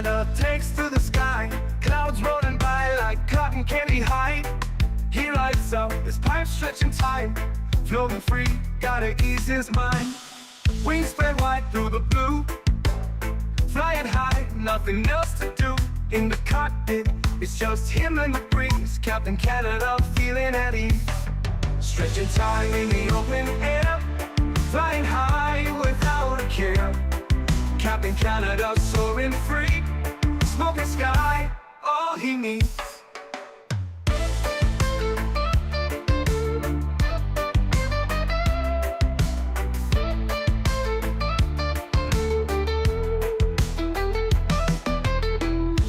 Canada takes to the sky, clouds rolling by like cotton candy high. He lights up, his pipe stretching time, floating free, gotta ease his mind. Wings spread wide through the blue, flying high, nothing else to do. In the cockpit, it's just him and the breeze, Captain Canada feeling at ease. Stretching time in the open air, flying high without a care. Captain Canada soaring free, smoking sky, all he needs.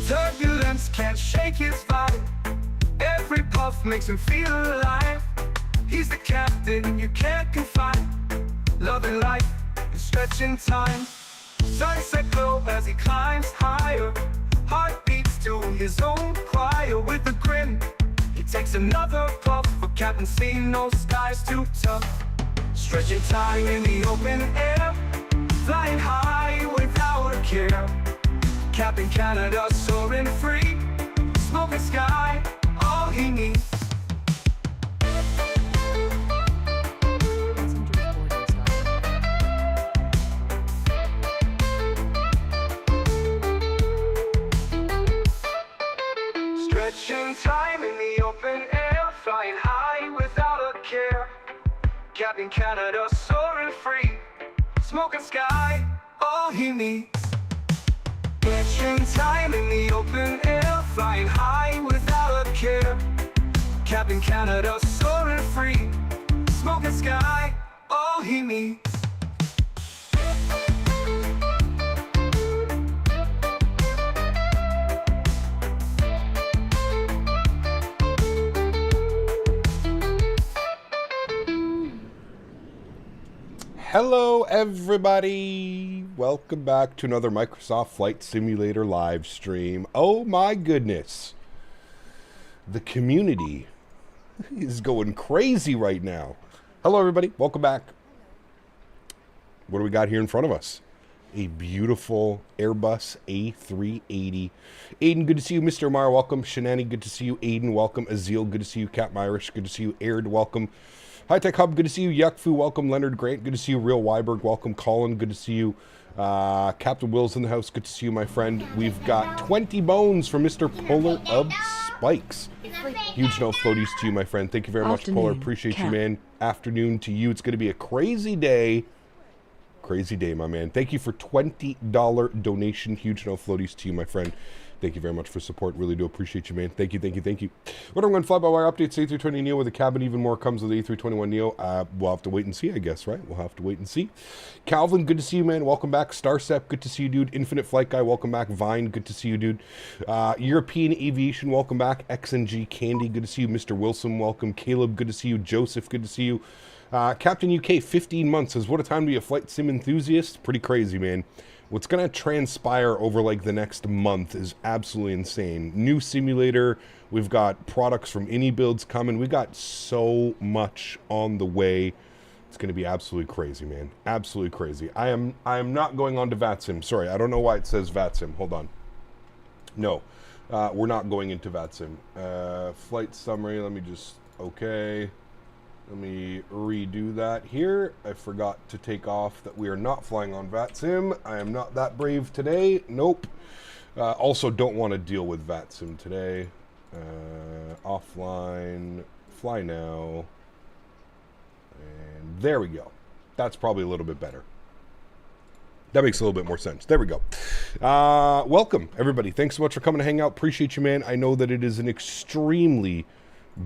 Turbulence can't shake his vibe, every puff makes him feel alive. He's the captain you can't confide, loving life and stretching time. Sunset glow as he climbs higher, heart beats to his own choir. With a grin, he takes another puff, for Captain C, no sky's too tough. Stretching time in the open air, flying high without a care. Captain Canada soaring free, smoking sky, all he needs. Stretching time in the open air, flying high without a care. Captain Canada soaring free, smoking sky, all he needs. Stretching time in the open air, flying high without a care. Captain Canada soaring free, smoking sky, all he needs. Hello everybody, welcome back to another Microsoft Flight Simulator live stream. Oh my goodness, the community is going crazy right now. Hello everybody, welcome back. What do we got here in front of us? A beautiful Airbus A380. Aiden, good to see you. Mr. Meyer, welcome. Shanani, good to see you. Aiden, welcome. Azil, good to see you. Cat Myrish, good to see you. Aired, welcome. Hi Tech Hub, good to see you. Yuckfu, welcome. Leonard Grant, good to see you. Real Weiberg, welcome. Colin, good to see you. Captain Will's in the house, good to see you, my friend. We've got 20 bones from Mr. Puller of Spikes. Huge no floaties to you, my friend. Thank you very much, Puller. Appreciate you, man. Afternoon to you. It's going to be a crazy day. Crazy day, my man. Thank you for $20 donation. Huge no floaties to you, my friend. Thank you very much for support. Really do appreciate you, man. Thank you, thank you, thank you. What I'm going to fly-by-wire updates, A320neo with the cabin. Even more comes with the A321neo. We'll have to wait and see, I guess, right? We'll have to wait and see. Calvin, good to see you, man. Welcome back. Starcep, good to see you, dude. Infinite Flight Guy, welcome back. Vine, good to see you, dude. European Aviation, welcome back. XNG Candy, good to see you. Mr. Wilson, welcome. Caleb, good to see you. Joseph, good to see you. Captain UK, 15 months, says, what a time to be a flight sim enthusiast. Pretty crazy, man. What's going to transpire over like the next month is absolutely insane. New simulator. We've got products from AnyBuilds coming. We got so much on the way. It's going to be absolutely crazy, man. Absolutely crazy. I am not going on to VATSIM. Sorry, I don't know why it says VATSIM. Hold on. No, we're not going into VATSIM. Flight summary. Let me just, okay. Let me redo that here. I forgot to take off that we are not flying on VATSIM. I am not that brave today. Nope. Also don't want to deal with VATSIM today. Offline, fly now. And there we go. That's probably a little bit better. That makes a little bit more sense. There we go. Welcome, everybody. Thanks so much for coming to hang out. Appreciate you, man. I know that it is an extremely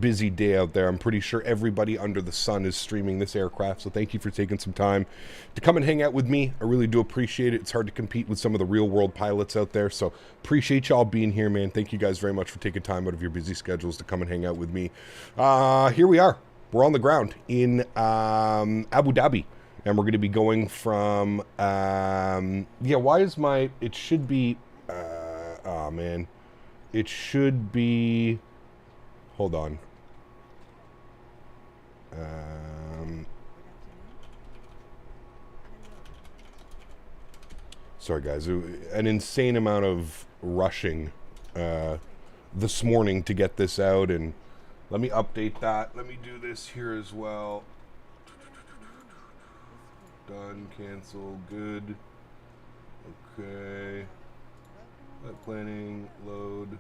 busy day out there. I'm pretty sure everybody under the sun is streaming this aircraft, so thank you for taking some time to come and hang out with me. I really do appreciate it. It's hard to compete with some of the real world pilots out there, so appreciate y'all being here, man. Thank you guys very much for taking time out of your busy schedules to come and hang out with me. Here we are. We're on the ground in Abu Dhabi, and we're going to be going from yeah, why is my, it should be oh man, it should be, hold on. Sorry, guys. An insane amount of rushing this morning to get this out, and let me update that. Let me do this here as well. Done, cancel, good. Okay. Let planning, load.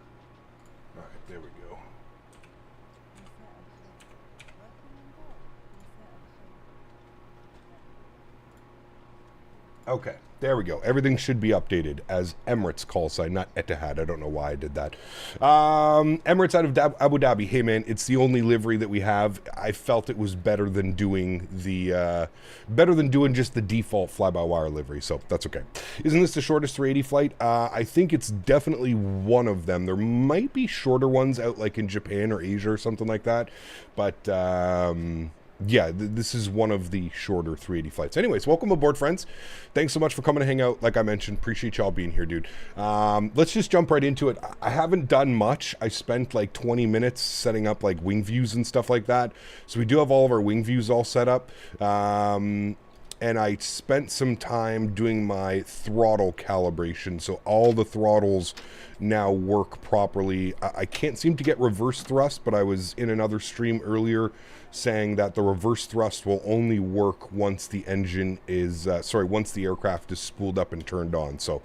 All right, there we go. Okay, there we go. Everything should be updated as Emirates call sign, not Etihad. I don't know why I did that. Emirates out of Abu Dhabi. Hey man, it's the only livery that we have. I felt it was better than doing the just the default fly-by-wire livery. So that's okay. Isn't this the shortest 380 flight? I think it's definitely one of them. There might be shorter ones out like in Japan or Asia or something like that, but yeah, this is one of the shorter 380 flights. Anyways, welcome aboard, friends. Thanks so much for coming to hang out. Like I mentioned, appreciate y'all being here, dude. Let's just jump right into it. I haven't done much. I spent like 20 minutes setting up like wing views and stuff like that. So we do have all of our wing views all set up. And I spent some time doing my throttle calibration. So all the throttles now work properly. I can't seem to get reverse thrust, but I was in another stream earlier saying that the reverse thrust will only work once the engine is, once the aircraft is spooled up and turned on. So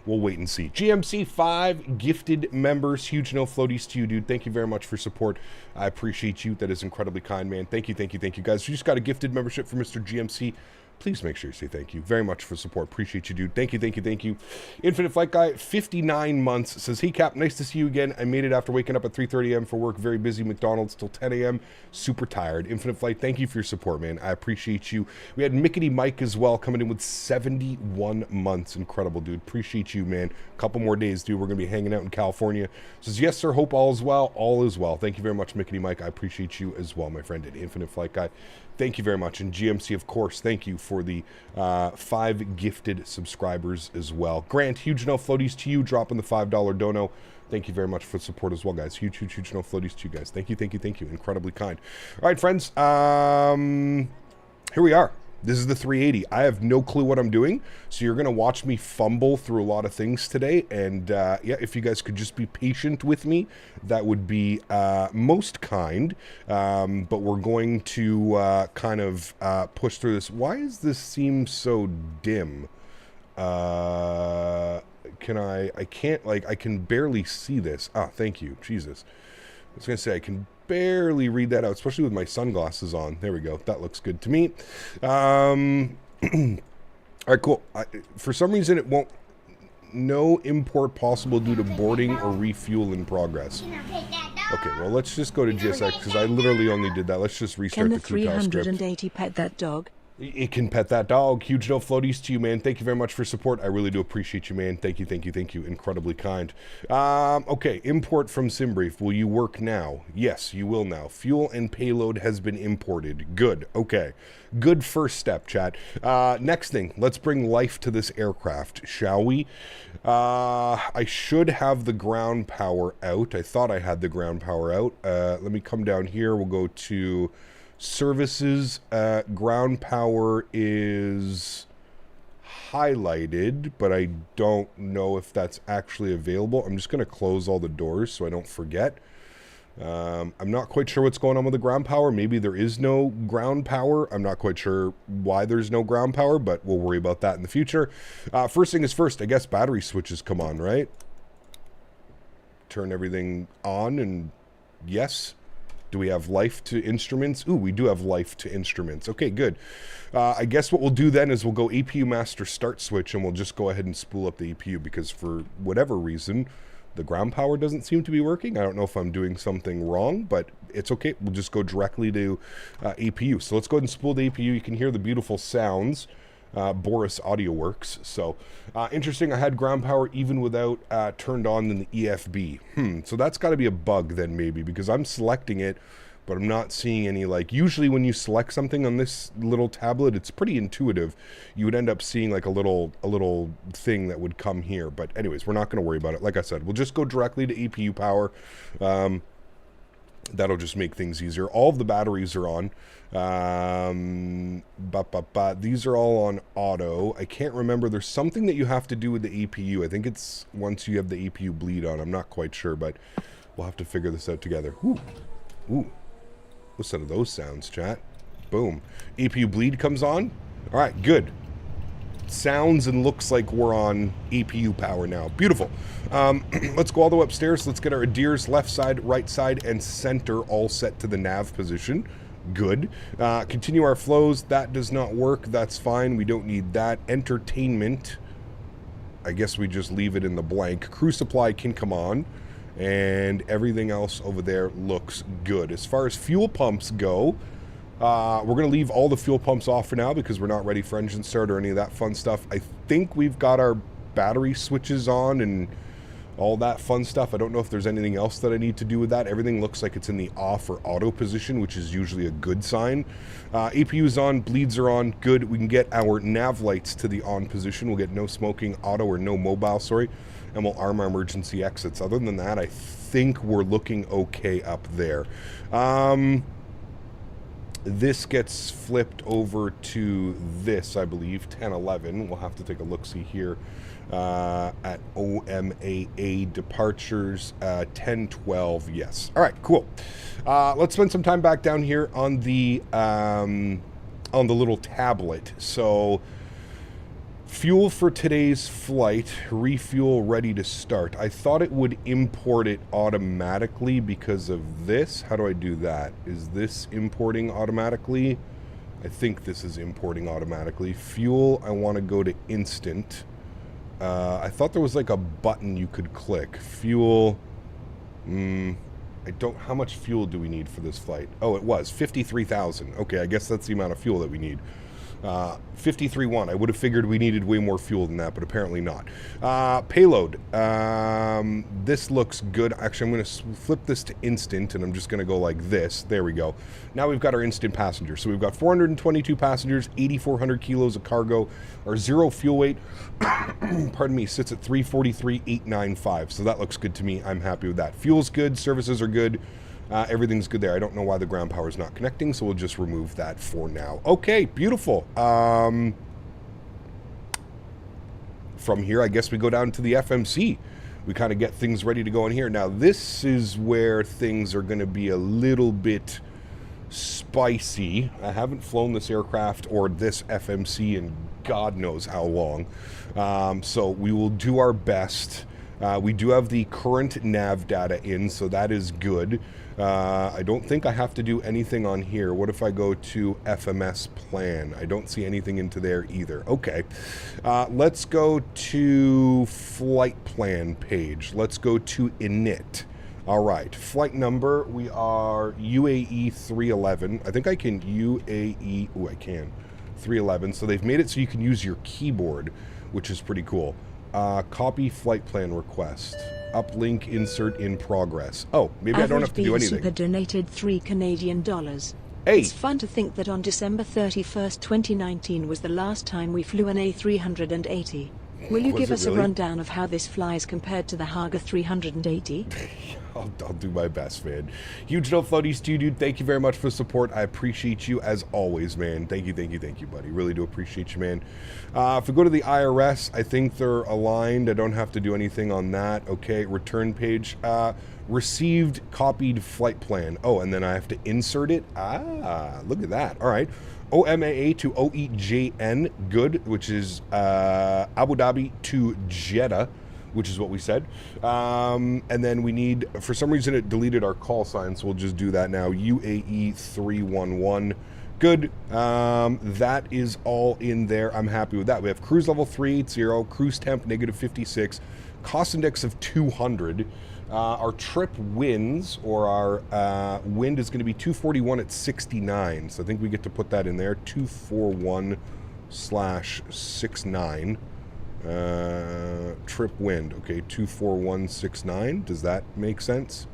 we'll wait and see. GMC 5 gifted members. Huge no floaties to you, dude. Thank you very much for support. I appreciate you. That is incredibly kind, man. Thank you, thank you, thank you, guys. You just got a gifted membership from Mr. GMC. Please make sure you say thank you very much for support. Appreciate you, dude. Thank you, thank you, thank you. Infinite Flight Guy, 59 months, says, hey, Cap, nice to see you again. I made it after waking up at 3:30 a.m. for work. Very busy. McDonald's till 10 a.m. Super tired. Infinite Flight, thank you for your support, man. I appreciate you. We had Mickety Mike as well coming in with 71 months. Incredible, dude. Appreciate you, man. A couple more days, dude. We're going to be hanging out in California. Says, yes, sir. Hope all is well. All is well. Thank you very much, Mickety Mike. I appreciate you as well, my friend at Infinite Flight Guy. Thank you very much. And GMC, of course, thank you for the 5 gifted subscribers as well. Grant, huge no floaties to you, dropping the $5 dono. Thank you very much for the support as well, guys. Huge, huge, huge no floaties to you guys. Thank you, thank you, thank you. Incredibly kind. All right, friends. Here we are. This is the 380. I have no clue what I'm doing, so you're going to watch me fumble through a lot of things today. And yeah, if you guys could just be patient with me, that would be most kind. But we're going to kind of push through this. Why does this seem so dim? I can't, like, I can barely see this. Ah, thank you. Jesus. I was going to say, I can barely read that out, especially with my sunglasses on. There we go. That looks good to me. All right, cool. For some reason, it won't. No import possible due to boarding or refuel in progress. Okay, well, let's just go to GSX because I literally only did that. Let's just restart the crew script. Can the 380 pet that dog? It can pet that dog. Huge no floaties to you, man. Thank you very much for support. I really do appreciate you, man. Thank you, thank you, thank you. Incredibly kind. Okay, import from SimBrief. Will you work now? Yes, you will now. Fuel and payload has been imported. Good. Okay. Good first step, chat. Next thing, let's bring life to this aircraft, shall we? I should have the ground power out. I thought I had the ground power out. Let me come down here. We'll go to services. Ground power is highlighted, but I don't know if that's actually available. I'm just going to close all the doors so I don't forget. I'm not quite sure what's going on with the ground power. Maybe there is no ground power. I'm not quite sure why there's no ground power, but we'll worry about that in the future. First thing is first, I guess battery switches come on, right? Turn everything on, and yes. Do we have life to instruments? Ooh, we do have life to instruments. Okay, good. I guess what we'll do then is we'll go APU master start switch, and we'll just go ahead and spool up the APU because for whatever reason, the ground power doesn't seem to be working. I don't know if I'm doing something wrong, but it's okay. We'll just go directly to APU. So let's go ahead and spool the APU. You can hear the beautiful sounds. Boris Audio Works. So interesting. I had ground power even without turned on in the EFB. So that's got to be a bug then maybe, because I'm selecting it, but I'm not seeing any, like, usually when you select something on this little tablet, it's pretty intuitive. You would end up seeing like a little thing that would come here. But anyways, we're not going to worry about it. Like I said, we'll just go directly to APU power. That'll just make things easier. All of the batteries are on. These are all on auto. I can't remember. There's something that you have to do with the APU. I think it's once you have the APU bleed on. I'm not quite sure, but we'll have to figure this out together. Ooh. Ooh. Listen to those sounds, chat. Boom. APU bleed comes on. All right, good. Sounds and looks like we're on APU power now. Beautiful. Let's go all the way upstairs. Let's get our adheres left side, right side, and center all set to the nav position. Good. Continue our flows. That does not work. That's fine. We don't need that. Entertainment. I guess we just leave it in the blank. Crew supply can come on. And everything else over there looks good. As far as fuel pumps go, we're going to leave all the fuel pumps off for now because we're not ready for engine start or any of that fun stuff. I think we've got our battery switches on and all that fun stuff. I don't know if there's anything else that I need to do with that. Everything looks like it's in the off or auto position, which is usually a good sign. APU's on, bleeds are on, good. We can get our nav lights to the on position. We'll get no smoking, auto or no mobile, sorry, and we'll arm our emergency exits. Other than that, I think we're looking okay up there. This gets flipped over to this, I believe, 1011. We'll have to take a look-see here at OMAA departures, 1012, yes. All right, cool. Let's spend some time back down here on the little tablet. So, fuel for today's flight, refuel ready to start. I thought it would import it automatically because of this. How do I do that? Is this importing automatically? I think this is importing automatically. Fuel, I want to go to instant. I thought there was like a button you could click. Fuel, how much fuel do we need for this flight? Oh, it was 53,000. Okay, I guess that's the amount of fuel that we need. 53.1. I would have figured we needed way more fuel than that, but apparently not. Payload. This looks good. Actually, I'm going to flip this to instant, and I'm just going to go like this. There we go. Now we've got our instant passenger. So we've got 422 passengers, 8,400 kilos of cargo. Our zero fuel weight, pardon me, sits at 343,895. So that looks good to me. I'm happy with that. Fuel's good. Services are good. Everything's good there. I don't know why the ground power is not connecting, so we'll just remove that for now. Okay, beautiful. From here, I guess we go down to the FMC. We kind of get things ready to go in here. Now, this is where things are going to be a little bit spicy. I haven't flown this aircraft or this FMC in God knows how long. So we will do our best. We do have the current nav data in, so that is good. I don't think I have to do anything on here. What if I go to FMS plan? I don't see anything into there either. Okay. Let's go to flight plan page. Let's go to init. All right. Flight number, we are UAE 311. I think I can UAE, I can. 311. So they've made it so you can use your keyboard, which is pretty cool. Copy flight plan request. Uplink insert in progress. Oh, maybe I don't have to do anything. Super donated $3 Hey. It's fun to think that on December 31st, 2019 was the last time we flew an A380. Will you give us a rundown of how this flies compared to the Haga 380? I'll do my best, man. Huge no floaties to you, dude. Thank you very much for the support. I appreciate you as always, man. Thank you, buddy. Really do appreciate you, man. If we go to the IRS, I think they're aligned. I don't have to do anything on that. Okay, return page. Received copied flight plan. Oh, and then I have to insert it. Look at that. All right. OMAA to OEJN, good, which is Abu Dhabi to Jeddah, which is what we said. And then we need, for some reason it deleted our call sign, so we'll just do that now. UAE 311. Good. That is all in there. I'm happy with that. We have cruise level 380, cruise temp -56, cost index of 200. Our trip winds, or our wind is going to be 241 at 69. So I think we get to put that in there. 241/69. Trip wind. Okay, 24169. Does that make sense?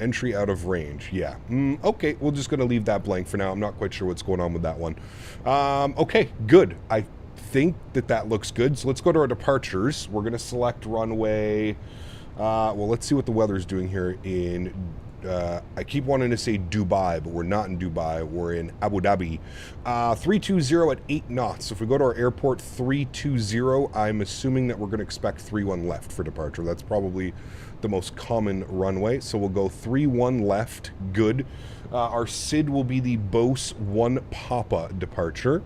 Entry out of range. Yeah. Okay, we're just going to leave that blank for now. I'm not quite sure what's going on with that one. Okay, good. I think that looks good. So let's go to our departures. We're going to select runway... well, let's see what the weather's doing here in I keep wanting to say Dubai, but we're not in Dubai. We're in Abu Dhabi. 320 at 8 knots. So if we go to our airport 320, I'm assuming that we're going to expect 31 left for departure. That's probably the most common runway. So we'll go 31 left. Good. Our SID will be the Bose 1 Papa departure.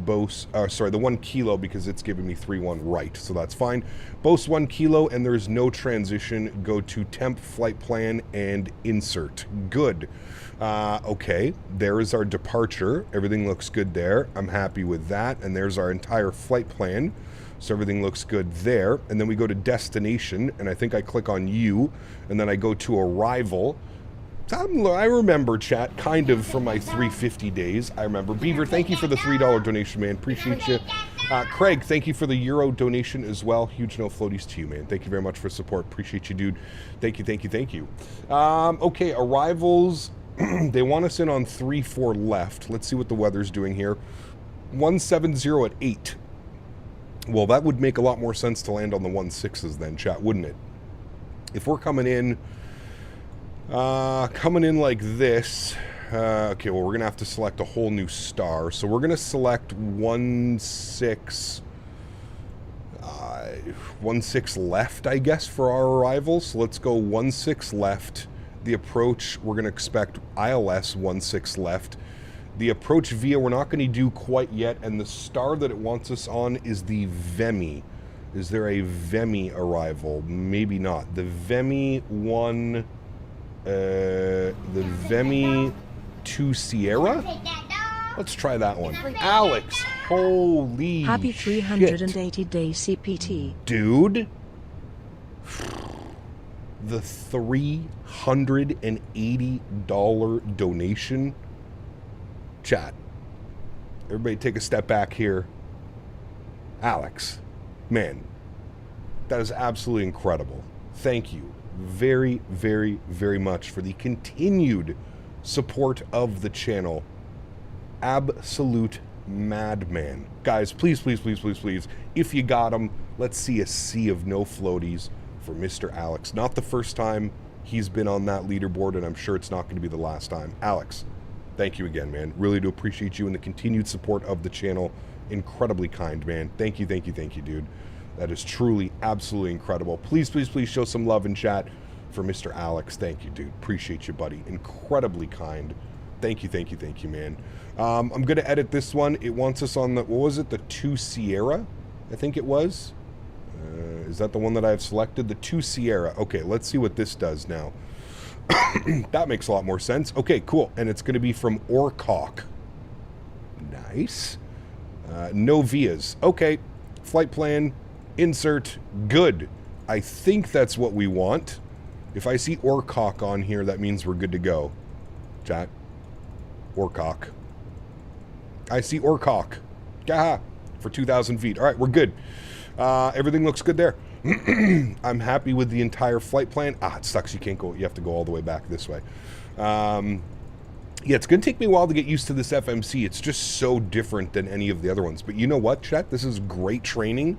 Bose, sorry, the 1 kilo, because it's giving me 31 right, so that's fine. Bose 1 kilo, and there's no transition. Go to temp, flight plan, and insert. Good. Okay, there is our departure. Everything looks good there. I'm happy with that, and there's our entire flight plan. So everything looks good there. And then we go to destination, and I think I click on you, and then I go to arrival. I remember, chat, kind of from my 350 days. I remember. Beaver, thank you for the $3 donation, man. Appreciate you. Craig, thank you for the Euro donation as well. Huge no floaties to you, man. Thank you very much for support. Appreciate you, dude. Thank you, thank you, thank you. Okay, arrivals. They want us in on 3-4 left. Let's see what the weather's doing here. 170 at 8. Well, that would make a lot more sense to land on the 16s then, chat, wouldn't it? If we're coming in like this, okay, well, we're going to have to select a whole new star. So we're going to select 16 left, I guess, for our arrival. So let's go 16 left. The approach, we're going to expect ILS 16 left. The approach via, we're not going to do quite yet. And the star that it wants us on is the Vemi. Is there a Vemi arrival? Maybe not. The Vemi 1... the Vemi 2 Sierra? Let's try that one. Alex, holy Happy 380-day CPT. Dude. The $380 donation. Chat. Everybody take a step back here. Alex, man, that is absolutely incredible. Thank you very, very, very much for the continued support of the channel. Absolute madman. Guys, please, please, please, please, please, if you got them, let's see a sea of no floaties for Mr. Alex. Not the first time he's been on that leaderboard, and I'm sure it's not going to be the last time. Alex, thank you again, man. Really do appreciate you and the continued support of the channel. Incredibly kind, man. Thank you, thank you, thank you, dude. That is truly, absolutely incredible. Please, please, please show some love in chat for Mr. Alex. Thank you, dude. Appreciate you, buddy. Incredibly kind. Thank you, thank you, thank you, man. I'm going to edit this one. It wants us on the, what was it? The 2 Sierra, I think it was. Is that the one that I've selected? The 2 Sierra. Okay, let's see what this does now. That makes a lot more sense. Okay, cool. And it's going to be from Koch. Nice. No vias. Okay. Flight plan. Insert. Good. I think that's what we want. If I see Koch on here, that means we're good to go. Chat. Koch. I see Koch. Gaha. For 2,000 feet. All right, we're good. Everything looks good there. I'm happy with the entire flight plan. It sucks you can't go. You have to go all the way back this way. Yeah, it's going to take me a while to get used to this FMC. It's just so different than any of the other ones. But you know what, chat? This is great training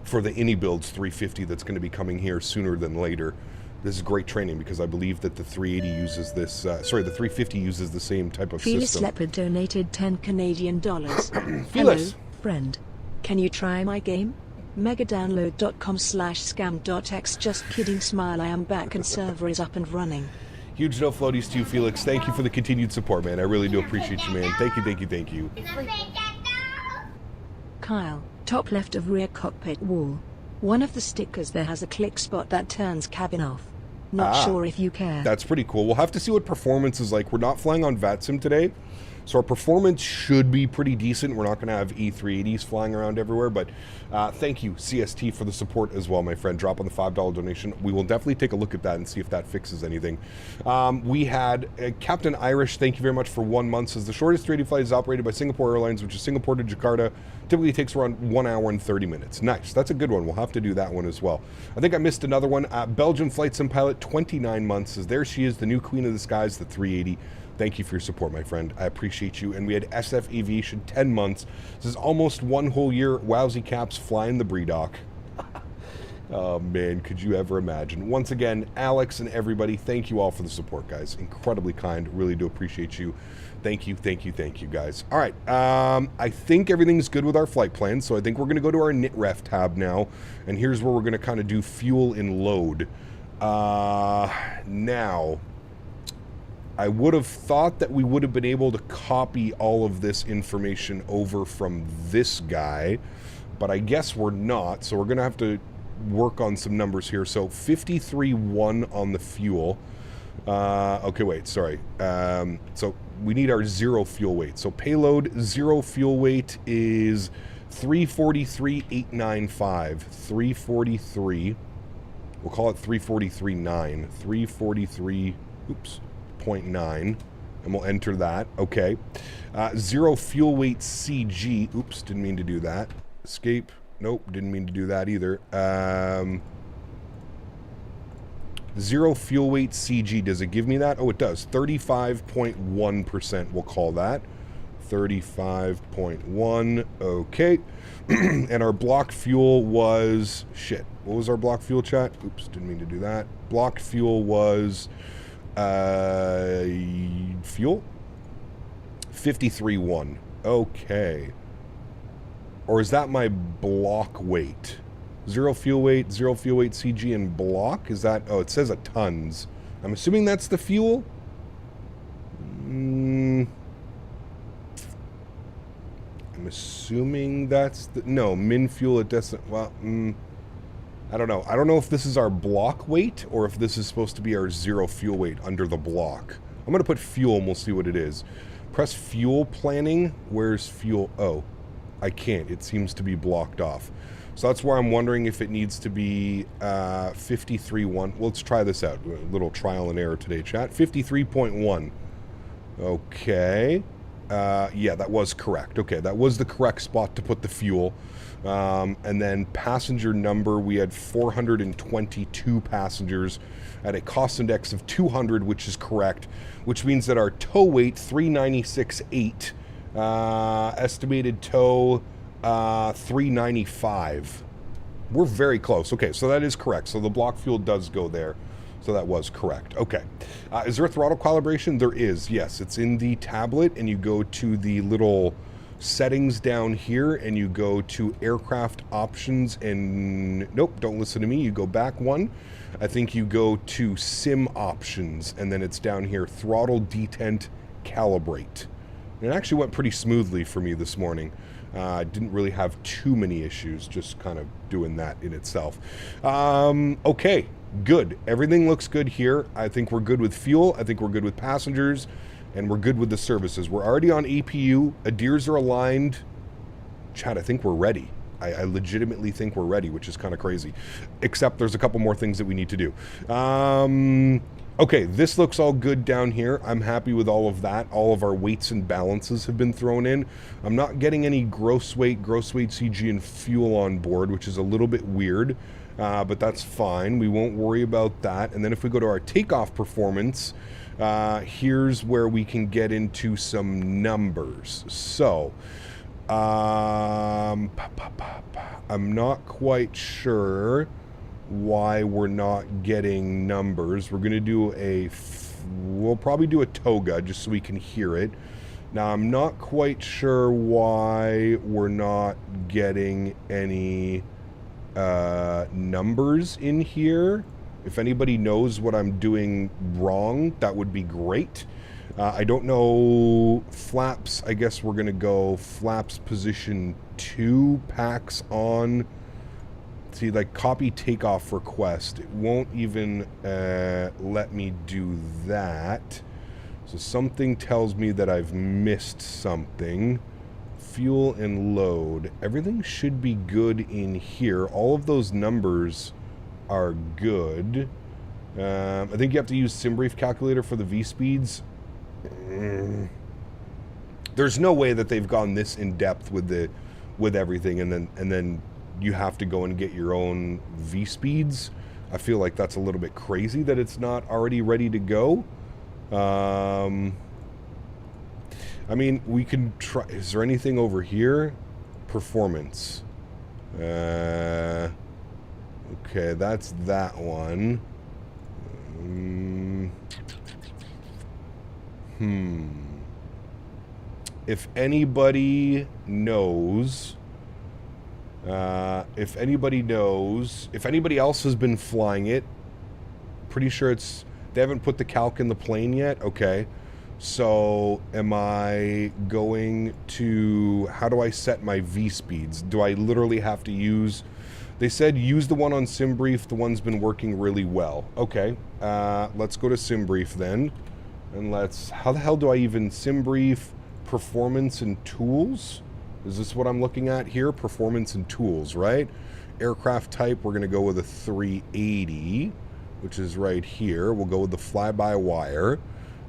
for the IndyBuilds 350 that's going to be coming here sooner than later. This is great training because I believe that the 380 uses this, sorry, the 350 uses the same type of Felis system. Leopard donated $10 Canadian. Felis. Hello, friend. Can you try my game? megadownload.com/scam.x. Just kidding, smile. I am back and server is up and running. Huge no floaties to you, Felix. Thank you for the continued support, man. I really do appreciate you, man. Thank you, thank you, thank you. Kyle, top left of rear cockpit wall. One of the stickers there has a click spot that turns cabin off. Not sure if you care. That's pretty cool. We'll have to see what performance is like. We're not flying on VATSIM today, so our performance should be pretty decent. We're not going to have E380s flying around everywhere, but thank you, CST, for the support as well, my friend. Drop on the $5 donation. We will definitely take a look at that and see if that fixes anything. We had Captain Irish, thank you very much for 1 month. Says the shortest 380 flight is operated by Singapore Airlines, which is Singapore to Jakarta. Typically takes around 1 hour and 30 minutes. Nice. That's a good one. We'll have to do that one as well. I think I missed another one. Belgian flight sim pilot, 29 months. Says there she is, the new queen of the skies, the 380. Thank you for your support, my friend. I appreciate you. And we had SF Aviation, 10 months. This is almost 1 whole year. Wowsy caps, flying the Breedock. Oh, man, could you ever imagine? Once again, Alex and everybody, thank you all for the support, guys. Incredibly kind. Really do appreciate you. Thank you, thank you, thank you, guys. All right, I think everything's good with our flight plan, so I think we're going to go to our NITREF tab now, and here's where we're going to kind of do fuel and load. Now, I would have thought that we would have been able to copy all of this information over from this guy, but I guess we're not, so we're going to have to work on some numbers here. So 53.1 on the fuel. Okay, wait, sorry. So we need our zero fuel weight. So payload zero fuel weight is 343.895. 343. We'll call it 343.9. 343. Oops. 0.9. And we'll enter that. Okay. Zero fuel weight CG. Oops, didn't mean to do that. Escape. Nope, didn't mean to do that either. Zero fuel weight CG, does it give me that? Oh, it does. 35.1%, we'll call that. 35.1, okay. And our block fuel was, shit, what was our block fuel, chat? Oops, didn't mean to do that. Block fuel was, fuel? 53.1, okay. Or is that my block weight? Zero fuel weight CG, and block? Is that... Oh, it says a tons. I'm assuming that's the fuel? I'm assuming that's the... No, min fuel, it doesn't... Well, I don't know. I don't know if this is our block weight or if this is supposed to be our zero fuel weight under the block. I'm going to put fuel and we'll see what it is. Press fuel planning. Where's fuel? Oh. I can't. It seems to be blocked off. So that's where I'm wondering if it needs to be 53.1. Well, let's try this out. A little trial and error today, chat. 53.1. Okay. Yeah, that was correct. Okay, that was the correct spot to put the fuel. And then passenger number, we had 422 passengers at a cost index of 200, which is correct, which means that our tow weight, 396.8. Estimated tow 395. We're very close. Okay, so that is correct. So the block fuel does go there. So that was correct. Okay. Is there a throttle calibration? There is. Yes, it's in the tablet, and you go to the little settings down here, and you go to aircraft options, and nope, don't listen to me. You go back one. I think you go to sim options, and then it's down here, throttle detent calibrate. It actually went pretty smoothly for me this morning. I didn't really have too many issues, just kind of doing that in itself. Okay, good. Everything looks good here. I think we're good with fuel. I think we're good with passengers. And we're good with the services. We're already on APU. ADIRs are aligned. Chat, I think we're ready. I legitimately think we're ready, which is kind of crazy. Except there's a couple more things that we need to do. Okay, this looks all good down here. I'm happy with all of that. All of our weights and balances have been thrown in. I'm not getting any gross weight CG, and fuel on board, which is a little bit weird, but that's fine. We won't worry about that. And then if we go to our takeoff performance, here's where we can get into some numbers. So, I'm not quite sure why we're not getting numbers. We're going to do we'll probably do a toga just so we can hear it. Now, I'm not quite sure why we're not getting any numbers in here. If anybody knows what I'm doing wrong, that would be great. I don't know. Flaps, I guess we're going to go flaps position 2, packs on. See, like copy takeoff request. It won't even let me do that. So something tells me that I've missed something. Fuel and load. Everything should be good in here. All of those numbers are good. I think you have to use SimBrief calculator for the V-speeds. There's no way that they've gone this in depth with everything, and then you have to go and get your own V-speeds. I feel like that's a little bit crazy that it's not already ready to go. I mean, we can try. Is there anything over here? Performance. Okay, that's that one. If anybody knows, if anybody else has been flying it, pretty sure they haven't put the calc in the plane yet. Okay. So am I going to, how do I set my V speeds? Do I literally have to use, they said use the one on SimBrief. The one's been working really well. Okay. Let's go to SimBrief then. And how the hell do I even SimBrief performance and tools? Is this what I'm looking at here? Performance and tools, right? Aircraft type, we're going to go with a 380, which is right here. We'll go with the fly-by-wire.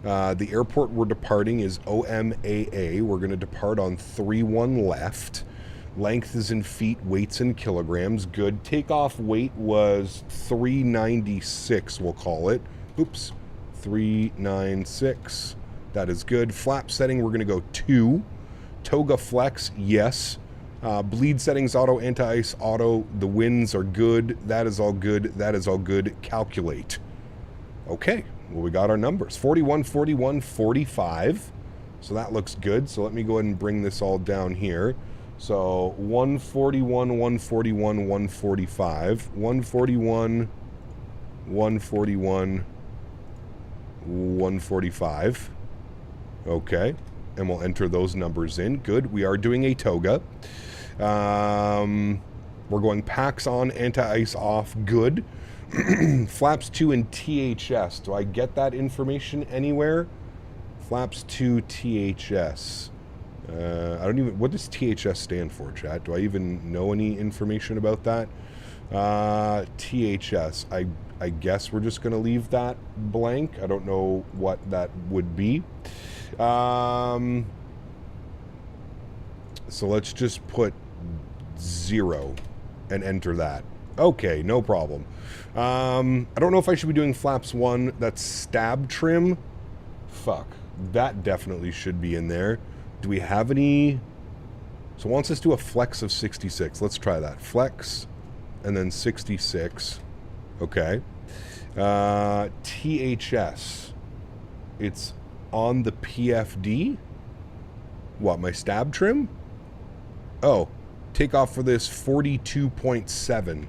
The airport we're departing is OMAA. We're going to depart on 31 left. Length is in feet, weights in kilograms. Good. Takeoff weight was 396, we'll call it. Oops. 396. That is good. Flap setting, we're going to go 2. Toga flex, yes. Bleed settings, auto, anti-ice, auto. The winds are good. That is all good. That is all good. Calculate. Okay. Well, we got our numbers. 41, 41, 45. So that looks good. So let me go ahead and bring this all down here. So 141, 141, 145. 141, 141, 145. Okay. And we'll enter those numbers in. Good. We are doing a toga. We're going packs on, anti-ice off. Good. Flaps 2 and THS. Do I get that information anywhere? Flaps 2 THS. I don't even... What does THS stand for, chat? Do I even know any information about that? THS. I guess we're just going to leave that blank. I don't know what that would be. So let's just put 0 and enter that. Okay, no problem. I don't know if I should be doing flaps 1. That's stab trim. Fuck. That definitely should be in there. Do we have any... So it wants us to do a flex of 66. Let's try that. Flex and then 66. Okay. THS. It's on the PFD. What, my stab trim? Oh. Takeoff for this 42.7.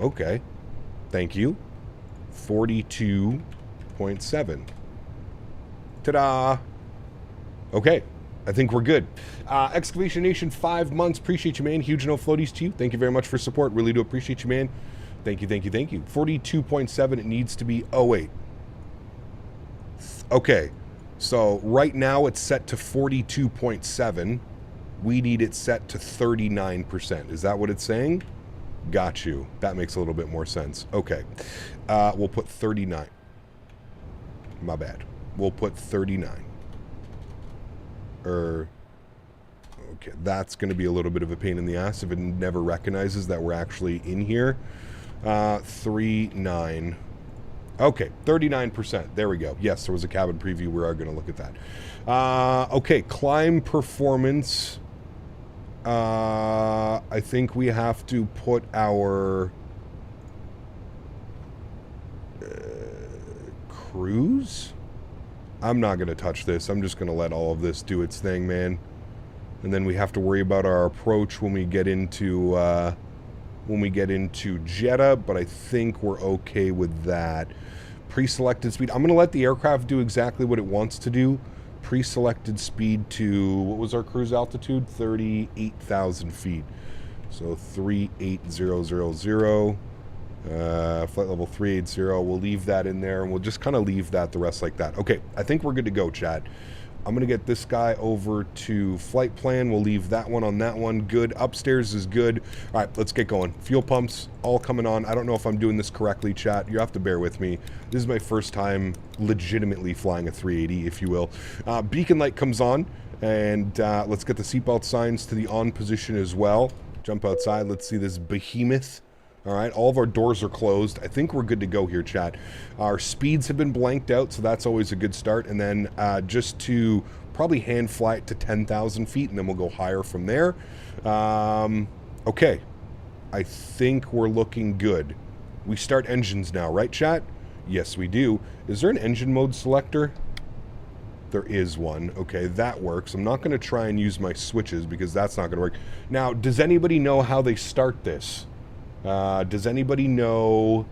Okay. Thank you. 42.7. Ta-da! Okay. I think we're good. Excavation Nation, 5 months. Appreciate you, man. Huge no floaties to you. Thank you very much for support. Really do appreciate you, man. Thank you, thank you, thank you. 42.7. It needs to be... Oh, wait. Okay. So right now it's set to 42.7. We need it set to 39%. Is that what it's saying? Got you. That makes a little bit more sense. Okay. We'll put 39. My bad. We'll put 39. Okay, that's going to be a little bit of a pain in the ass if it never recognizes that we're actually in here. 39. Okay, 39%. There we go. Yes, there was a cabin preview. We are going to look at that. Okay, climb performance. I think we have to put our cruise. I'm not going to touch this. I'm just going to let all of this do its thing, man. And then we have to worry about our approach when we get into Jeddah, but I think we're okay with that. Pre-selected speed. I'm going to let the aircraft do exactly what it wants to do. Pre-selected speed to, what was our cruise altitude? 38,000 feet. So 38000. Flight level 380. We'll leave that in there, and we'll just kind of leave that the rest like that. Okay, I think we're good to go, chat. I'm going to get this guy over to flight plan. We'll leave that one on that one. Good. Upstairs is good. All right, let's get going. Fuel pumps all coming on. I don't know if I'm doing this correctly, chat. You have to bear with me. This is my first time legitimately flying a 380, if you will. Beacon light comes on, and let's get the seatbelt signs to the on position as well. Jump outside. Let's see this behemoth. All right, all of our doors are closed. I think we're good to go here, chat. Our speeds have been blanked out, so that's always a good start. And then just to probably hand fly it to 10,000 feet, and then we'll go higher from there. Okay. I think we're looking good. We start engines now, right, chat? Yes, we do. Is there an engine mode selector? There is one. Okay, that works. I'm not going to try and use my switches because that's not going to work. Now, does anybody know how they start this? Does anybody know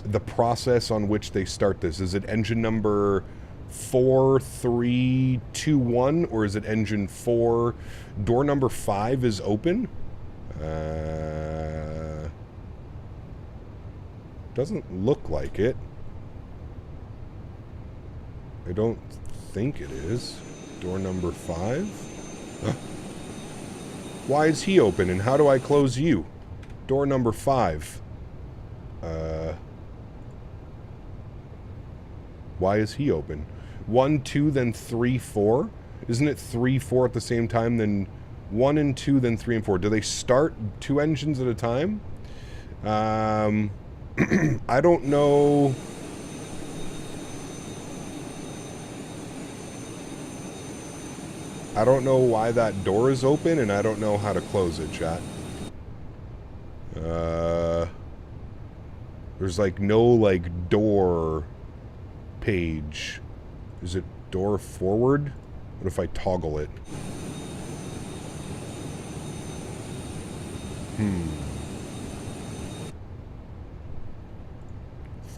the process on which they start this? Is it engine number 4321 or is it engine 4? Door number 5 is open. Doesn't look like it. I don't think it is. Door number 5. Why is he open and how do I close you? Door number 5. Why is he open? 1, 2, then 3, 4. Isn't it 3, 4 at the same time? Then 1 and 2, then 3 and 4. Do they start 2 engines at a time? I don't know. I don't know why that door is open, and I don't know how to close it, chat. There's like no like door page. Is it door forward? What if I toggle it?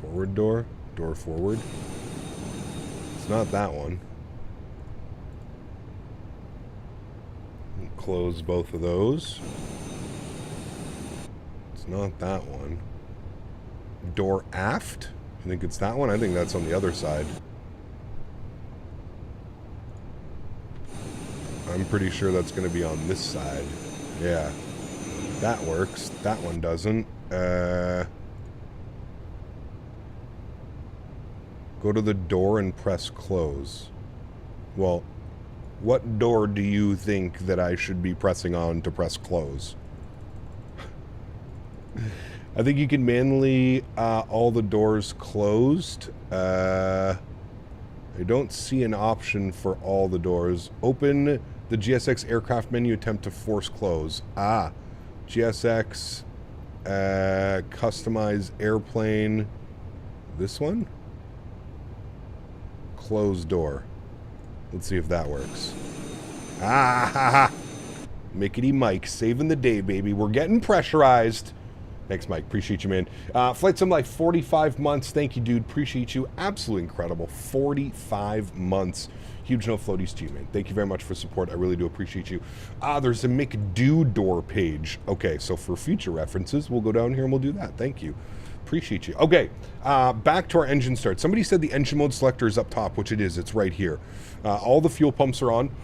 Forward door? Door forward? It's not that one. Close both of those. It's not that one. Door aft? I think it's that one. I think that's on the other side. I'm pretty sure that's going to be on this side. Yeah. That works. That one doesn't. Go to the door and press close. Well, what door do you think that I should be pressing on to press close? I think you can manually all the doors closed. I don't see an option for all the doors. Open the GSX aircraft menu, attempt to force close. GSX, customize airplane. This one? Close door. Let's see if that works. Mickety Mike, saving the day, baby. We're getting pressurized. Thanks, Mike. Appreciate you, man. Flight Sim Life, 45 months. Thank you, dude. Appreciate you. Absolutely incredible. 45 months. Huge no floaties to you, man. Thank you very much for support. I really do appreciate you. There's a McDo door page. Okay, so for future references, we'll go down here and we'll do that. Thank you. Appreciate you. Okay, back to our engine start. Somebody said the engine mode selector is up top, which it is. It's right here. All the fuel pumps are on,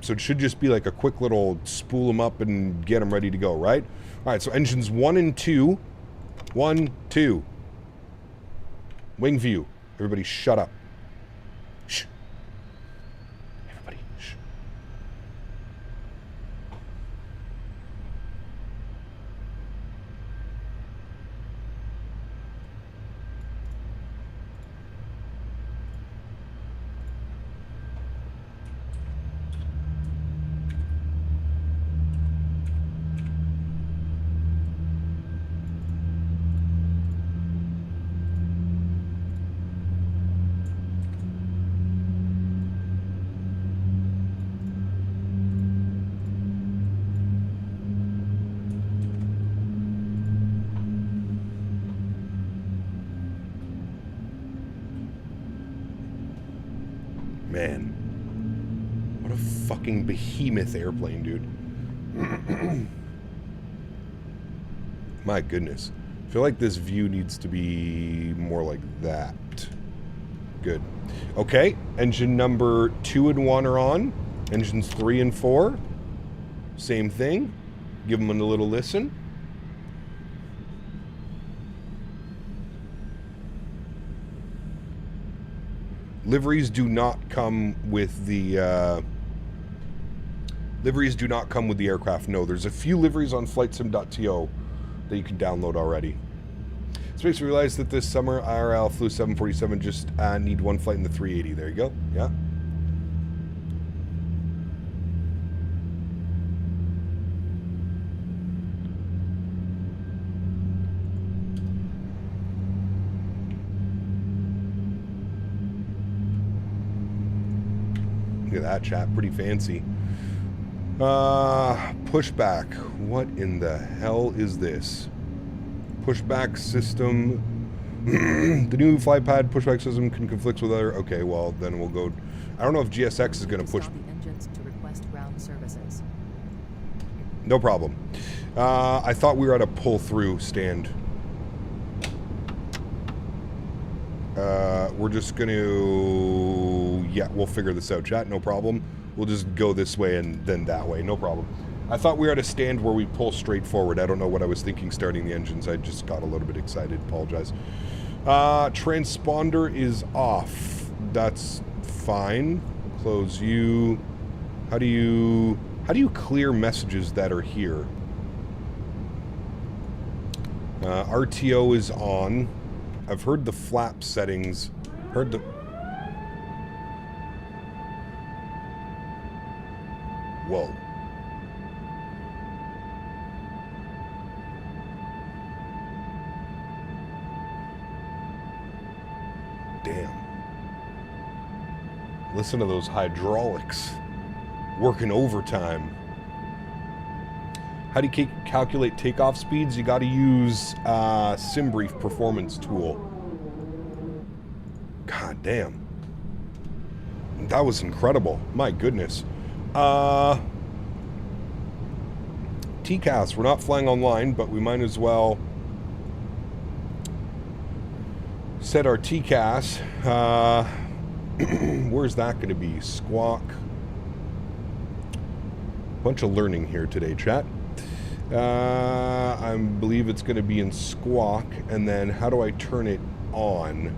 so it should just be like a quick little spool them up and get them ready to go, right? All right, so engines 1 and 2. 1, 2. Wing view. Everybody shut up. Shh. Everybody, shh. Man, what a fucking behemoth airplane, dude. My goodness. I feel like this view needs to be more like that. Good. Okay, engine number 2 and 1 are on. Engines 3 and 4, same thing. Give them a little listen. Liveries do not come with the aircraft. No, there's a few liveries on flightsim.to that you can download already. This makes me realize that this summer IRL flew 747, just need one flight in the 380. There you go. Yeah. Look at that, chat. Pretty fancy. Pushback. What in the hell is this? Pushback system. The new flight pad pushback system can conflict with other... Okay, well, then we'll go... I don't know if GSX is going to push... engines to request ground services. No problem. I thought we were at a pull-through stand. We're just going to... Yeah, we'll figure this out, chat. No problem. We'll just go this way and then that way. No problem. I thought we were at a stand where we pull straight forward. I don't know what I was thinking starting the engines. I just got a little bit excited. Apologize. Transponder is off. That's fine. Close you. How do you clear messages that are here? RTO is on. I've heard the flap settings. Heard the... Whoa. Damn. Listen to those hydraulics working overtime. How do you calculate takeoff speeds? You got to use SimBrief performance tool. God damn. That was incredible. My goodness. TCAS, we're not flying online, but we might as well set our TCAS. Where's that going to be? Squawk. Bunch of learning here today, chat. I believe it's going to be in squawk, and then how do I turn it on?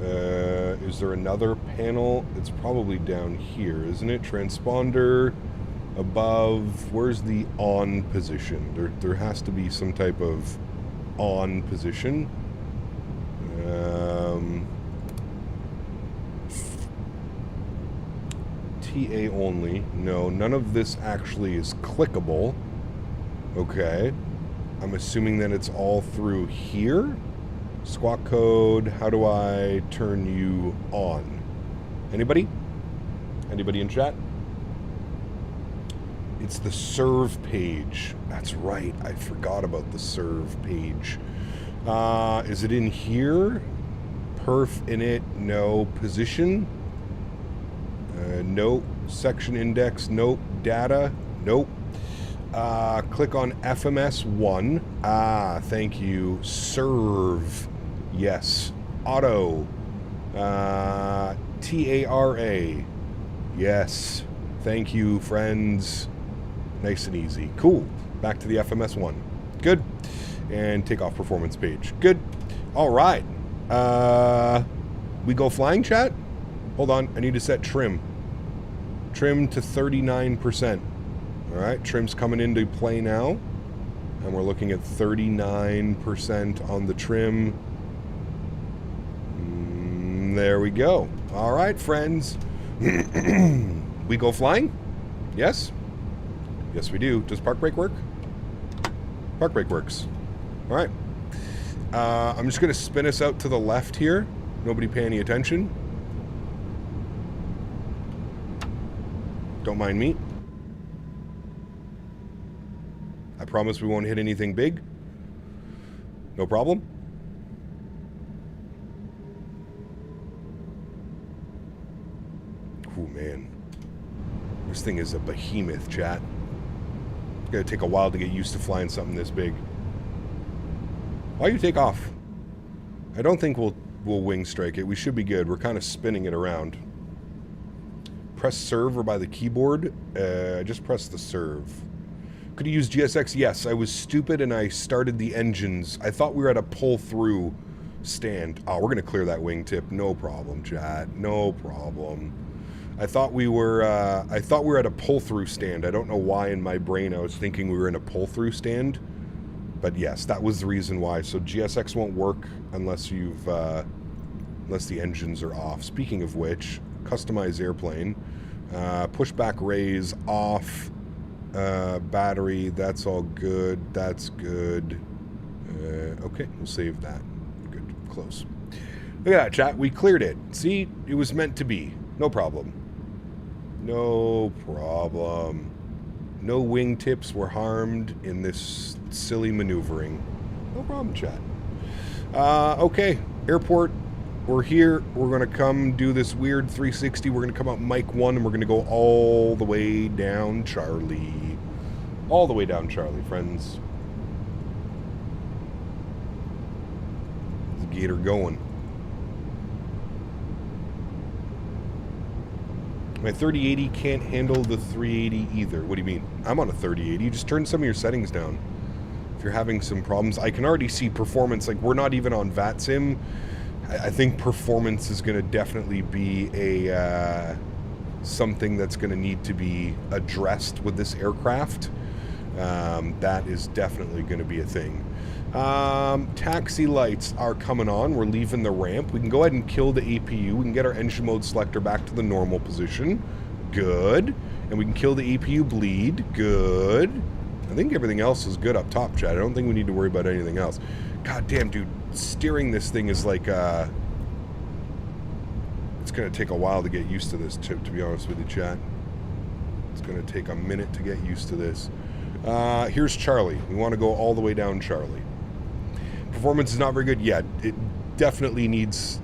Is there another panel? It's probably down here, isn't it? Transponder, above. Where's the on position? There has to be some type of on position. TA only. No, none of this actually is clickable. Okay. I'm assuming that it's all through here. Squawk code. How do I turn you on? Anybody? Anybody in chat? It's the serve page. That's right. I forgot about the serve page. Is it in here? Perf init. No. Position? Nope. Section index? Nope. Data? Nope. Click on FMS1. Thank you. Serve. Yes. Auto. TARA. Yes. Thank you, friends. Nice and easy. Cool. Back to the FMS1. Good. And takeoff performance page. Good. All right. We go flying, chat? Hold on. I need to set trim. Trim to 39%. All right. Trim's coming into play now. And we're looking at 39% on the trim. There we go. All right, friends. We go flying? Yes? Yes, we do. Does park brake work? Park brake works. All right. I'm just going to spin us out to the left here. Nobody pay any attention. Don't mind me. I promise we won't hit anything big. No problem. Oh, man. This thing is a behemoth, chat. It's going to take a while to get used to flying something this big. Why you take off? I don't think we'll wing strike it. We should be good. We're kind of spinning it around. Press serve or by the keyboard. I just pressed the serve. Could you use GSX? Yes, I was stupid and I started the engines. I thought we were at a pull-through stand. Oh, we're going to clear that wingtip. No problem, chat. No problem. I thought we were at a pull-through stand. I don't know why in my brain I was thinking we were in a pull-through stand. But yes, that was the reason why. So GSX won't work unless you've unless the engines are off. Speaking of which, customize airplane. Pushback raise off. Battery, that's all good. That's good. Okay, we'll save that. Good, close. Look at that, chat. We cleared it. See, it was meant to be. No problem. No problem. No wingtips were harmed in this silly maneuvering. No problem, chat. Okay, airport. We're here. We're going to come do this weird 360. We're going to come out Mike 1, and we're going to go all the way down Charlie. All the way down Charlie, friends. The gator going. My 3080 can't handle the 380 either. What do you mean? I'm on a 3080. You just turn some of your settings down. If you're having some problems, I can already see performance. Like, we're not even on VATSIM. I think performance is going to definitely be a something that's going to need to be addressed with this aircraft. That is definitely going to be a thing. Taxi lights are coming on. We're leaving the ramp. We can go ahead and kill the APU. We can get our engine mode selector back to the normal position. Good. And we can kill the APU bleed. Good. I think everything else is good up top, chat. I don't think we need to worry about anything else. God damn, dude. Steering this thing is like, it's going to take a while to get used to this, to be honest with you, chat. It's going to take a minute to get used to this. Here's Charlie. We want to go all the way down Charlie. Performance is not very good. Yeah, it definitely needs,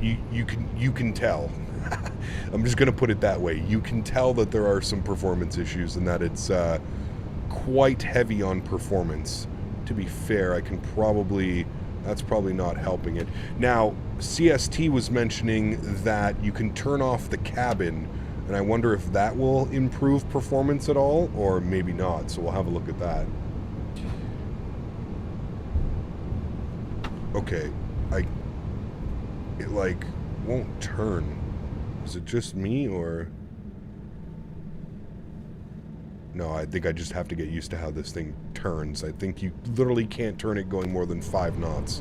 you can tell. I'm just going to put it that way. You can tell that there are some performance issues and that it's quite heavy on performance. To be fair, I can probably, that's probably not helping it. Now, CST was mentioning that you can turn off the cabin, and I wonder if that will improve performance at all, or maybe not, so we'll have a look at that. Okay, it like won't turn. Is it just me, or? No, I think I just have to get used to how this thing turns. I think you literally can't turn it going more than 5 knots.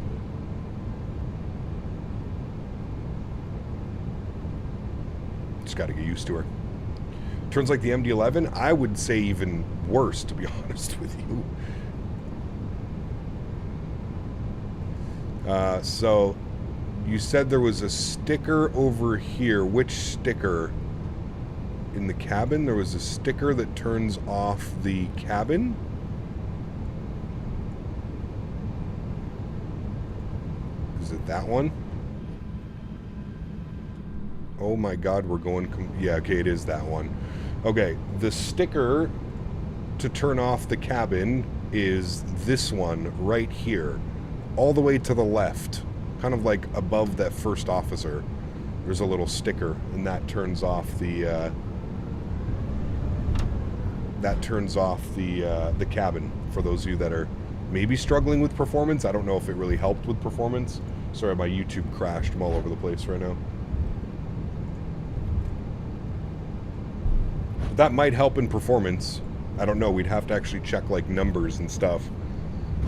Just got to get used to her. Turns like the MD-11. I would say even worse, to be honest with you. So, you said there was a sticker over here. Which sticker? In the cabin, there was a sticker that turns off the cabin. Is it that one? Oh my god, we're going... yeah, okay, it is that one. Okay, the sticker to turn off the cabin is this one right here. All the way to the left. Kind of like above that first officer. There's a little sticker, and that turns off the... that turns off the cabin for those of you that are maybe struggling with performance. I don't know if it really helped with performance. Sorry, my YouTube crashed. I'm all over the place right now. That might help in performance. I don't know. We'd have to actually check like numbers and stuff.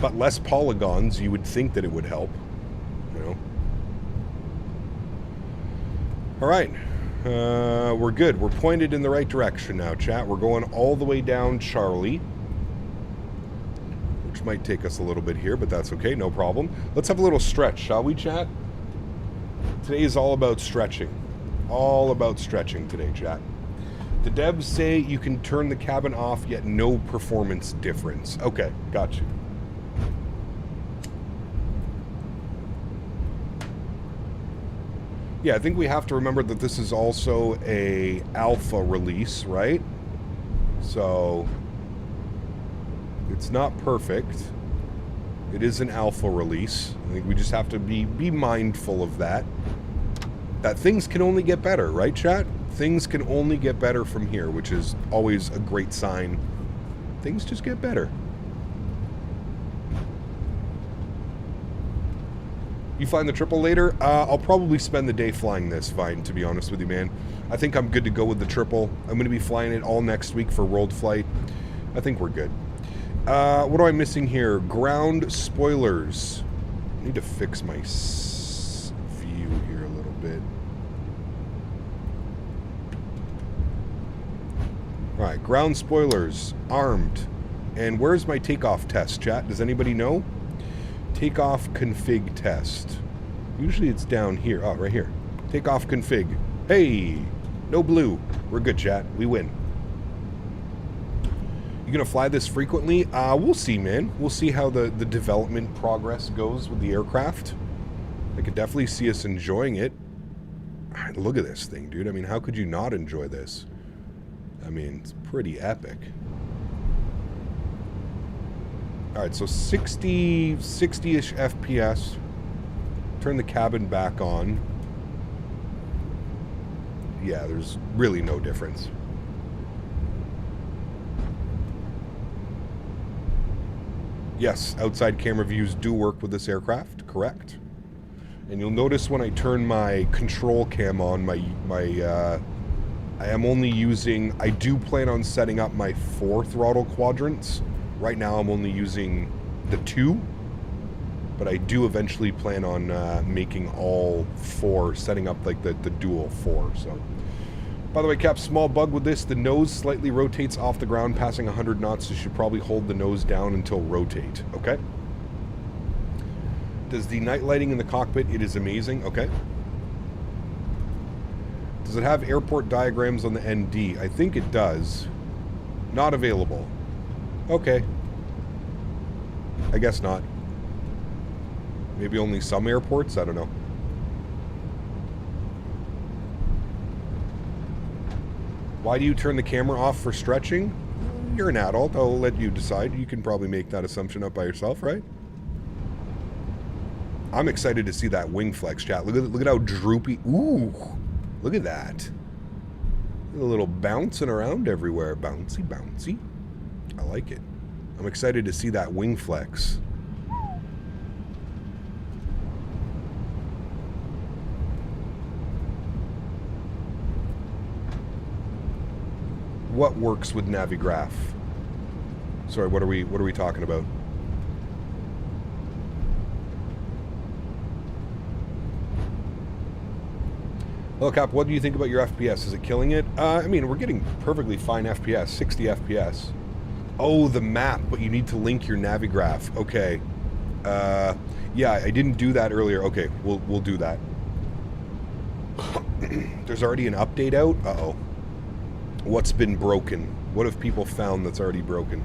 But less polygons, you would think that it would help. You know. All right. We're good. We're pointed in the right direction now, chat. We're going all the way down Charlie. Which might take us a little bit here, but that's okay. No problem. Let's have a little stretch, shall we, chat? Today is all about stretching. All about stretching today, chat. The devs say you can turn the cabin off, yet no performance difference. Okay, got you. Yeah, I think we have to remember that this is also a alpha release, right? So it's not perfect. It is an alpha release. I think we just have to be mindful of that. That things can only get better, right, chat? Things can only get better from here, which is always a great sign. Things just get better. You flying the triple later? I'll probably spend the day flying this, Vine, to be honest with you, man. I think I'm good to go with the triple. I'm going to be flying it all next week for World Flight. I think we're good. What am I missing here? Ground spoilers. I need to fix my view here a little bit. Alright, ground spoilers. Armed. And where's my takeoff test, chat? Does anybody know? Takeoff config test. Usually it's down here. Oh, right here. Takeoff config. Hey! No blue. We're good, chat. We win. You gonna fly this frequently? We'll see, man. We'll see how the development progress goes with the aircraft. I could definitely see us enjoying it. Look at this thing, dude. I mean, how could you not enjoy this? I mean, it's pretty epic. Alright, so 60-ish FPS. Turn the cabin back on. Yeah, there's really no difference. Yes, outside camera views do work with this aircraft, correct. And you'll notice when I turn my control cam on, I am only using, I do plan on setting up my 4 throttle quadrants. Right now I'm only using the 2, but I do eventually plan on making all 4, setting up like the dual 4, so. By the way, Cap, small bug with this, the nose slightly rotates off the ground passing 100 knots, so you should probably hold the nose down until rotate, okay? Does the night lighting in the cockpit, it is amazing, okay. Does it have airport diagrams on the ND? I think it does. Not available. Okay. I guess not. Maybe only some airports? I don't know. Why do you turn the camera off for stretching? You're an adult. I'll let you decide. You can probably make that assumption up by yourself, right? I'm excited to see that wing flex, chat. Look at how droopy. Ooh, look at that. A little bouncing around everywhere. Bouncy, bouncy. I like it. I'm excited to see that wing flex. What works with Navigraph? Sorry, what are we talking about? Well, Cap, what do you think about your FPS? Is it killing it? I mean, we're getting perfectly fine FPS, 60 FPS. Oh, the map, but you need to link your Navigraph. Okay. Yeah, I didn't do that earlier. Okay, we'll do that. There's already an update out? Uh-oh. What's been broken? What have people found that's already broken?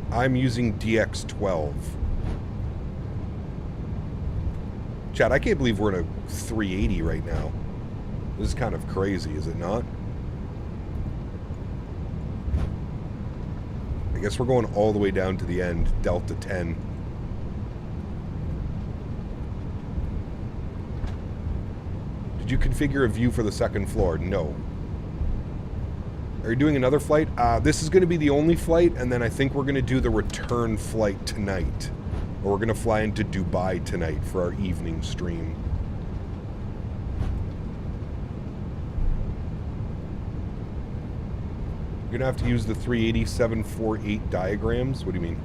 I'm using DX12. Chad, I can't believe we're in a 380 right now. This is kind of crazy, is it not? I guess we're going all the way down to the end, Delta 10. Did you configure a view for the second floor? No. Are you doing another flight? This is going to be the only flight, and then I think we're going to do the return flight tonight. Or we're going to fly into Dubai tonight for our evening stream. You're going to have to use the 380-748 diagrams? What do you mean?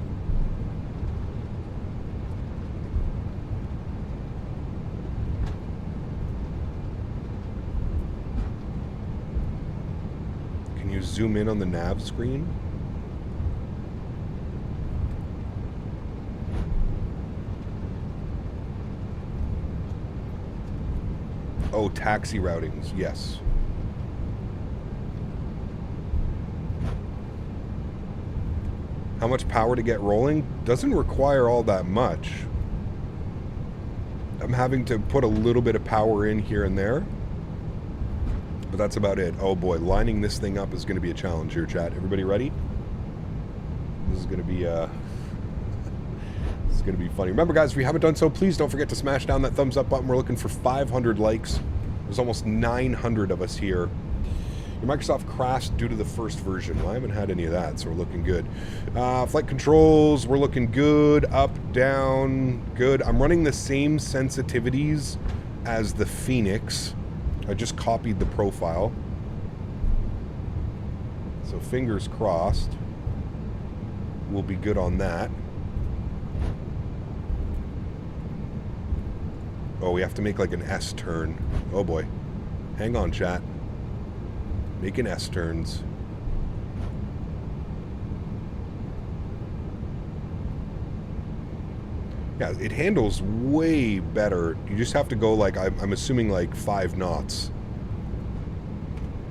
Can you zoom in on the nav screen? Oh, taxi routings, yes. How much power to get rolling? Doesn't require all that much. I'm having to put a little bit of power in here and there. But that's about it. Oh boy, lining this thing up is going to be a challenge here, chat. Everybody ready? This is going to be this is going to be funny. Remember, guys, if you haven't done so, please don't forget to smash down that thumbs up button. We're looking for 500 likes. There's almost 900 of us here. Your Microsoft crashed due to the first version. Well, I haven't had any of that, so we're looking good. Flight controls, we're looking good. Up, down, good. I'm running the same sensitivities as the Phoenix. I just copied the profile. So fingers crossed. We'll be good on that. Oh, we have to make like an S turn. Oh boy. Hang on, chat. Making S turns. Yeah, it handles way better. You just have to go like, I'm assuming like 5 knots.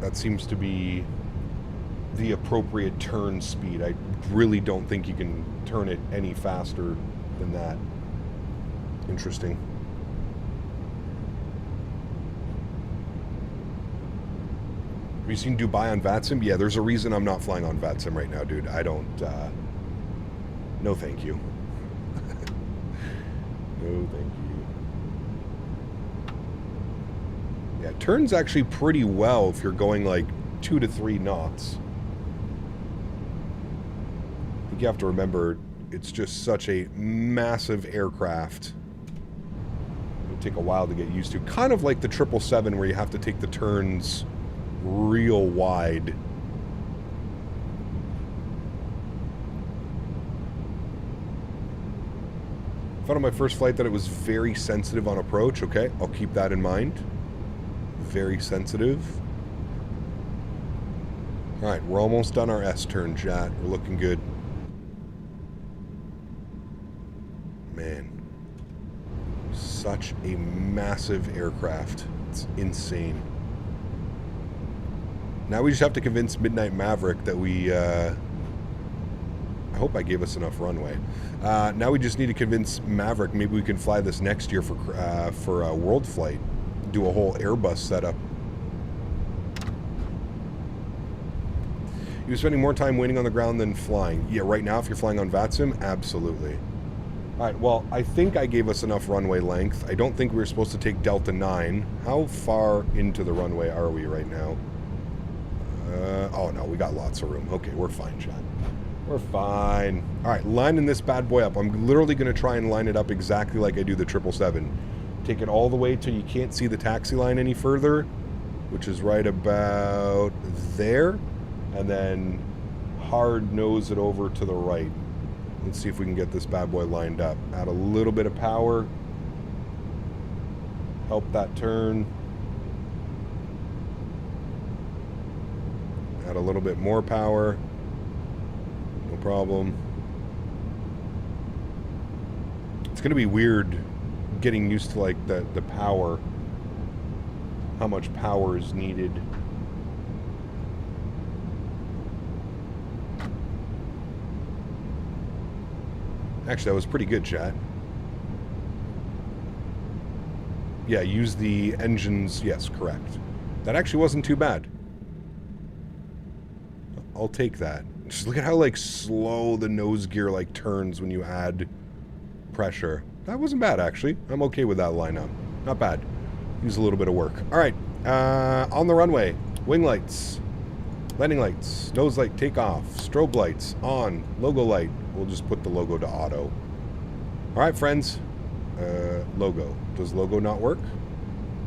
That seems to be the appropriate turn speed. I really don't think you can turn it any faster than that. Interesting. Have you seen Dubai on VATSIM? Yeah, there's a reason I'm not flying on VATSIM right now, dude. I don't, no thank you. No thank you. Yeah, it turns actually pretty well if you're going like 2 to 3 knots. I think you have to remember, it's just such a massive aircraft. It'll take a while to get used to. Kind of like the 777 where you have to take the turns real wide. Found on my first flight that it was very sensitive on approach. Okay, I'll keep that in mind. Very sensitive. Alright, we're almost done our S-turn, chat. We're looking good. Man. Such a massive aircraft. It's insane. Now we just have to convince Midnight Maverick that we, I hope I gave us enough runway. Now we just need to convince Maverick maybe we can fly this next year for World Flight. Do a whole Airbus setup. You're spending more time waiting on the ground than flying. Yeah, right now if you're flying on VATSIM, absolutely. Alright, well, I think I gave us enough runway length. I don't think we were supposed to take Delta 9. How far into the runway are we right now? Oh no, we got lots of room. Okay, we're fine, Chad. We're fine. Alright, lining this bad boy up. I'm literally going to try and line it up exactly like I do the 777. Take it all the way till you can't see the taxi line any further, which is right about there. And then hard nose it over to the right. Let's see if we can get this bad boy lined up. Add a little bit of power. Help that turn. Add a little bit more power. No problem. It's going to be weird getting used to like the power. How much power is needed. Actually, that was pretty good, chat. Yeah, use the engines. Yes, correct. That actually wasn't too bad. I'll take that. Just look at how, like, slow the nose gear, like, turns when you add pressure. That wasn't bad, actually. I'm okay with that lineup. Not bad. Use a little bit of work. All right. On the runway. Wing lights. Landing lights. Nose light takeoff. Strobe lights. On. Logo light. We'll just put the logo to auto. All right, friends. Logo. Does logo not work?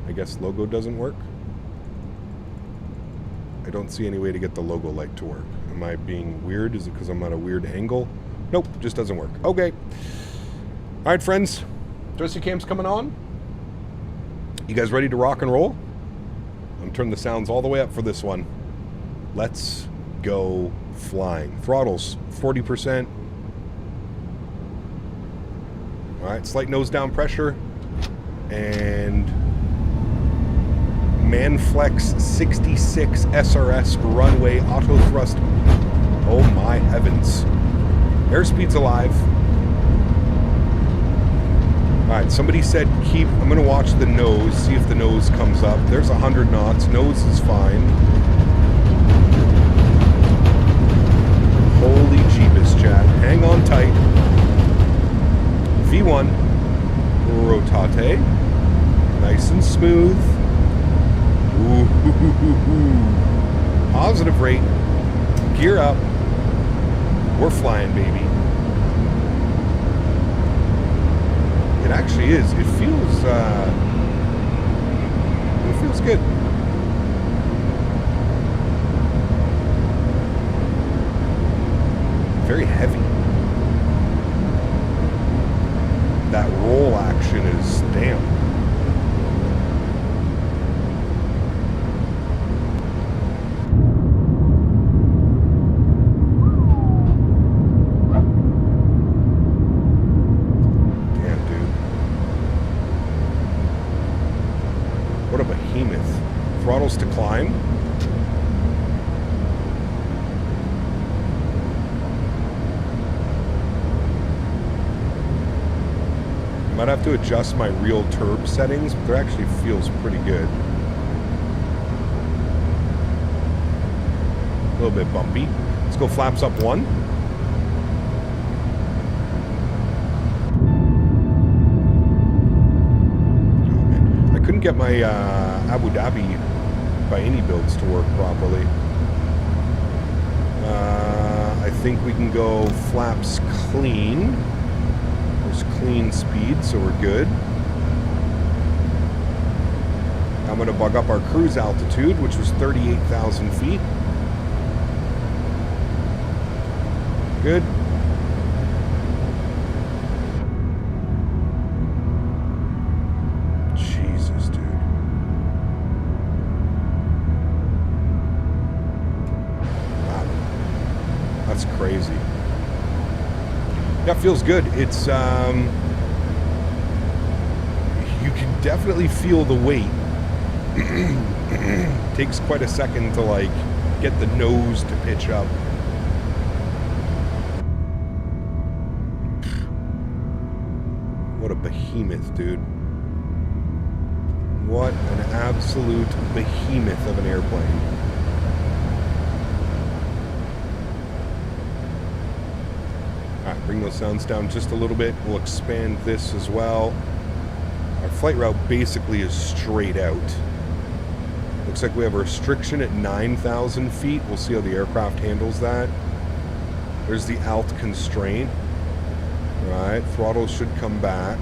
I guess logo doesn't work. I don't see any way to get the logo light to work. Am I being weird? Is it because I'm at a weird angle? Nope, just doesn't work. Okay. All right, friends. Joystick cam's coming on. You guys ready to rock and roll? I'm turning the sounds all the way up for this one. Let's go flying. Throttles, 40%. All right, slight nose down pressure. And Manflex 66 SRS runway auto thrust. Oh my heavens. Airspeed's alive. All right, somebody said keep, I'm gonna watch the nose, see if the nose comes up. There's 100 knots, nose is fine. Holy Jeebus, chat. Hang on tight. V1. Rotate. Nice and smooth. Ooh. Positive rate. Gear up. We're flying, baby. It actually is. It feels good. Very heavy. That roll action is damn. throttles to climb. Might have to adjust my real turb settings, but it actually feels pretty good. A little bit bumpy. Let's go flaps up 1. Oh man, I couldn't get my Abu Dhabi by any builds to work properly. I think we can go flaps clean. Clean speed, so we're good. I'm going to bug up our cruise altitude, which was 38,000 feet. Good. Jesus, dude. Wow. That's crazy. That feels good. It's, you can definitely feel the weight. Takes quite a second to, like, get the nose to pitch up. What a behemoth, dude. What an absolute behemoth of an airplane. Bring those sounds down just a little bit. We'll expand this as well. Our flight route basically is straight out. Looks like we have a restriction at 9,000 feet. We'll see how the aircraft handles that. There's the alt constraint. All right, throttles should come back.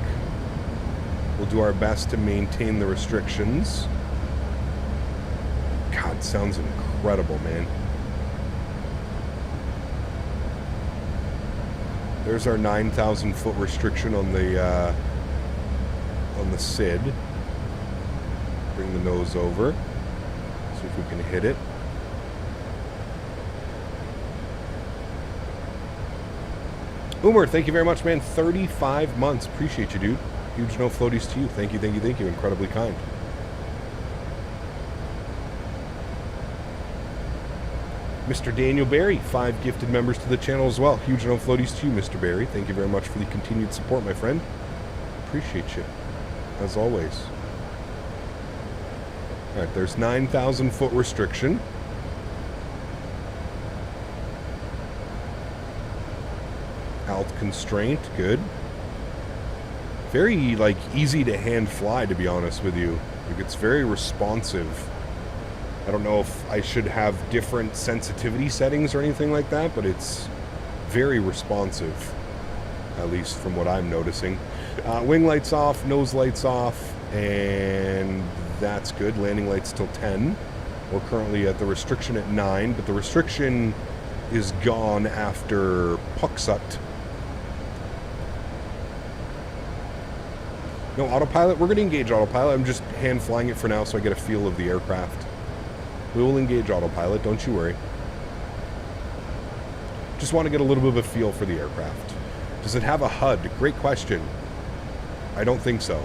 We'll do our best to maintain the restrictions. God, sounds incredible, man. There's our 9,000 foot restriction on the SID. Bring the nose over. See if we can hit it. Umer, thank you very much, man. 35 months. Appreciate you, dude. Huge no floaties to you. Thank you, thank you, thank you. Incredibly kind. Mr. Daniel Barry, 5 gifted members to the channel as well. Huge no floaties to you, Mr. Barry. Thank you very much for the continued support, my friend. Appreciate you, as always. All right, there's 9,000 foot restriction. Alt constraint, good. Very, like, easy to hand fly, to be honest with you. Like, it's very responsive. I don't know if I should have different sensitivity settings or anything like that, but it's very responsive, at least from what I'm noticing. Wing lights off, nose lights off, and that's good. Landing lights till 10. We're currently at the restriction at 9, but the restriction is gone after Puxut. No autopilot? We're going to engage autopilot. I'm just hand flying it for now so I get a feel of the aircraft. We will engage autopilot, don't you worry. Just want to get a little bit of a feel for the aircraft. Does it have a HUD? Great question. I don't think so.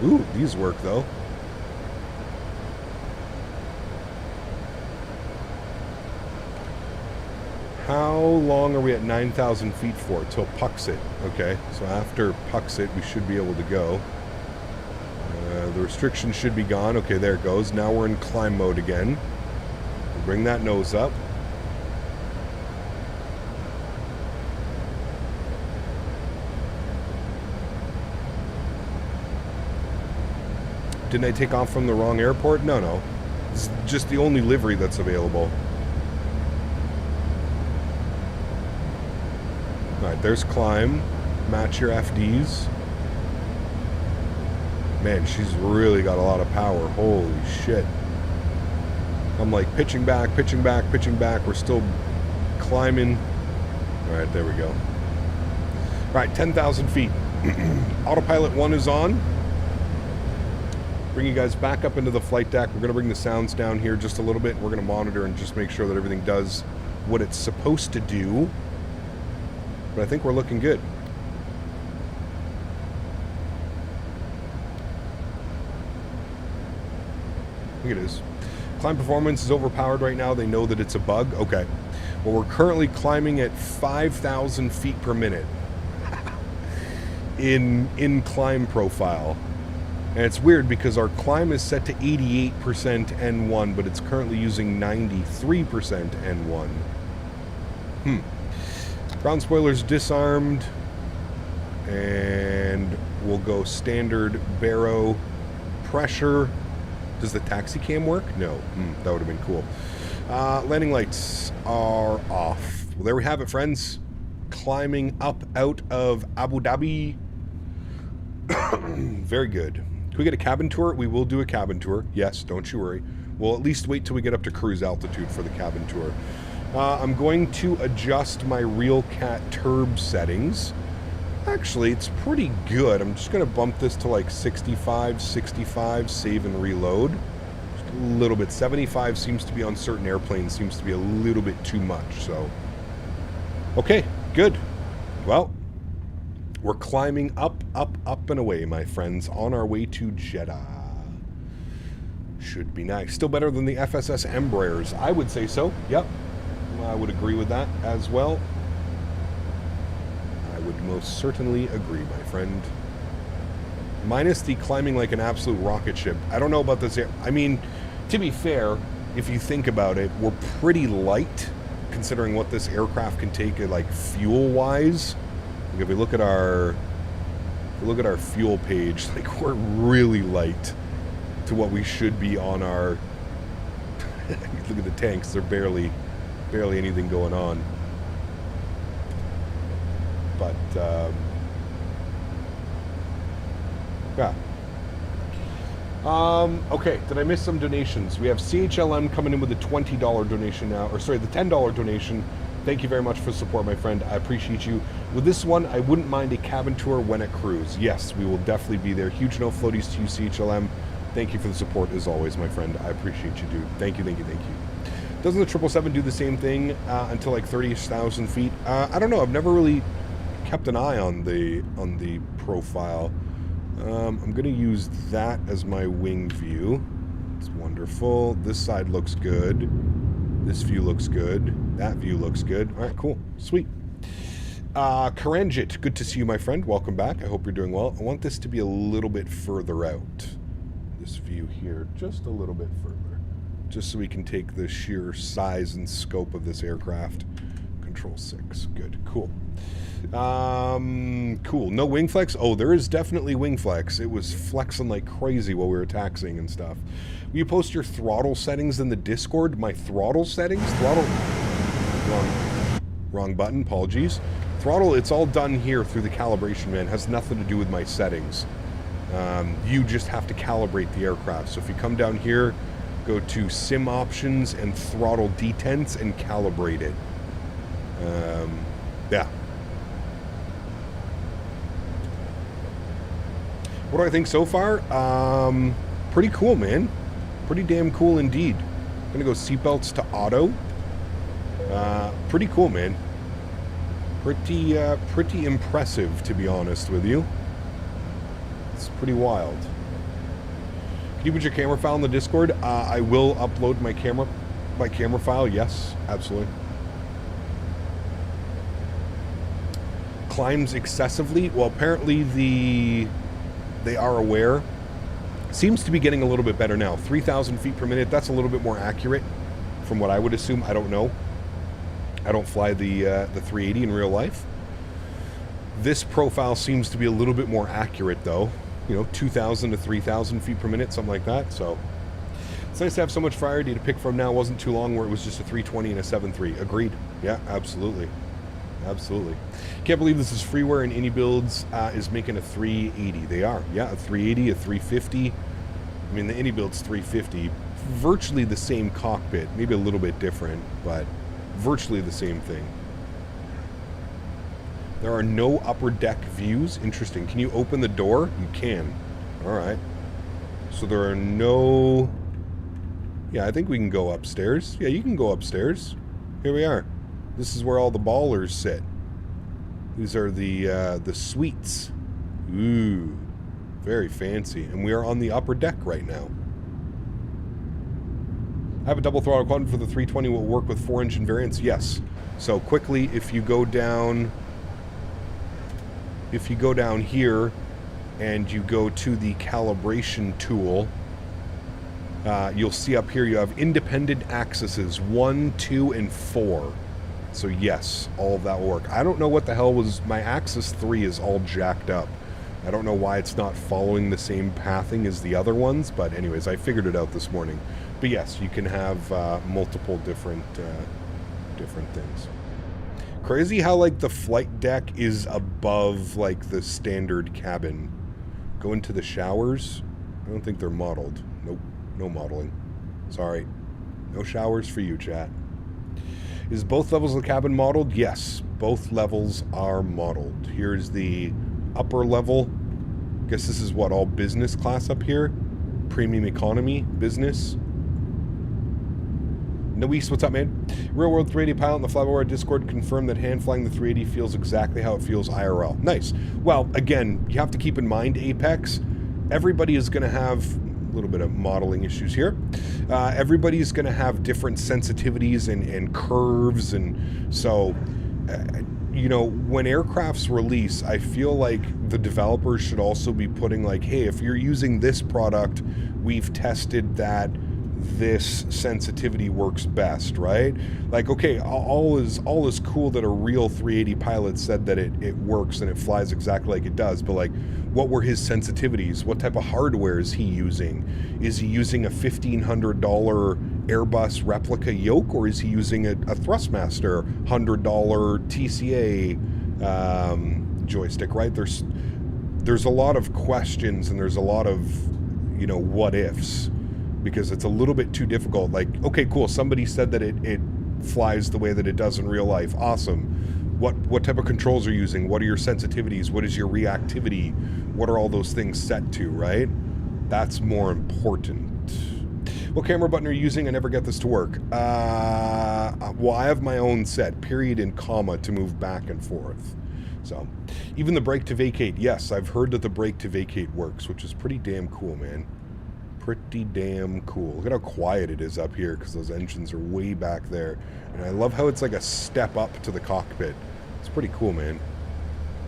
Ooh, these work though. How long are we at 9,000 feet for? Till Puxut. Okay, so after Puxut we should be able to go. The restriction should be gone. Okay, there it goes. Now we're in climb mode again. We'll bring that nose up. Didn't I take off from the wrong airport? No, no. It's just the only livery that's available. Alright, there's climb. Match your FDs. Man, she's really got a lot of power. Holy shit. I'm like pitching back, pitching back, pitching back. We're still climbing. Alright, there we go. Alright, 10,000 feet. Autopilot 1 is on. Bring you guys back up into the flight deck. We're going to bring the sounds down here just a little bit. We're going to monitor and just make sure that everything does what it's supposed to do. But I think we're looking good. think it is. Climb performance is overpowered right now. They know that it's a bug. Okay. Well, we're currently climbing at 5,000 feet per minute in climb profile. And it's weird because our climb is set to 88% N1, but it's currently using 93% N1. Ground spoilers disarmed. And we'll go standard baro pressure. Does the taxi cam work? No. That would have been cool. Landing lights are off. Well, there we have it, friends. Climbing up out of Abu Dhabi. Very good. Can we get a cabin tour? We will do a cabin tour. Yes, don't you worry. We'll at least wait till we get up to cruise altitude for the cabin tour. I'm going to adjust my RealCat turb settings. Actually, it's pretty good. I'm just going to bump this to like 65, save and reload. Just a little bit. 75 seems to be on certain airplanes, seems to be a little bit too much, so. Okay, good. Well, we're climbing up, and away, my friends, on our way to Jeddah. Should be nice. Still better than the FSS Embraers. I would say so. Yep. I would agree with that as well. Would most certainly agree, my friend. Minus the climbing like an absolute rocket ship. I don't know about this air. I mean, to be fair, if you think about it, we're pretty light considering what this aircraft can take, like fuel-wise. Like if we look at our fuel page, like we're really light to what we should be on our. Look at the tanks; they're barely anything going on. But, yeah. Okay, did I miss some donations? We have CHLM coming in with a $20 donation now, or sorry, the $10 donation. Thank you very much for the support, my friend. I appreciate you. With this one, I wouldn't mind a cabin tour when at cruise. Yes, we will definitely be there. Huge no floaties to you, CHLM. Thank you for the support, as always, my friend. I appreciate you, dude. Thank you, thank you, thank you. Doesn't the 777 do the same thing until like 30,000 feet? I don't know. I've never really kept an eye on the profile. I'm gonna use that as my wing view. It's wonderful. This side looks good. This view looks good. That view looks good. All right, cool, sweet. Karanjit, good to see you, my friend. Welcome back. I hope you're doing well. I want this to be a little bit further out. This view here, just a little bit further, just so we can take the sheer size and scope of this aircraft. Control 6. Good, cool. Cool. No wing flex? Oh, there is definitely wing flex. It was flexing like crazy while we were taxiing and stuff. Will you post your throttle settings in the Discord? My throttle settings? Wrong button. Apologies. Throttle, it's all done here through the calibration, man. It has nothing to do with my settings. You just have to calibrate the aircraft. So if you come down here, go to sim options and throttle detents and calibrate it. Yeah. What do I think so far? Pretty cool, man. Pretty damn cool indeed. I'm gonna go seatbelts to auto. Pretty cool, man. Pretty impressive, to be honest with you. It's pretty wild. Can you put your camera file in the Discord? I will upload my camera file. Yes, absolutely. Climbs excessively. Well, apparently they are aware. Seems to be getting a little bit better now. 3,000 feet per minute. That's a little bit more accurate from what I would assume. I don't know. I don't fly the 380 in real life. This profile seems to be a little bit more accurate, though. You know, 2,000 to 3,000 feet per minute, something like that. So it's nice to have so much variety to pick from now. It wasn't too long where it was just a 320 and a 7.3. Agreed. Yeah, absolutely. Absolutely. Can't believe this is freeware and Any Builds is making a 380. They are. Yeah, a 380, a 350. I mean, the Any Build's 350. Virtually the same cockpit. Maybe a little bit different, but virtually the same thing. There are no upper deck views. Interesting. Can you open the door? You can. All right. So there are no... Yeah, I think we can go upstairs. Yeah, you can go upstairs. Here we are. This is where all the ballers sit. These are the suites. Ooh, very fancy. And we are on the upper deck right now. I have a double throttle quad for the 320. Will work with 4-engine variants? Yes. So quickly, if you go down here and you go to the calibration tool, you'll see up here you have independent axes 1, 2, and 4. So yes, all of that will work. I don't know what the hell was, my axis 3 is all jacked up. I don't know why it's not following the same pathing as the other ones, but anyways, I figured it out this morning. But yes, you can have multiple different things. Crazy how like the flight deck is above like the standard cabin. Go into the showers. I don't think they're modeled. Nope, no modeling. Sorry, no showers for you, chat. Is both levels of the cabin modeled? Yes, both levels are modeled. Here's the upper level. Guess this is what, all business class up here? Premium economy, business. Noise, what's up, man? Real World 380 pilot in the Flyboard Discord confirmed that hand flying the 380 feels exactly how it feels IRL. Nice. Well, again, you have to keep in mind, Apex, everybody is going to have a little bit of modeling issues here. Everybody's going to have different sensitivities and curves, and so, you know, when aircrafts release, I feel like the developers should also be putting like, hey, if you're using this product, we've tested that this sensitivity works best, right? Like, okay, all is cool that a real 380 pilot said that it works and it flies exactly like it does, but like, what were his sensitivities? What type of hardware is he using? Is he using a $1,500 Airbus replica yoke, or is he using a Thrustmaster $100 TCA joystick, right? There's a lot of questions, and there's a lot of, you know, what ifs, because it's a little bit too difficult. Like, okay, cool, somebody said that it flies the way that it does in real life. Awesome. What type of controls are you using? What are your sensitivities? What is your reactivity? What are all those things set to, right? That's more important. What camera button are you using? I never get this to work. Well, I have my own set, period and comma, to move back and forth. So, even the brake to vacate, yes, I've heard that the brake to vacate works, which is pretty damn cool, man. Pretty damn cool. Look at how quiet it is up here, because those engines are way back there. And I love how it's like a step up to the cockpit. It's pretty cool, man.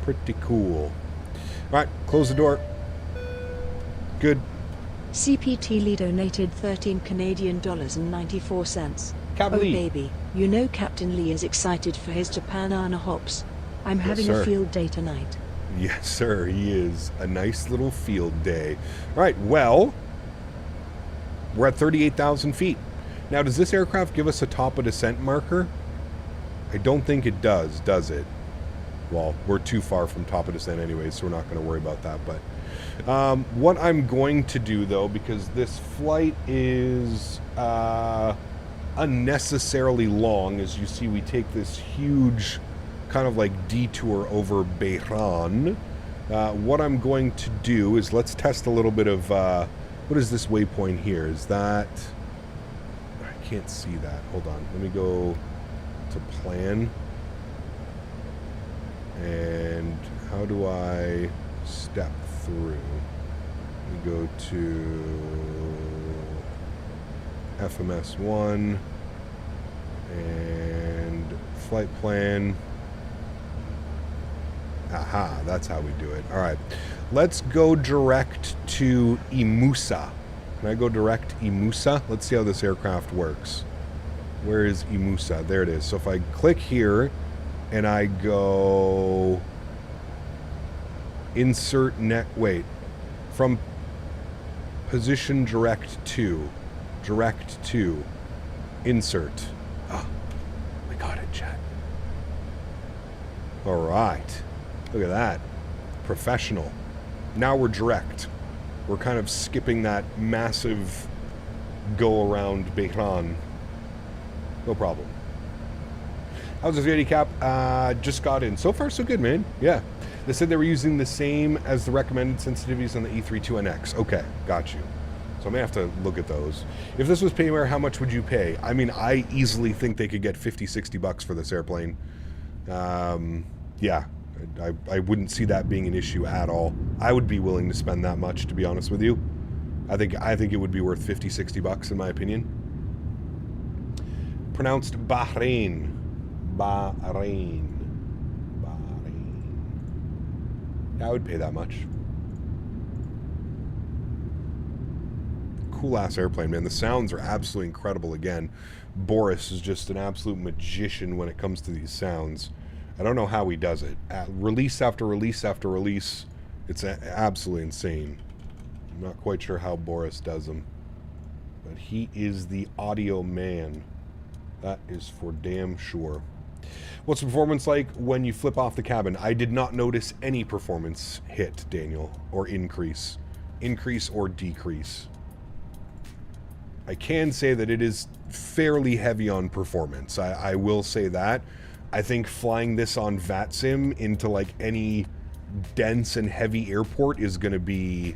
Pretty cool. All right, close the door. Good. CPT Lee donated 13 Canadian dollars and 94 cents. Captain Oh Lee. baby, you know Captain Lee is excited for his Japan Ana hops. I'm having sir. a field day tonight. Yes, sir, he is. A nice little field day. All right, well, we're at 38,000 feet. Now, does this aircraft give us a top of descent marker? I don't think it does it? Well, we're too far from top of descent anyway, so we're not going to worry about that. But what I'm going to do, though, because this flight is unnecessarily long, as you see, we take this huge kind of like detour over Behran. What I'm going to do is let's test a little bit of... what is this waypoint here? Is that... I can't see that. Hold on. Let me go to plan. And how do I step through? Let me go to FMS1 and flight plan. Aha, that's how we do it. All right. Let's go direct to Imusa. Can I go direct Imusa? Let's see how this aircraft works. Where is Imusa? There it is. So if I click here and I go insert net, wait, from position direct to insert. Oh, we got it, chat. All right. Look at that. Professional. Now we're direct. We're kind of skipping that massive go around Behran. No problem. How's this 380 cap? Just got in. So far, so good, man. Yeah. They said they were using the same as the recommended sensitivities on the E32NX. Okay, got you. So I may have to look at those. If this was Paymare, how much would you pay? I mean, I easily think they could get 50, 60 bucks for this airplane. Yeah. I wouldn't see that being an issue at all. I would be willing to spend that much, to be honest with you. I think it would be worth 50, 60 bucks in my opinion. pronounced Bahrain. Bahrain. Yeah, I would pay that much. Cool ass airplane, man. The sounds are absolutely incredible. Again, Boris is just an absolute magician when it comes to these sounds. I don't know how he does it. Release after release after release, it's absolutely insane. I'm not quite sure how Boris does them, but he is the audio man. That is for damn sure. What's the performance like when you flip off the cabin? I did not notice any performance hit, Daniel, or increase. Increase or decrease. I can say that it is fairly heavy on performance. I will say that. I think flying this on VATSIM into like any dense and heavy airport is going to be...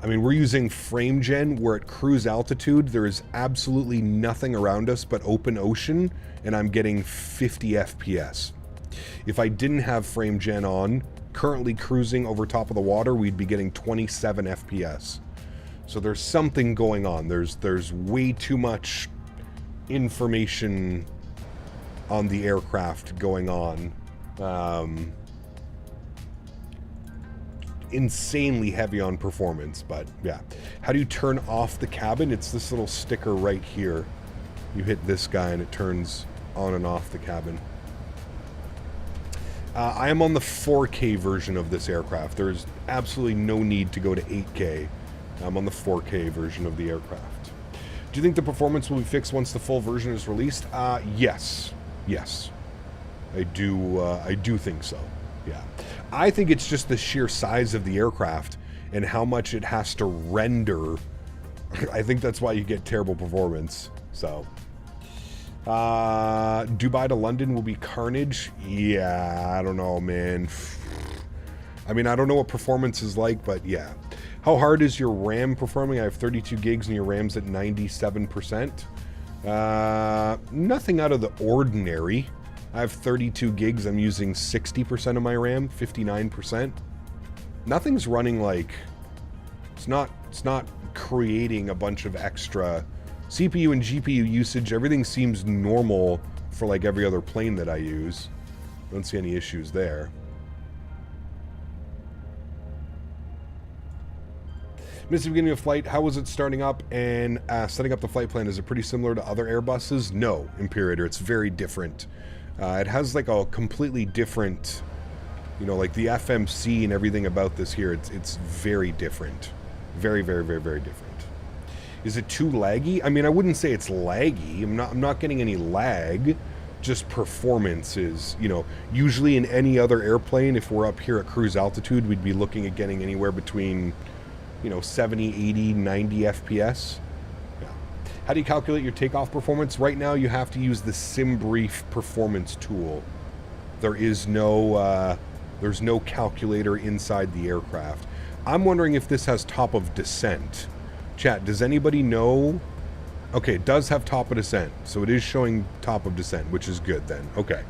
I mean, we're using frame gen. We're at cruise altitude. There is absolutely nothing around us but open ocean, and I'm getting 50 FPS. If I didn't have frame gen on, currently cruising over top of the water, we'd be getting 27 FPS. So there's something going on. There's way too much information on the aircraft going on. Insanely heavy on performance, but yeah. How do you turn off the cabin? It's this little sticker right here. You hit this guy and it turns on and off the cabin. I am on the 4K version of this aircraft. There's absolutely no need to go to 8K. I'm on the 4K version of the aircraft. Do you think the performance will be fixed once the full version is released? Yes. Yes. I do think so. Yeah. I think it's just the sheer size of the aircraft and how much it has to render. I think that's why you get terrible performance. So, Dubai to London will be carnage. Yeah, I don't know, man. I mean, I don't know what performance is like, but yeah. How hard is your RAM performing? I have 32 gigs and your RAM's at 97%. Nothing out of the ordinary. I have 32 gigs. I'm using 60% of my RAM, 59%. Nothing's running like... It's not creating a bunch of extra CPU and GPU usage. Everything seems normal for like every other plane that I use. Don't see any issues there. Missed the beginning of flight. How was it starting up and setting up the flight plan? Is it pretty similar to other Airbuses? No, Imperator. It's very different. It has like a completely different, you know, like the FMC and everything about this here. It's very different. Very, very, very, very different. Is it too laggy? I mean, I wouldn't say it's laggy. I'm not getting any lag. Just performance is, you know, usually in any other airplane, if we're up here at cruise altitude, we'd be looking at getting anywhere between, you know, 70, 80, 90 FPS. Yeah. How do you calculate your takeoff performance? Right now, you have to use the SimBrief performance tool. There is no, there's no calculator inside the aircraft. I'm wondering if this has top of descent. Chat, does anybody know? Okay, it does have top of descent, so it is showing top of descent, which is good then. Okay.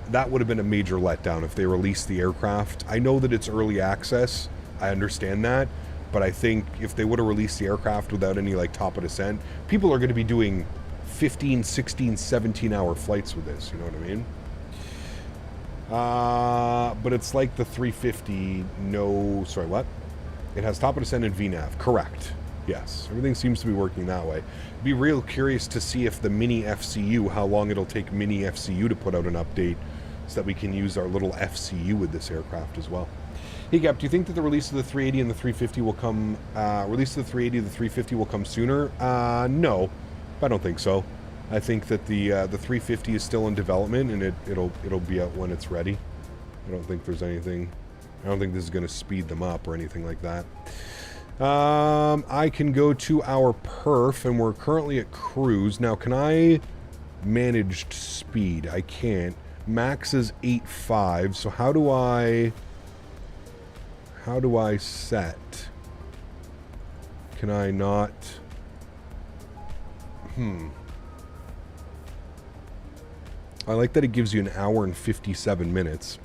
That would have been a major letdown if they released the aircraft. I know that it's early access. I understand that. But I think if they would have released the aircraft without any like top of descent, people are going to be doing 15, 16, 17-hour flights with this. You know what I mean? But it's like the 350. No, sorry, what? It has top of descent and VNAV. Correct. Yes, everything seems to be working that way. Be real curious to see if the mini FCU, how long it'll take mini FCU to put out an update so that we can use our little FCU with this aircraft as well. Hey Gap, do you think that the release of the 380 and the 350 will come, release of the 380 and the 350 will come sooner? No, I don't think so. I think that the 350 is still in development and it'll be out when it's ready. I don't think there's anything, I don't think this is going to speed them up or anything like that. I can go to our perf and we're currently at cruise. Now, can I managed speed? I can't. Max is 8.5, so how do I set? Can I not? I like that it gives you an hour and 57 minutes.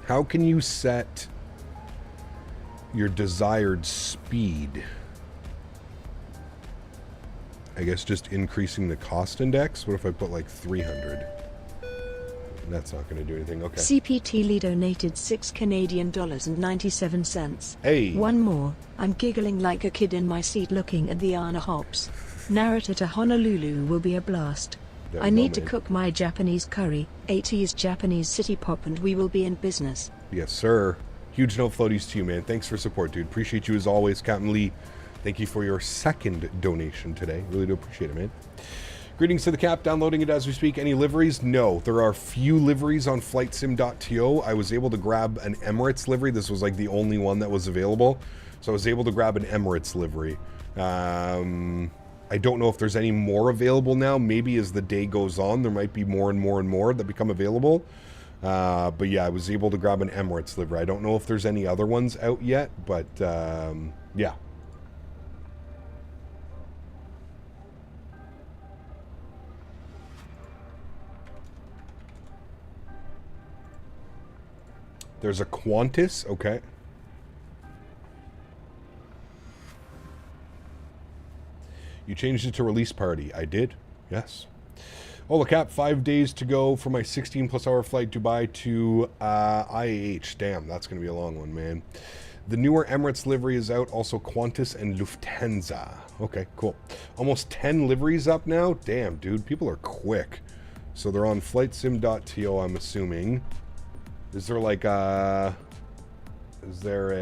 How can you set your desired speed? I guess just increasing the cost index. What if I put like 300? That's not going to do anything. Okay. CPT Lee donated $6 Hey. One more. I'm giggling like a kid in my seat looking at the Anna Hops. Narrator to Honolulu will be a blast. There I we go, need to man. cook my Japanese curry, 80s Japanese city pop, and we will be in business. Yes, sir. Huge no floaties to you, man. Thanks for support, dude. Appreciate you as always, Captain Lee. Thank you for your second donation today. Really do appreciate it, man. Greetings to the Cap. Downloading it as we speak. Any liveries? No. There are few liveries on flightsim.to. I was able to grab an Emirates livery. This was like the only one that was available. So I was able to grab an Emirates livery. I don't know if there's any more available now. Maybe as the day goes on, there might be more and more and more that become available. But yeah, I was able to grab an Emirates livery. I don't know if there's any other ones out yet, but yeah. There's a Qantas, okay. You changed it to release party. I did, yes. Oh, Cap, 5 days to go for my 16 plus hour flight Dubai to IAH. Damn, that's going to be a long one, man. The newer Emirates livery is out, also Qantas and Lufthansa. Okay, cool. Almost 10 liveries up now. Damn, dude, people are quick. So they're on flightsim.to, I'm assuming. Is there like a... Is there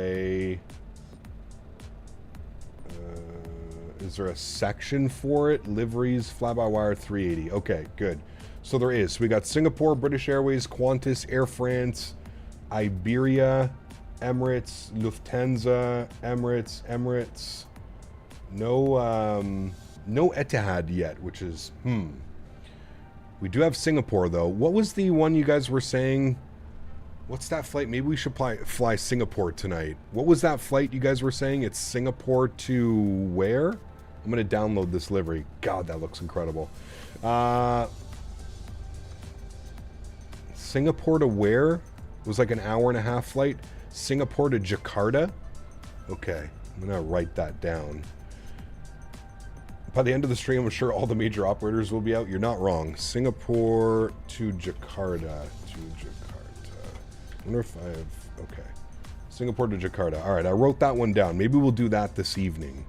a section for it? Liveries, fly-by-wire 380. Okay, good. So there is. So we got Singapore, British Airways, Qantas, Air France, Iberia, Emirates, Lufthansa, Emirates. No Etihad yet, which is, We do have Singapore, though. What was the one you guys were saying? What's that flight? Maybe we should fly Singapore tonight. What was that flight you guys were saying? It's Singapore to where? I'm going to download this livery. God, that looks incredible. Singapore to where? It was like an hour-and-a-half flight. Singapore to Jakarta? Okay, I'm going to write that down. By the end of the stream, I'm sure all the major operators will be out. You're not wrong. Singapore to Jakarta. I wonder if I have... Okay. Singapore to Jakarta. All right, I wrote that one down. Maybe we'll do that this evening.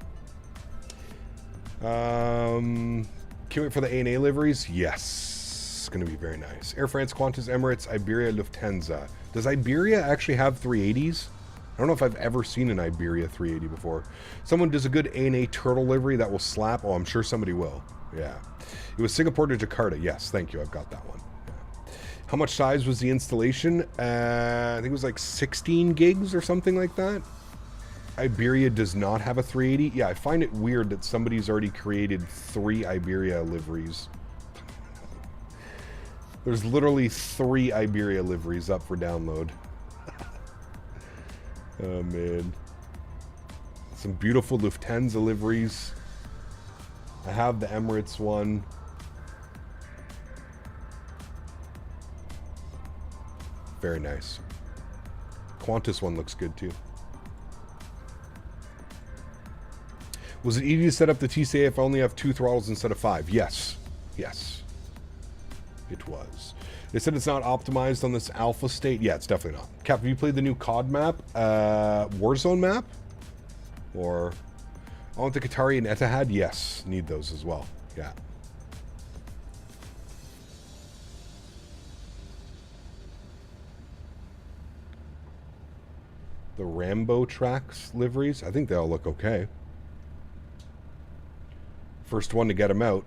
Can't wait for the ANA liveries? Yes. It's going to be very nice. Air France, Qantas, Emirates, Iberia, Lufthansa. Does Iberia actually have 380s? I don't know if I've ever seen an Iberia 380 before. Someone does a good ANA turtle livery that will slap. Oh, I'm sure somebody will. Yeah. It was Singapore to Jakarta. Yes, thank you. I've got that one. How much size was the installation? I think it was like 16 gigs or something like that. Iberia does not have a 380. Yeah, I find it weird that somebody's already created 3 Iberia liveries. There's literally 3 Iberia liveries up for download. Oh, man. Some beautiful Lufthansa liveries. I have the Emirates one. Very nice. Qantas one looks good too. Was it easy to set up the TCA if I only have 2 throttles instead of 5? Yes. Yes. It was. They said it's not optimized on this alpha state. Yeah, it's definitely not. Cap, have you played the new COD map? Warzone map? Or... I want the Qatari and Etihad? Yes. Need those as well. Yeah. The Rambo tracks liveries, I think they all look okay. First one to get them out.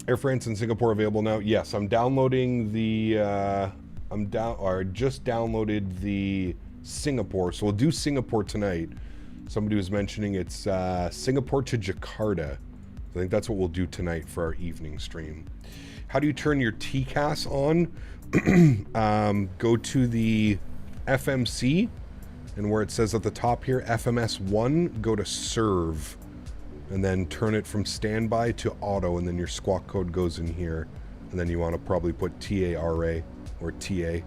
Air France and Singapore available now. Yes, I'm downloading the. Just downloaded the Singapore, so we'll do Singapore tonight. Somebody was mentioning it's Singapore to Jakarta. I think that's what we'll do tonight for our evening stream. How do you turn your TCAS on? Go to the FMC, and where it says at the top here, FMS1, go to serve. and then turn it from standby to auto, and then your squawk code goes in here, and then you want to probably put TARA or TA.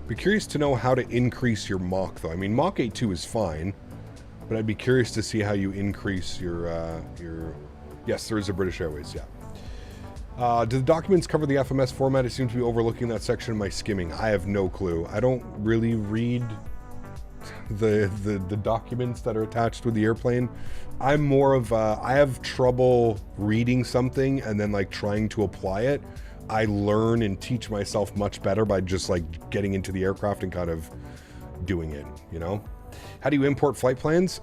Be curious to know how to increase your Mach, though. I mean, Mach 82 is fine, but I'd be curious to see how you increase your... Yes, there is a British Airways, yeah. Do the documents cover the FMS format? I seem to be overlooking that section in my skimming. I have no clue. I don't really read the documents that are attached with the airplane. I'm more of I have trouble reading something and then like trying to apply it. I learn and teach myself much better by just like getting into the aircraft and kind of doing it, you know? How do you import flight plans?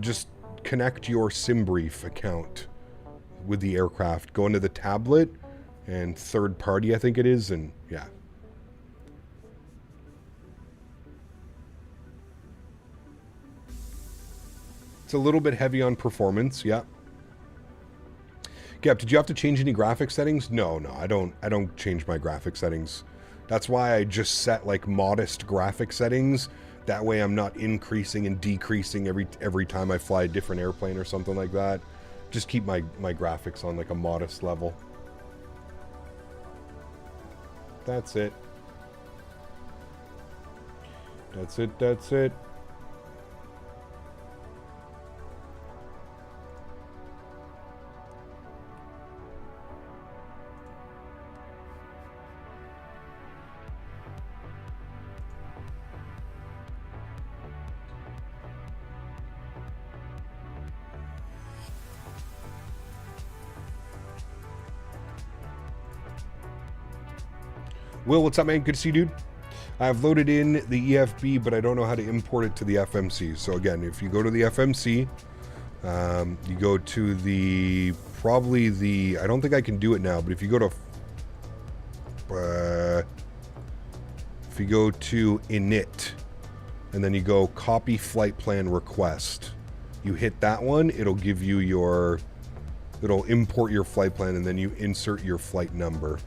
Just connect your SimBrief account with the aircraft. Go into the tablet and third party, I think it is, and yeah. It's a little bit heavy on performance, yeah. Gap, did you have to change any graphic settings? No, I don't change my graphic settings. That's why I just set like modest graphic settings. That way I'm not increasing and decreasing every time I fly a different airplane or something like that. Just keep my graphics on like a modest level. That's it. That's it. Will, what's up, man? Good to see you, dude. I've loaded in the EFB, but I don't know how to import it to the FMC. So again, if you go to the FMC, you go to I don't think I can do it now, but if you go to init, and then you go copy flight plan request, you hit that one, it'll give you it'll import your flight plan, and then you insert your flight number.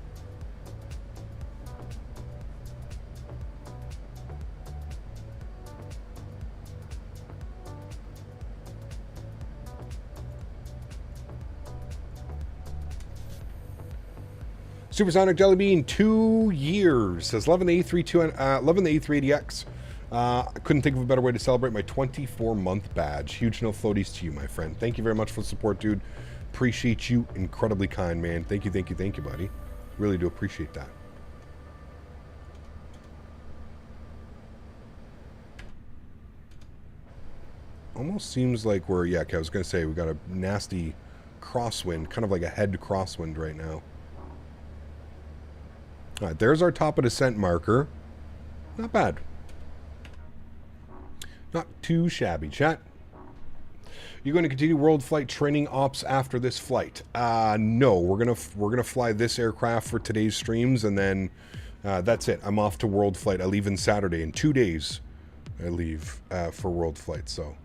Supersonic Jellybean, 2 years. Says, loving the A380X. I couldn't think of a better way to celebrate my 24-month badge. Huge no floaties to you, my friend. Thank you very much for the support, dude. Appreciate you. Incredibly kind, man. Thank you, buddy. Really do appreciate that. Almost seems like we're, yeah, I was going to say, we got a nasty crosswind, kind of like a head crosswind right now. All right, there's our top of descent marker. Not bad. Not too shabby, chat. You're going to continue world flight training ops after this flight? No, we're gonna fly this aircraft for today's streams, and then that's it. I'm off to world flight. I leave on Saturday. In 2 days, I leave for world flight. So.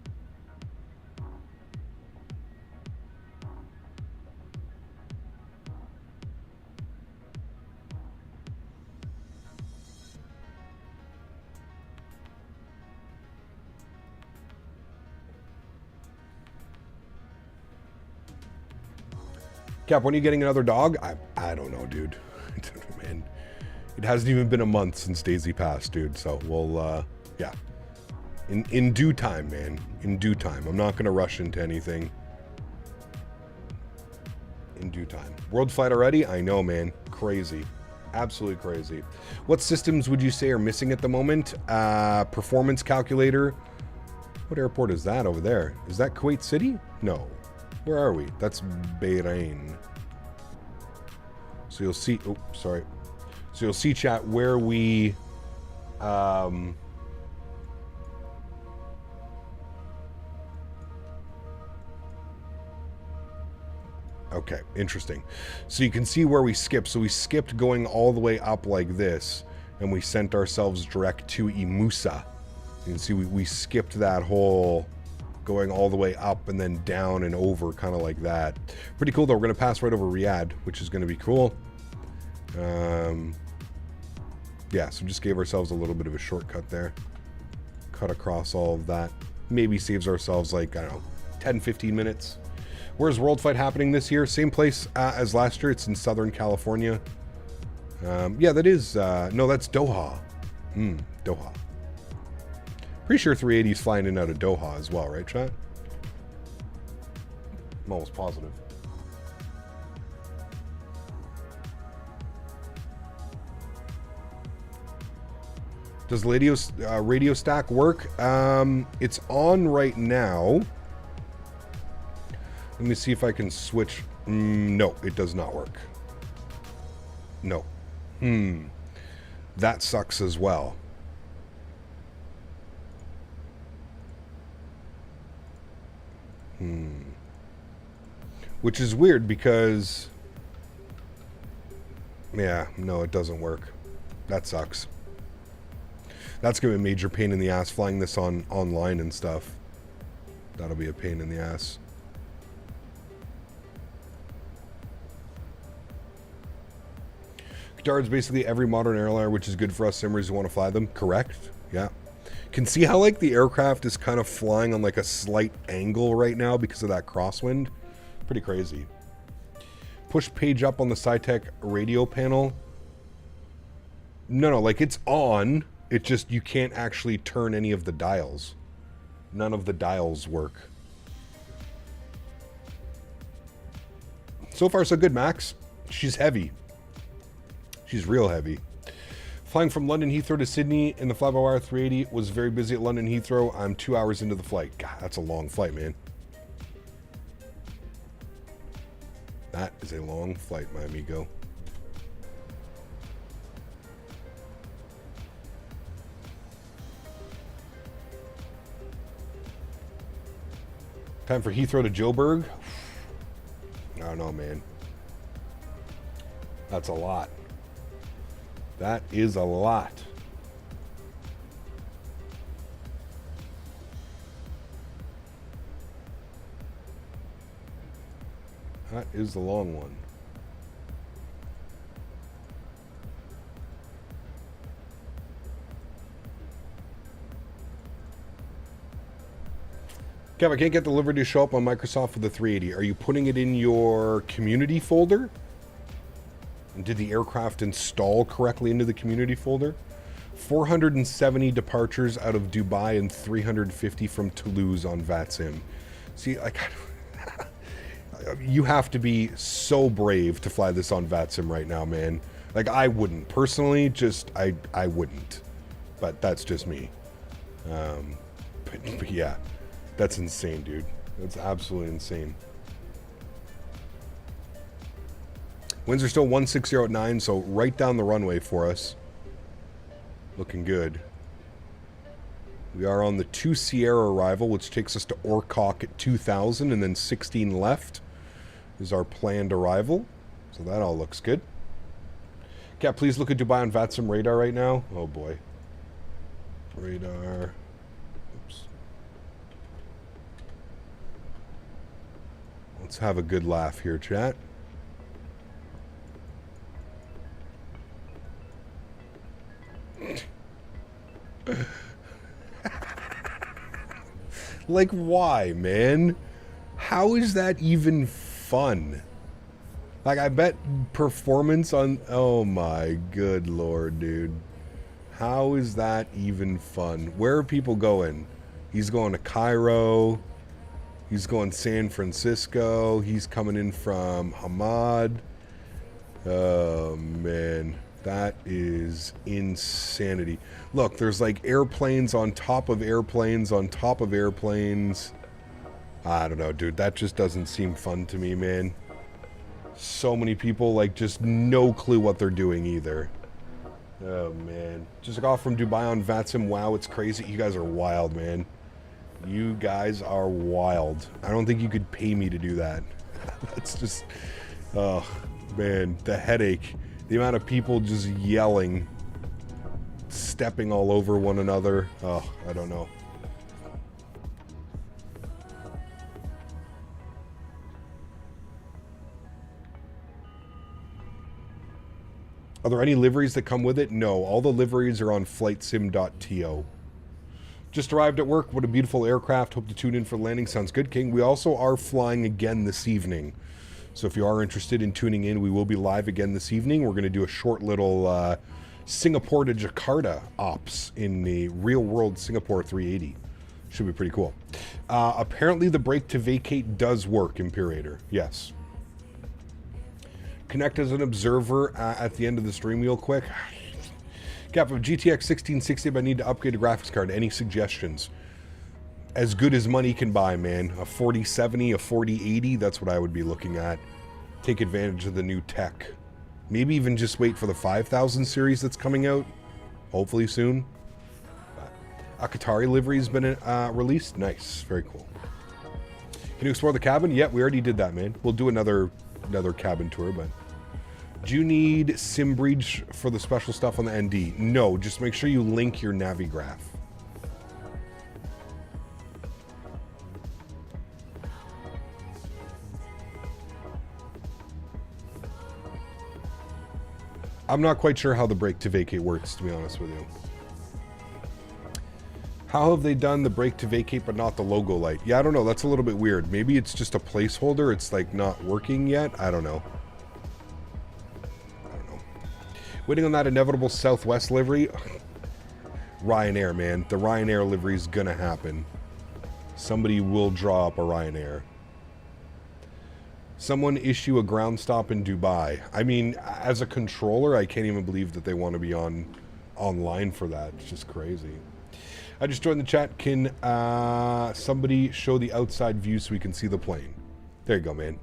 Cap, when are you getting another dog? I don't know, dude. Man, it hasn't even been a month since Daisy passed, dude. So we'll, yeah. In due time, man. In due time. I'm not going to rush into anything. In due time. World flight already? I know, man. Crazy. Absolutely crazy. What systems would you say are missing at the moment? Performance calculator. What airport is that over there? Is that Kuwait City? No. Where are we? That's Bahrain. So you'll see, oh, sorry. So you'll see, chat, where we, okay, interesting. So you can see where we skipped. So we skipped going all the way up like this, and we sent ourselves direct to Imusa. You can see we skipped that whole going all the way up and then down and over, kind of like that. Pretty cool, though. We're going to pass right over Riyadh, which is going to be cool. Yeah, so just gave ourselves a little bit of a shortcut there. Cut across all of that. Maybe saves ourselves like, I don't know, 10, 15 minutes. Where's World Fight happening this year? Same place as last year. It's in Southern California. Yeah, that is... no, that's Doha. Doha. Pretty sure 380's flying in out of Doha as well, right, chat? I'm almost positive. Does Radio Stack work? It's on right now. Let me see if I can switch. No, it does not work. No. That sucks as well. Which is weird because... Yeah, no, it doesn't work. That sucks. That's going to be a major pain in the ass flying this online and stuff. That'll be a pain in the ass. Childerz basically every modern airliner, which is good for us simmers who want to fly them. Correct. Yeah. Can see how like the aircraft is kind of flying on like a slight angle right now because of that crosswind. Pretty crazy. Push page up on the SciTech radio panel. No, like it's on. It just, you can't actually turn any of the dials. None of the dials work. So far so good, Max. She's heavy. She's real heavy. Flying from London Heathrow to Sydney in the fly-by-wire 380 was very busy at London Heathrow. I'm 2 hours into the flight. God, that's a long flight, man. That is a long flight, my amigo. Time for Heathrow to Joburg. I don't know, man. That's a lot. That is a lot. That is the long one. Kev, I can't get delivery to show up on Microsoft for the 380. Are you putting it in your community folder? And did the aircraft install correctly into the community folder? 470 departures out of Dubai and 350 from Toulouse on VATSIM. See, like, you have to be so brave to fly this on VATSIM right now, man. Like, I wouldn't. Personally, just, I wouldn't. But that's just me. But yeah, that's insane, dude. That's absolutely insane. Winds are still 160 at 9, so right down the runway for us. Looking good. We are on the 2 Sierra arrival, which takes us to Orcock at 2,000, and then 16 left is our planned arrival. So that all looks good. Cat, please look at Dubai on VATSIM radar right now. Oh boy. Radar. Oops. Let's have a good laugh here, chat. Like, why, man? How is that even fun? Like, I bet performance on... Oh my good lord, dude. How is that even fun? Where are people going? He's going to Cairo. He's going San Francisco. He's coming in from Hamad. Oh, man. That is insanity. Look, there's like airplanes on top of airplanes on top of airplanes. I don't know, dude. That just doesn't seem fun to me, man. So many people, like, just no clue what they're doing either. Oh, man. Just got off from Dubai on VATSIM. Wow, it's crazy. You guys are wild, man. You guys are wild. I don't think you could pay me to do that. That's just... Oh, man. The headache. The amount of people just yelling, stepping all over one another. Oh, I don't know. Are there any liveries that come with it? No, all the liveries are on flightsim.to. Just arrived at work. What a beautiful aircraft. Hope to tune in for landing. Sounds good, King. We also are flying again this evening. So if you are interested in tuning in, we will be live again this evening. We're going to do a short little Singapore to Jakarta ops in the real-world Singapore 380. Should be pretty cool. Apparently the brake to vacate does work, Imperator. Yes. Connect as an observer at the end of the stream real quick. Cap of GTX 1660, but I need to upgrade a graphics card. Any suggestions? As good as money can buy, man. A 4070, a 4080, that's what I would be looking at. Take advantage of the new tech. Maybe even just wait for the 5000 series that's coming out. Hopefully soon. A Qatari livery's been released. Nice. Very cool. Can you explore the cabin? Yeah, we already did that, man. We'll do another cabin tour, but... Do you need SimBridge for the special stuff on the ND? No, just make sure you link your Navigraph. I'm not quite sure how the brake to vacate works, to be honest with you. How have they done the brake to vacate but not the logo light? Yeah, I don't know. That's a little bit weird. Maybe it's just a placeholder. It's like not working yet. I don't know. Waiting on that inevitable Southwest livery. Ryanair, man. The Ryanair livery is going to happen. Somebody will draw up a Ryanair. Someone issue a ground stop in Dubai. I mean, as a controller, I can't even believe that they want to be online for that. It's just crazy. I just joined the chat. Can somebody show the outside view so we can see the plane? There you go, man.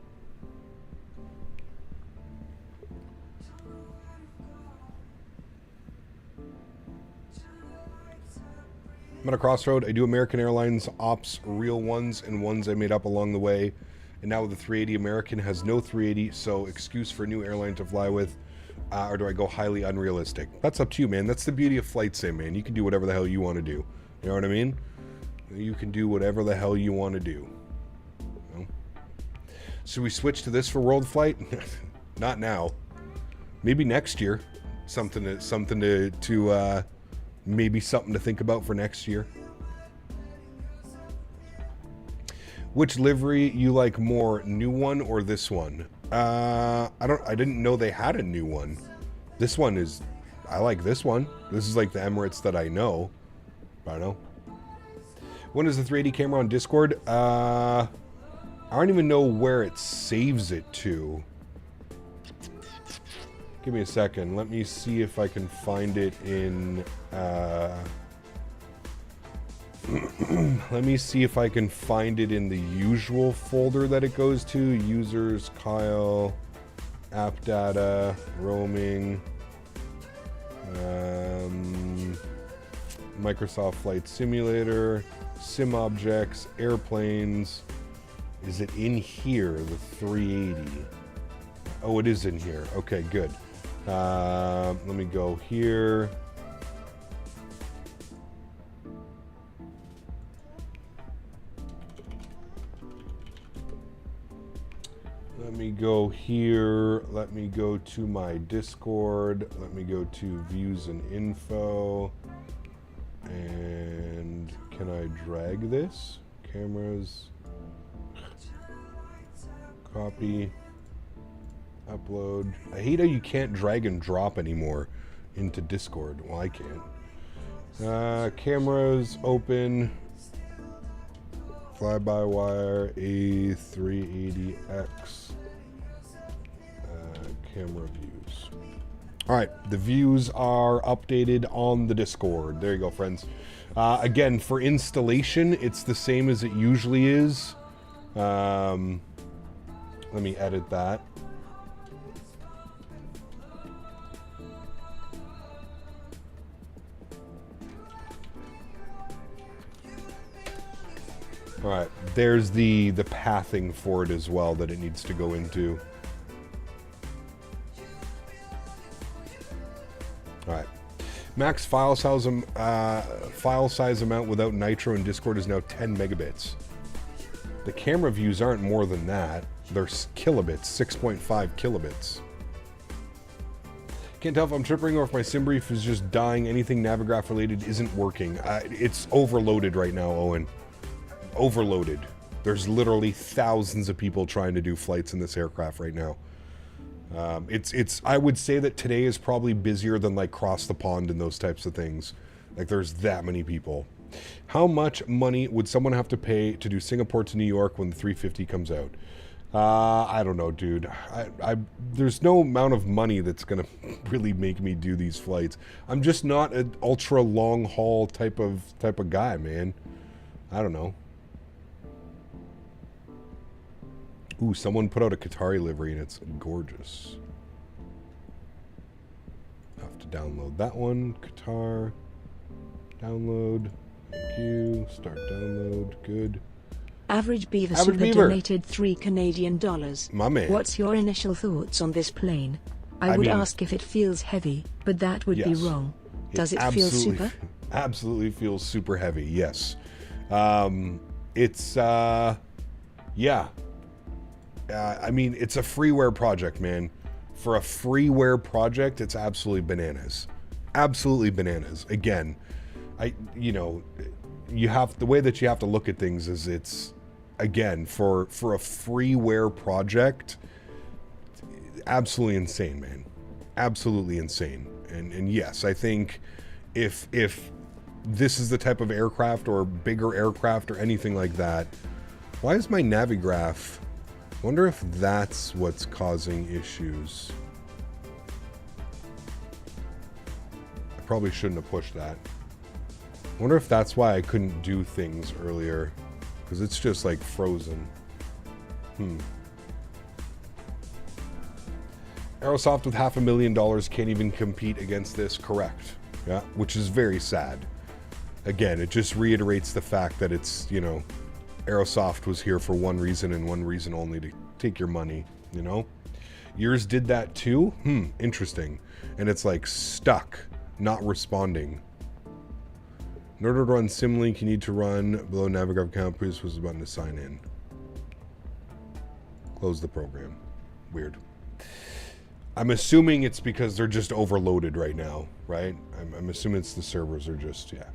I'm at a crossroad. I do American Airlines ops, real ones, and ones I made up along the way. And now with the 380, American has no 380, so excuse for a new airline to fly with. Or do I go highly unrealistic? That's up to you, man. That's the beauty of flight sim, man. You can do whatever the hell you want to do. You know what I mean? You can do whatever the hell you want to do. You know? So we switch to this for World Flight? Not now. Maybe next year. Something to maybe something to think about for next year. Which livery you like more, new one or this one? I didn't know they had a new one. This one is, I like this one. This is like the Emirates that I know. I don't know. When is the 380 camera on Discord? I don't even know where it saves it to. Give me a second. Let me see if I can find it in... let me see if I can find it in the usual folder that it goes to. Users, Kyle, app data, roaming, Microsoft Flight Simulator, sim objects, airplanes. Is it in here, the 380? Oh, it is in here. Okay, good. Let me go here. Let me go here. Let me go to my Discord. Let me go to views and info. And can I drag this? Cameras. Copy. Upload. I hate how you can't drag and drop anymore into Discord. Well, I can't. Cameras open. Fly-by-wire A380X. Camera views. Alright, the views are updated on the Discord. There you go, friends. Again, for installation, it's the same as it usually is. Let me edit that. Alright, there's the pathing for it as well that it needs to go into. Alright. Max file size amount without Nitro and Discord is now 10 megabits. The camera views aren't more than that. They're kilobits, 6.5 kilobits. Can't tell if I'm tripping or if my sim brief is just dying. Anything Navigraph related isn't working. It's overloaded right now, Owen. Overloaded. There's literally thousands of people trying to do flights in this aircraft right now. I would say that today is probably busier than like cross the pond and those types of things. Like there's that many people. How much money would someone have to pay to do Singapore to New York when the 350 comes out? I don't know, dude. There's no amount of money that's gonna really make me do these flights. I'm just not an ultra long haul type of guy, man. I don't know. Ooh, someone put out a Qatari livery and it's gorgeous. I have to download that one. Qatar. Download. Thank you. Start download. Good. Average Beaver Average Super Beaver. donated $3 Canadian. My man. What's your initial thoughts on this plane? I would mean, ask if it feels heavy, but that would be yes. wrong. Does it feel super? Absolutely feels super heavy, yes. Yeah. I mean, it's a freeware project, man. For a freeware project, it's absolutely bananas. Absolutely bananas. Again, the way that you have to look at things is it's, again, for a freeware project, absolutely insane, man. Absolutely insane. And yes, I think if this is the type of aircraft or bigger aircraft or anything like that, why is my Navigraph... I wonder if that's what's causing issues. I probably shouldn't have pushed that. I wonder if that's why I couldn't do things earlier. Because it's just like frozen. Aerosoft with $500,000 can't even compete against this. Correct. Yeah, which is very sad. Again, it just reiterates the fact that it's, Aerosoft was here for one reason and one reason only, to take your money, Yours did that too? Interesting. And it's like stuck, not responding. In order to run Simlink, you need to run below Navigraph account. Previous was the button to sign in. Close the program. Weird. I'm assuming it's because they're just overloaded right now, right? I'm assuming it's the servers are just, yeah.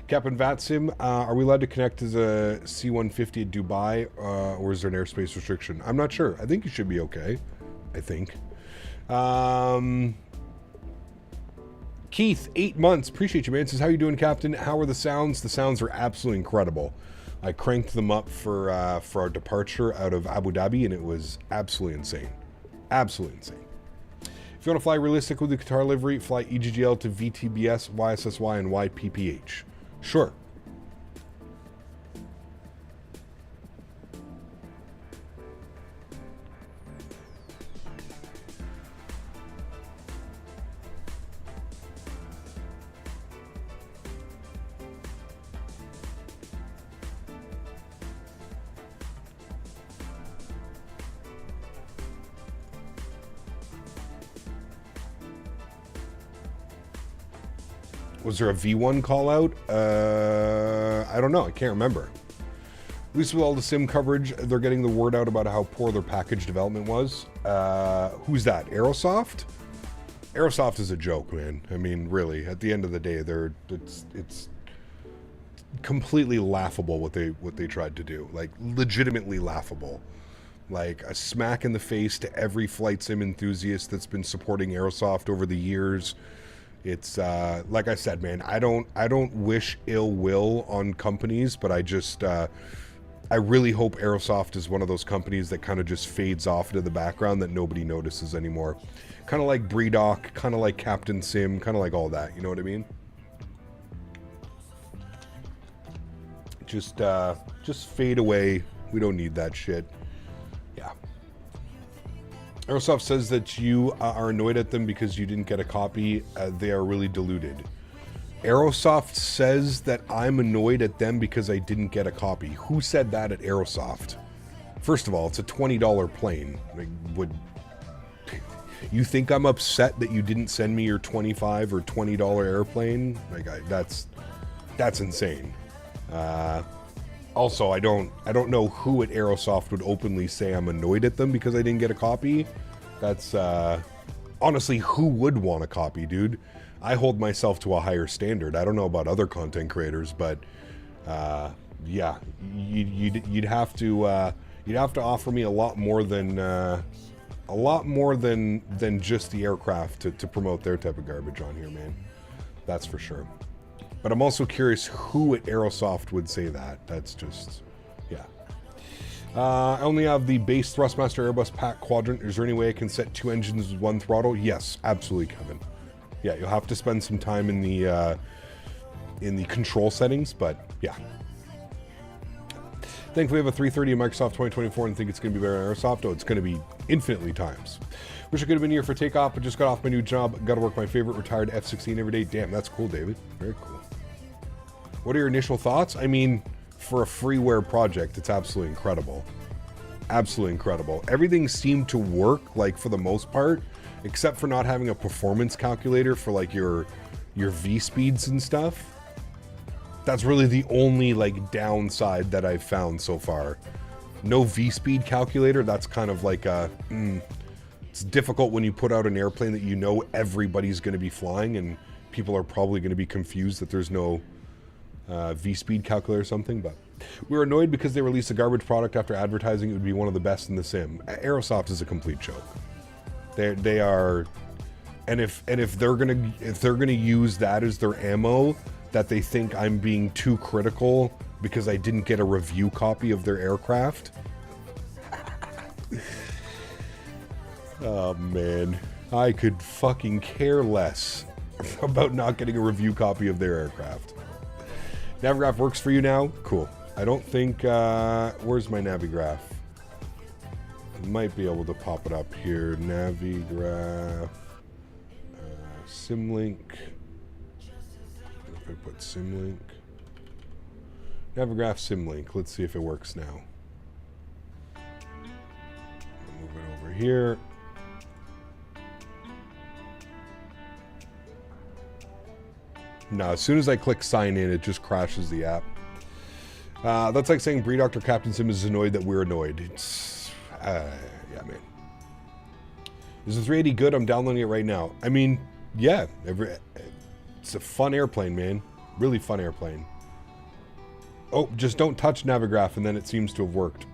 Captain Vatsim, are we allowed to connect as a C-150 at Dubai, or is there an airspace restriction? I'm not sure. I think you should be okay. I think. Keith, 8 months. Appreciate you, man. Says, how you doing, Captain? How are the sounds? The sounds are absolutely incredible. I cranked them up for our departure out of Abu Dhabi, and it was absolutely insane. Absolutely insane. If you want to fly realistic with the Qatar livery, fly EGGL to VTBS, YSSY, and YPPH. Sure. Was there a V1 call out? I don't know. I can't remember. At least with all the sim coverage, they're getting the word out about how poor their package development was. Who's that? Aerosoft? Aerosoft is a joke, man. I mean, really. At the end of the day, it's completely laughable what they tried to do. Like, legitimately laughable. Like a smack in the face to every flight sim enthusiast that's been supporting Aerosoft over the years. It's like I said, man, I don't wish ill will on companies, but I really hope Aerosoft is one of those companies that kind of just fades off into the background that nobody notices anymore. Kind of like Breedoc, kind of like Captain Sim, kind of like all that, you know what I mean? Just fade away. We don't need that shit. Yeah. Aerosoft says that you are annoyed at them because you didn't get a copy. They are really deluded. Aerosoft says that I'm annoyed at them because I didn't get a copy. Who said that at Aerosoft? First of all, it's a $20 plane. Like, you think I'm upset that you didn't send me your $25 or $20 airplane? Like, that's insane. Also, I don't know who at Aerosoft would openly say I'm annoyed at them because I didn't get a copy. That's honestly, who would want a copy, dude? I hold myself to a higher standard. I don't know about other content creators, but yeah, you'd have to offer me a lot more than just the aircraft to promote their type of garbage on here, man. That's for sure. But I'm also curious who at Aerosoft would say that. That's just, yeah. I only have the base Thrustmaster Airbus pack quadrant. Is there any way I can set 2 engines with 1 throttle? Yes, absolutely, Kevin. Yeah, you'll have to spend some time in the control settings, but yeah. Thankfully, we have a 330 in Microsoft 2024 and think it's going to be better than Aerosoft. Oh, it's going to be infinitely times. Wish I could have been here for takeoff, but just got off my new job. Got to work my favorite retired F-16 every day. Damn, that's cool, David. Very cool. What are your initial thoughts? I mean, for a freeware project, it's absolutely incredible. Absolutely incredible. Everything seemed to work, like, for the most part, except for not having a performance calculator for, like, your V-speeds and stuff. That's really the only, like, downside that I've found so far. No V-speed calculator. That's kind of like a... it's difficult when you put out an airplane that you know everybody's going to be flying, and people are probably going to be confused that there's no V-speed calculator or something. But we were annoyed because they released a garbage product after advertising it would be one of the best in the sim. Aerosoft is a complete joke. They are... And if they're gonna use that as their ammo, that they think I'm being too critical because I didn't get a review copy of their aircraft. Oh man, I could fucking care less about not getting a review copy of their aircraft. Navigraph works for you now? Cool. I don't think, where's my Navigraph? I might be able to pop it up here. Navigraph, Simlink. If I put Simlink, Navigraph Simlink. Let's see if it works now. I'll move it over here. No, as soon as I click sign in, it just crashes the app. That's like saying Bree Dr. Captain Sim is annoyed that we're annoyed. It's, yeah, man. Is the 380 good? I'm downloading it right now. I mean, yeah, it's a fun airplane, man. Really fun airplane. Oh, just don't touch Navigraph, and then it seems to have worked.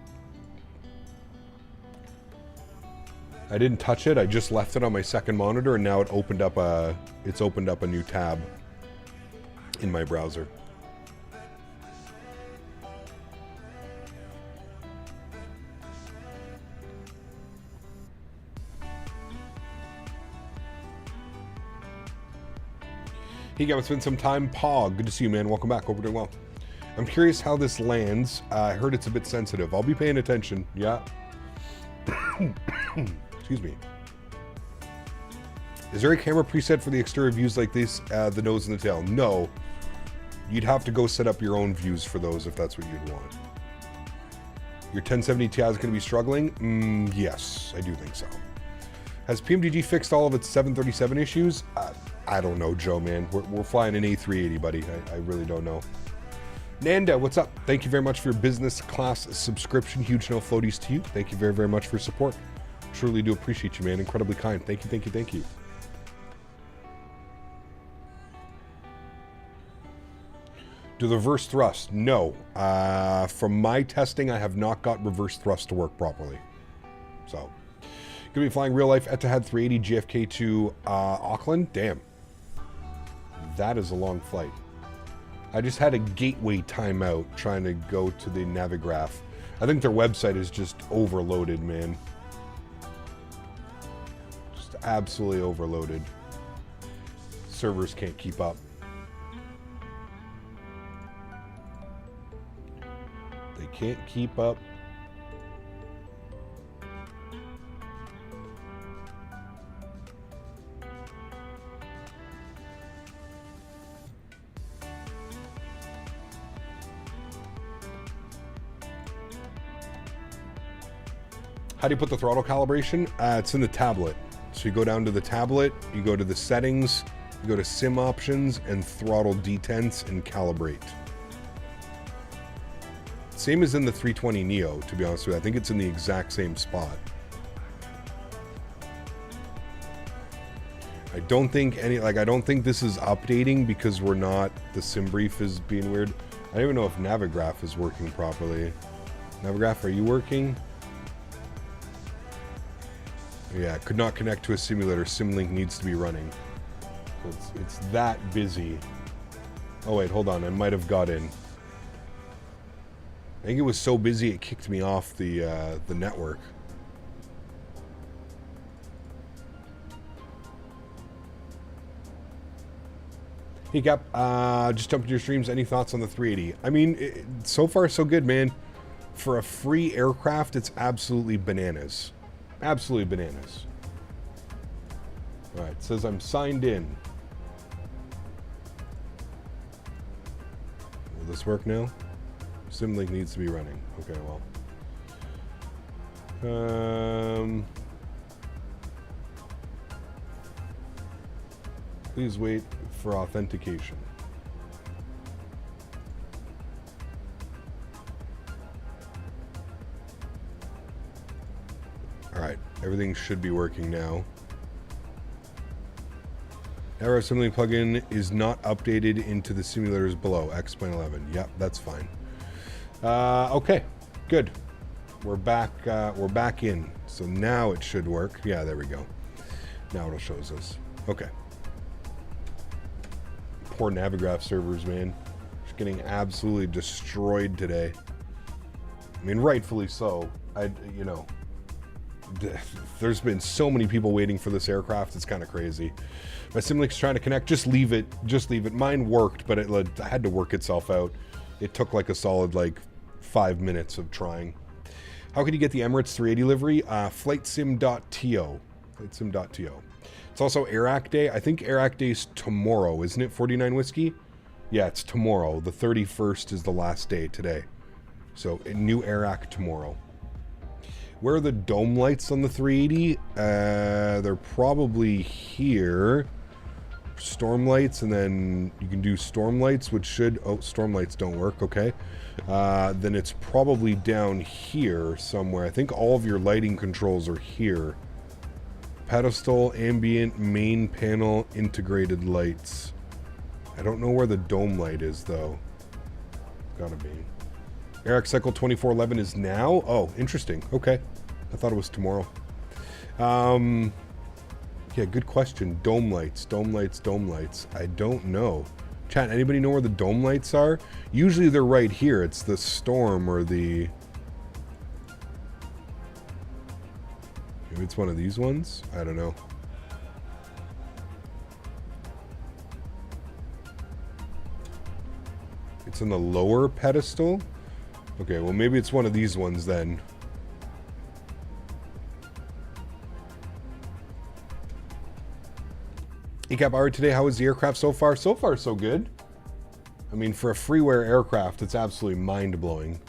I didn't touch it. I just left it on my second monitor, and now it's opened up a new tab in my browser. Hey, guys, it's been some time. Pog, good to see you, man. Welcome back. Hope you're doing well. I'm curious how this lands. I heard it's a bit sensitive. I'll be paying attention. Yeah. Excuse me. Is there a camera preset for the exterior views like this, the nose and the tail? No. You'd have to go set up your own views for those if that's what you'd want. Your 1070 Ti is going to be struggling? Yes, I do think so. Has PMDG fixed all of its 737 issues? I don't know, Joe, man. We're flying an A380, buddy. I really don't know. Nanda, what's up? Thank you very much for your business class subscription. Huge no floaties to you. Thank you very, very much for your support. Truly do appreciate you, man. Incredibly kind. Thank you, thank you, thank you. Do the reverse thrust? No. From my testing, I have not got reverse thrust to work properly. So, gonna be flying real life Etihad 380 JFK to Auckland. Damn. That is a long flight. I just had a gateway timeout trying to go to the Navigraph. I think their website is just overloaded, man. Just absolutely overloaded. Servers can't keep up. They can't keep up. How do you put the throttle calibration? It's in the tablet. So you go down to the tablet, you go to the settings, you go to sim options and throttle detents and calibrate. Same as in the 320 Neo, to be honest with you. I think it's in the exact same spot. I don't think I don't think this is updating because we're not, the sim brief is being weird. I don't even know if Navigraph is working properly. Navigraph, are you working? Yeah, could not connect to a simulator. Symlink needs to be running. It's that busy. Oh wait, hold on. I might have got in. I think it was so busy it kicked me off the network. Hey Cap, just jumping to your streams. Any thoughts on the 380? I mean, so far so good, man. For a free aircraft, it's absolutely bananas. Absolutely bananas. All right, it says I'm signed in. Will this work now? Symlink needs to be running. Okay, well. Please wait for authentication. Alright, everything should be working now. Error Symlink plugin is not updated into the simulators below. X-Plane 11. Yep, that's fine. Okay, good. We're back in. So now it should work. Yeah, there we go. Now it shows us. Okay. Poor Navigraph servers, man. Just getting absolutely destroyed today. I mean, rightfully so. You know, there's been so many people waiting for this aircraft. It's kind of crazy. My Symlink's trying to connect. Just leave it. Just leave it. Mine worked, but it had to work itself out. It took like a solid 5 minutes of trying. How can you get the Emirates 380 livery? Flightsim.to. Flightsim.to. It's also AirAct Day. I think AirAct Day is tomorrow, isn't it? 49 Whiskey? Yeah, it's tomorrow. The 31st is the last day today. So, a new AirAct tomorrow. Where are the dome lights on the 380? They're probably here. Storm lights, and then you can do storm lights, which should... Oh, storm lights don't work. Okay. Then it's probably down here somewhere. I think all of your lighting controls are here. Pedestal, ambient, main panel, integrated lights. I don't know where the dome light is, though. Gotta be. Eric Cycle 2411 is now? Oh, interesting. Okay. I thought it was tomorrow. Yeah, good question. Dome lights, dome lights, dome lights. I don't know. Chat, anybody know where the dome lights are? Usually they're right here. It's the storm or the... Maybe it's one of these ones? I don't know. It's in the lower pedestal? Okay, well maybe it's one of these ones then. ECAP hour today, how is the aircraft so far? So far, so good. I mean, for a freeware aircraft, it's absolutely mind-blowing.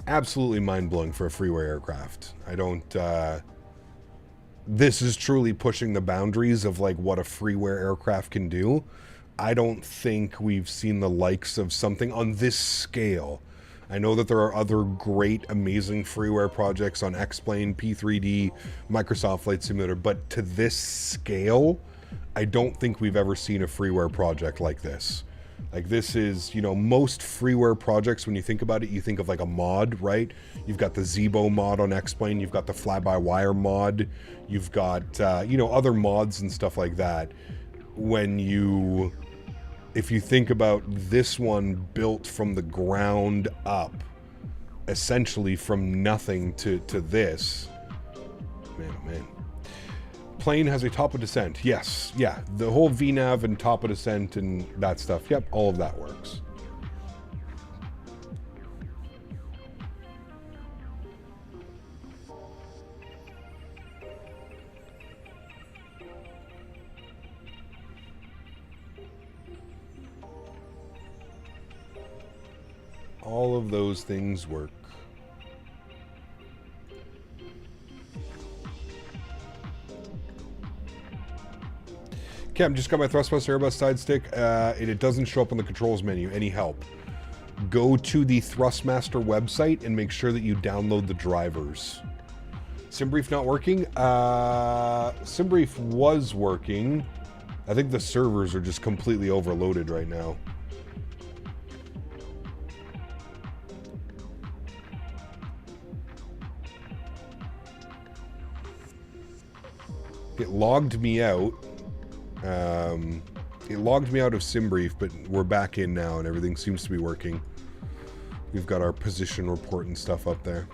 Absolutely mind-blowing for a freeware aircraft. I don't... this is truly pushing the boundaries of, what a freeware aircraft can do. I don't think we've seen the likes of something on this scale. I know that there are other great, amazing freeware projects on X-Plane, P3D, Microsoft Flight Simulator, but to this scale, I don't think we've ever seen a freeware project like this. This is, most freeware projects, when you think about it, you think of a mod, right? You've got the Zebo mod on X-Plane, you've got the fly-by-wire mod, you've got, other mods and stuff like that. If you think about this one built from the ground up, essentially from nothing to this, man, oh man. Plane has a top of descent. Yes, yeah, the whole VNAV and top of descent and that stuff. Yep, all of that works. All of those things work. Cam, just got my Thrustmaster Airbus side stick. It doesn't show up on the controls menu. Any help? Go to the Thrustmaster website and make sure that you download the drivers. SimBrief not working? SimBrief was working. I think the servers are just completely overloaded right now. It logged me out. It logged me out of SimBrief, but we're back in now and everything seems to be working. We've got our position report and stuff up there.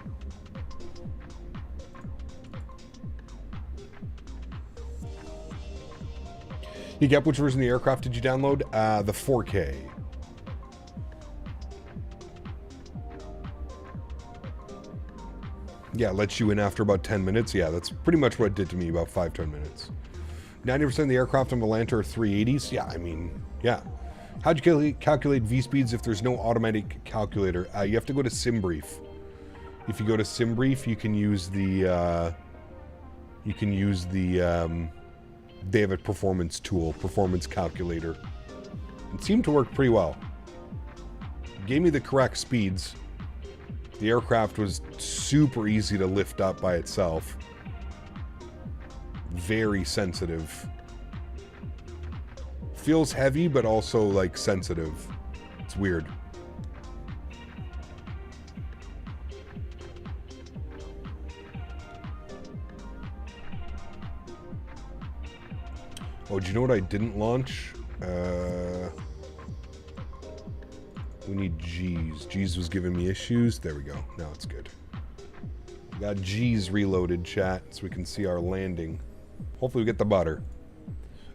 You get which version of the aircraft did you download? The 4K. Yeah, it lets you in after about 10 minutes. Yeah, that's pretty much what it did to me, about 5-10 minutes. 90% of the aircraft on Volanta are 380s. Yeah, I mean, yeah. How'd you calculate V-speeds if there's no automatic calculator? You have to go to SimBrief. If you go to SimBrief, you can use the, they have a performance tool, performance calculator. It seemed to work pretty well. It gave me the correct speeds. The aircraft was super easy to lift up by itself. Very sensitive. Feels heavy, but also like sensitive. It's weird. Oh, do you know what I didn't launch? We need G's. G's was giving me issues. There we go. Now it's good. We got G's reloaded, chat, so we can see our landing. Hopefully we get the butter.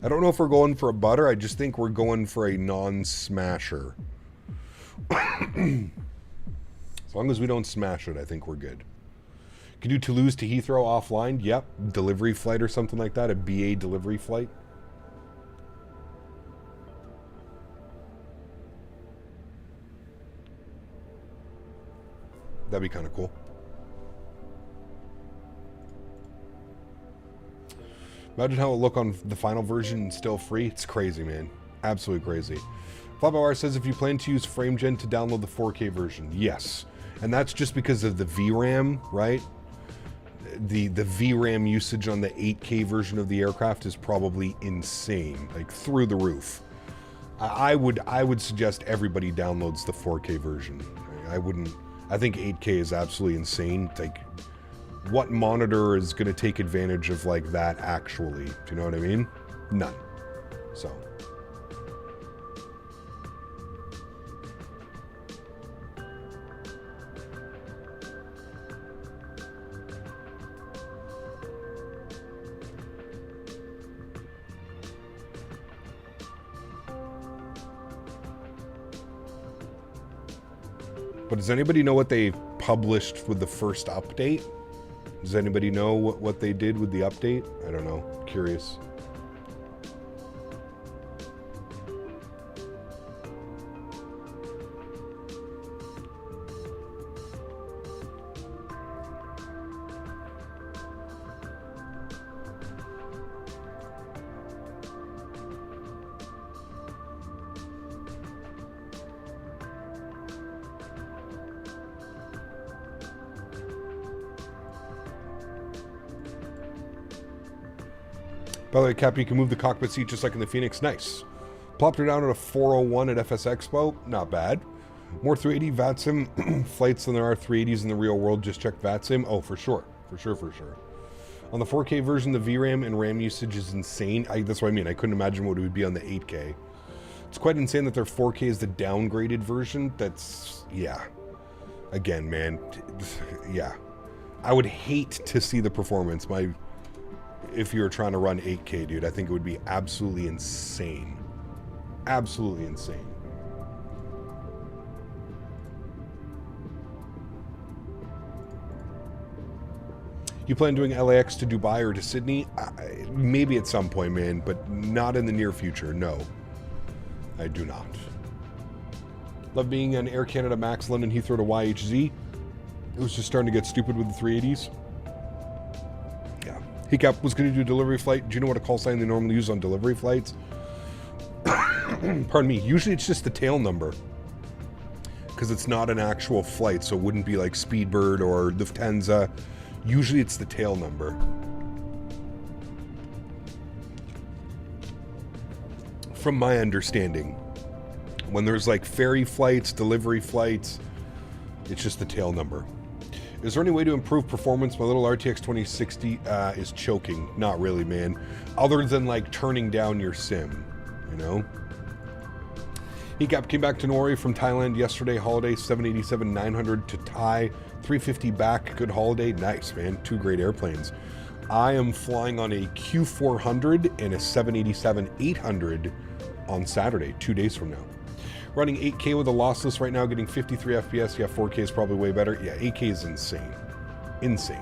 I don't know if we're going for a butter. I just think we're going for a non-smasher. As long as we don't smash it, I think we're good. Can you do Toulouse to Heathrow offline? Yep. Delivery flight or something like that. A BA delivery flight. That'd be kind of cool. Imagine how it'll look on the final version still free. It's crazy, man. Absolutely crazy. Flabauer says if you plan to use FrameGen to download the 4K version. Yes. And that's just because of the VRAM, right? The VRAM usage on the 8K version of the aircraft is probably insane. Like through the roof. I would suggest everybody downloads the 4K version. I think 8K is absolutely insane. Like, what monitor is going to take advantage of like that actually? Do you know what I mean? None. So. But does anybody know what they published with the first update? Does anybody know what they did with the update? I don't know. Curious. By the way, Cap, you can move the cockpit seat just like in the Phoenix. Nice. Plopped her down at a 401 at FS Expo. Not bad. More 380 VATSIM flights than there are 380s in the real world. Just check VATSIM. Oh, for sure. For sure. On the 4K version, the VRAM and RAM usage is insane. That's what I mean. I couldn't imagine what it would be on the 8K. It's quite insane that their 4K is the downgraded version. That's, yeah. Again, man. Yeah. I would hate to see the performance. If you were trying to run 8K, dude, I think it would be absolutely insane. Absolutely insane. You plan doing LAX to Dubai or to Sydney? Maybe at some point, man, but not in the near future. No, I do not. Love being an Air Canada Max London Heathrow to YHZ. It was just starting to get stupid with the 380s. Hey Cap, was going to do a delivery flight. Do you know what a call sign they normally use on delivery flights? Pardon me. Usually it's just the tail number. Because it's not an actual flight, so it wouldn't be like Speedbird or Lufthansa. Usually it's the tail number. From my understanding, when there's like ferry flights, delivery flights, it's just the tail number. Is there any way to improve performance? My little RTX 2060 is choking. Not really, man. Other than like turning down your sim, you know? Ecap came back to Norway from Thailand yesterday. Holiday 787-900 to Thai. 350 back. Good holiday. Nice, man. 2 great airplanes. I am flying on a Q400 and a 787-800 on Saturday, 2 days from now. Running 8K with a lossless right now, getting 53 FPS. Yeah, 4K is probably way better. Yeah, 8K is insane. Insane.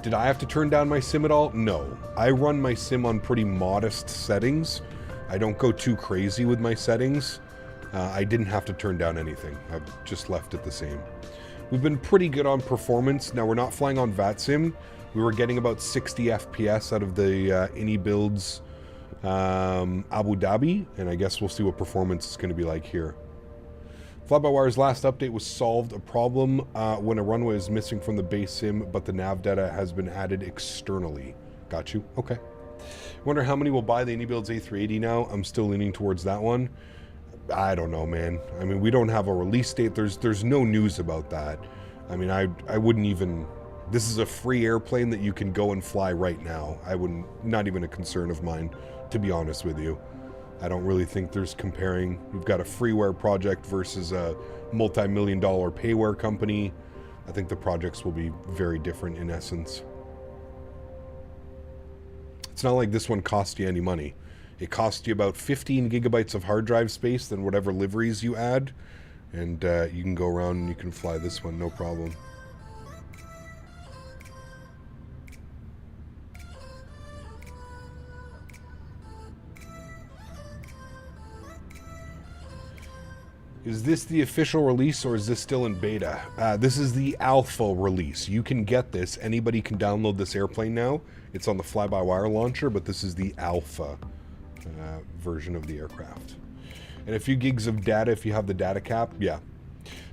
Did I have to turn down my sim at all? No. I run my sim on pretty modest settings. I don't go too crazy with my settings. I didn't have to turn down anything. I've just left it the same. We've been pretty good on performance. Now, we're not flying on VATSIM. We were getting about 60 FPS out of the Ini builds Abu Dhabi, and I guess we'll see what performance is going to be like here. Fly-by-wire's last update was solved a problem when a runway is missing from the base sim, but the nav data has been added externally. Got you. Okay. Wonder how many will buy the Ini builds A380 now. I'm still leaning towards that one. I don't know, man. I mean, we don't have a release date. There's no news about that. I mean, I wouldn't even... This is a free airplane that you can go and fly right now. I wouldn't... Not even a concern of mine, to be honest with you. I don't really think there's comparing. You've got a freeware project versus a multi-million-dollar payware company. I think the projects will be very different in essence. It's not like this one cost you any money. It costs you about 15 gigabytes of hard drive space, then whatever liveries you add, and you can go around and you can fly this one, no problem. Is this the official release or is this still in beta? This is the alpha release. You can get this. Anybody can download this airplane now. It's on the fly-by-wire launcher, but this is the alpha version of the aircraft. And a few gigs of data if you have the data cap. Yeah.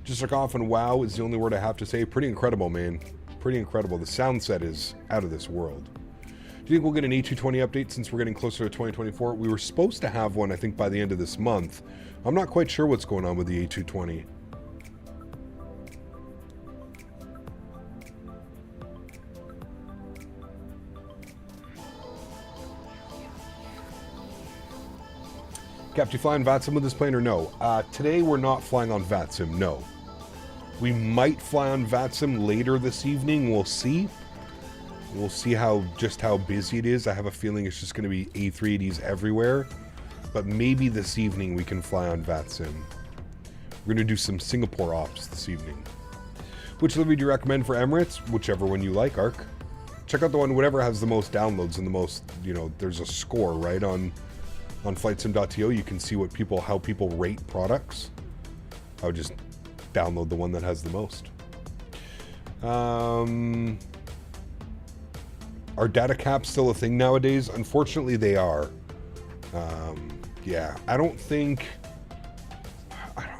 Just like off and wow is the only word I have to say. Pretty incredible, man. Pretty incredible. The sound set is out of this world. Do you think we'll get an A220 update since we're getting closer to 2024? We were supposed to have one, I think, by the end of this month. I'm not quite sure what's going on with the A220. Cap, do you fly on VATSIM with this plane or no? Today we're not flying on VATSIM, no. We might fly on VATSIM later this evening, we'll see. We'll see just how busy it is. I have a feeling it's just going to be A380s everywhere. But maybe this evening we can fly on VATSIM. We're going to do some Singapore ops this evening. Which livery do you recommend for Emirates? Whichever one you like, Ark. Check out the one, whatever has the most downloads and the most, you know, there's a score, right? On flightsim.to, you can see how people rate products. I would just download the one that has the most. Are data caps still a thing nowadays? Unfortunately, they are. Yeah, I don't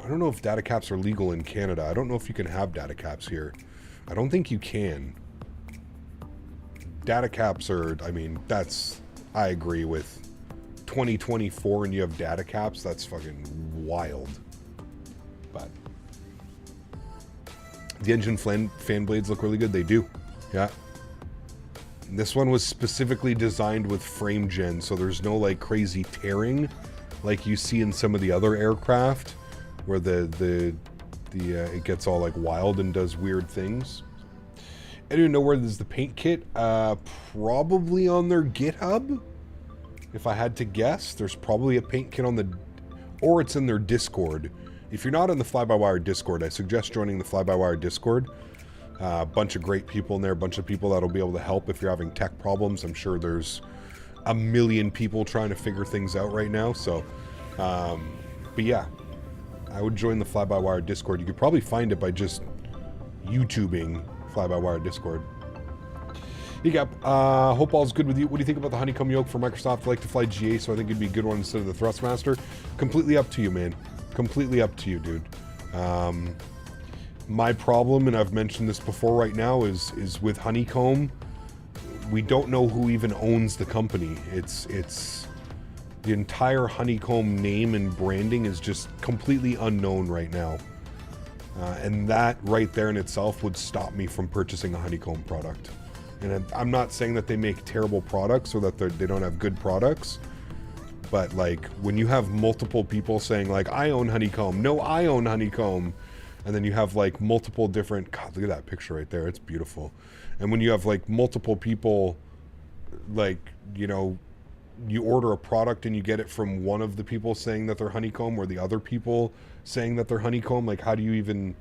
know if data caps are legal in Canada. I don't know if you can have data caps here. I don't think you can. Data caps are, I mean, I agree with 2024 and you have data caps, that's fucking wild. But the engine fan blades look really good. They do. Yeah. This one was specifically designed with frame gen, so there's no like crazy tearing like you see in some of the other aircraft where it gets all like wild and does weird things. I don't know where there's the paint kit. Probably on their GitHub. If I had to guess, there's probably a paint kit or it's in their Discord. If you're not in the Fly-by-Wire Discord, I suggest joining the Fly-by-Wire Discord. A bunch of great people in there, a bunch of people that'll be able to help if you're having tech problems. I'm sure there's a million people trying to figure things out right now. So, but yeah, I would join the Fly-by-Wire Discord. You could probably find it by just YouTubing Fly-by-Wire Discord. Hope all's good with you. What do you think about the honeycomb yoke for Microsoft? I like to fly GA, so I think it'd be a good one instead of the Thrustmaster. Completely up to you, man. Completely up to you, dude. My problem, and I've mentioned this before right now, is with Honeycomb, we don't know who even owns the company. It's the entire Honeycomb name and branding is just completely unknown right now. And that right there in itself would stop me from purchasing a Honeycomb product. And I'm not saying that they make terrible products or that they don't have good products, but like when you have multiple people saying like, I own Honeycomb, no, I own Honeycomb, and then you have like multiple different, God, look at that picture right there, it's beautiful. And when you have like multiple people, like, you know, you order a product and you get it from one of the people saying that they're Honeycomb or the other people saying that they're Honeycomb, like how do you even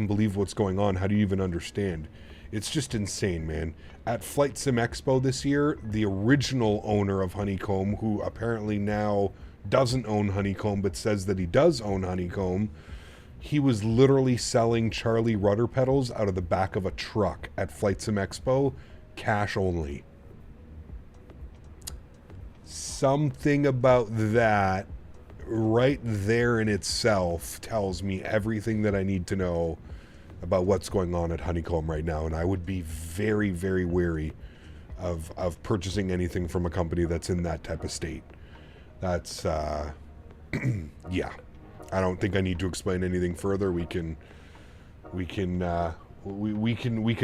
believe what's going on? How do you even understand? It's just insane, man. At Flight Sim Expo this year, the original owner of Honeycomb, who apparently now doesn't own Honeycomb but says that he does own Honeycomb, he was literally selling Charlie rudder pedals out of the back of a truck at Flight Sim Expo, cash only. Something about that right there in itself tells me everything that I need to know about what's going on at Honeycomb right now, and I would be very, very wary of purchasing anything from a company that's in that type of state. That's yeah. I don't think I need to explain anything further. We can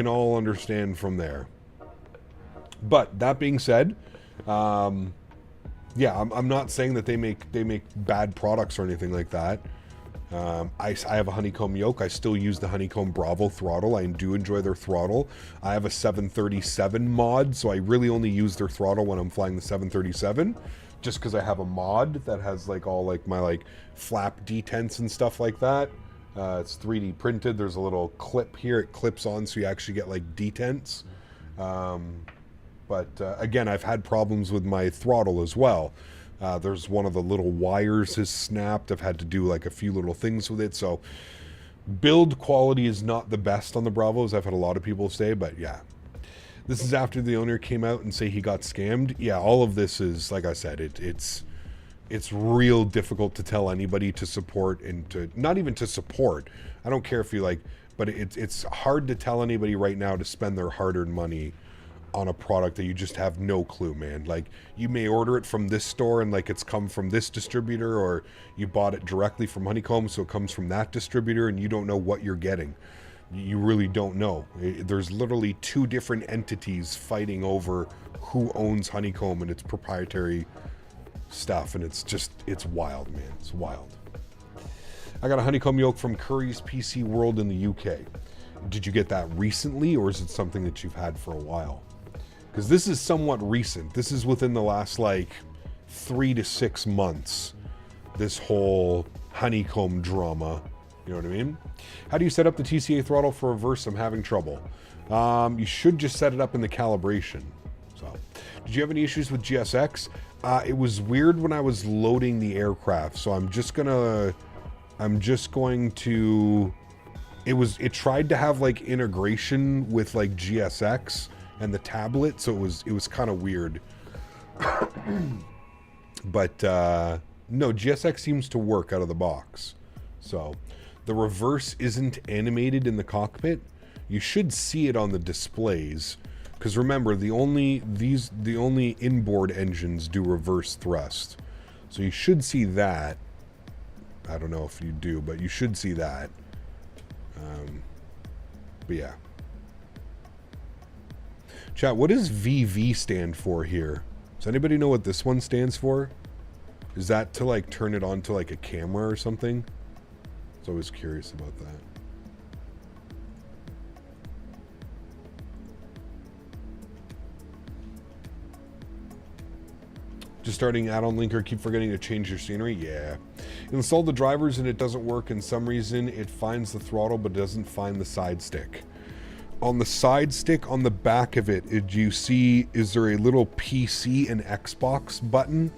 all understand from there. But that being said, yeah, I'm not saying that they make bad products or anything like that. I have a Honeycomb yoke. I still use the Honeycomb Bravo throttle. I do enjoy their throttle. I have a 737 mod, so I really only use their throttle when I'm flying the 737, just because I have a mod that has like all like my like flap detents and stuff like that. It's 3D printed. There's a little clip here. It clips on, so you actually get like detents. But again, I've had problems with my throttle as well. There's one of the little wires has snapped. I've had to do like a few little things with it. So build quality is not the best on the Bravos. I've had a lot of people say, but yeah. This is after the owner came out and say he got scammed. Yeah, all of this is, like I said, it's real difficult to tell anybody to support and to, not even to support. I don't care if you like, but it's hard to tell anybody right now to spend their hard-earned money on a product that you just have no clue, man. Like, you may order it from this store and like it's come from this distributor, or you bought it directly from Honeycomb, so it comes from that distributor, and you don't know what you're getting. You really don't know. There's literally two different entities fighting over who owns Honeycomb and its proprietary stuff, and it's wild, man. It's wild. I got a Honeycomb yoke from Curry's PC World in the UK. Did you get that recently, or is it something that you've had for a while? Because this is somewhat recent. This is within the last like 3 to 6 months, this whole Honeycomb drama. You know what I mean? How do you set up the TCA throttle for reverse? I'm having trouble. You should just set it up in the calibration. So, did you have any issues with GSX? It was weird when I was loading the aircraft, so I'm just going to, it tried to have like integration with like GSX and the tablet, so it was kind of weird. But no, GSX seems to work out of the box. So the reverse isn't animated in the cockpit. You should see it on the displays, because remember, the only inboard engines do reverse thrust. So you should see that. I don't know if you do, but you should see that. But yeah. Chat, what does VV stand for here? Does anybody know what this one stands for? Is that to like turn it on to like a camera or something? I was always curious about that. Just starting add-on linker, keep forgetting to change your scenery. Yeah. Install the drivers and it doesn't work. And some reason it finds the throttle but doesn't find the side stick. On the side stick on the back of it, do you see, is there a little PC and Xbox button?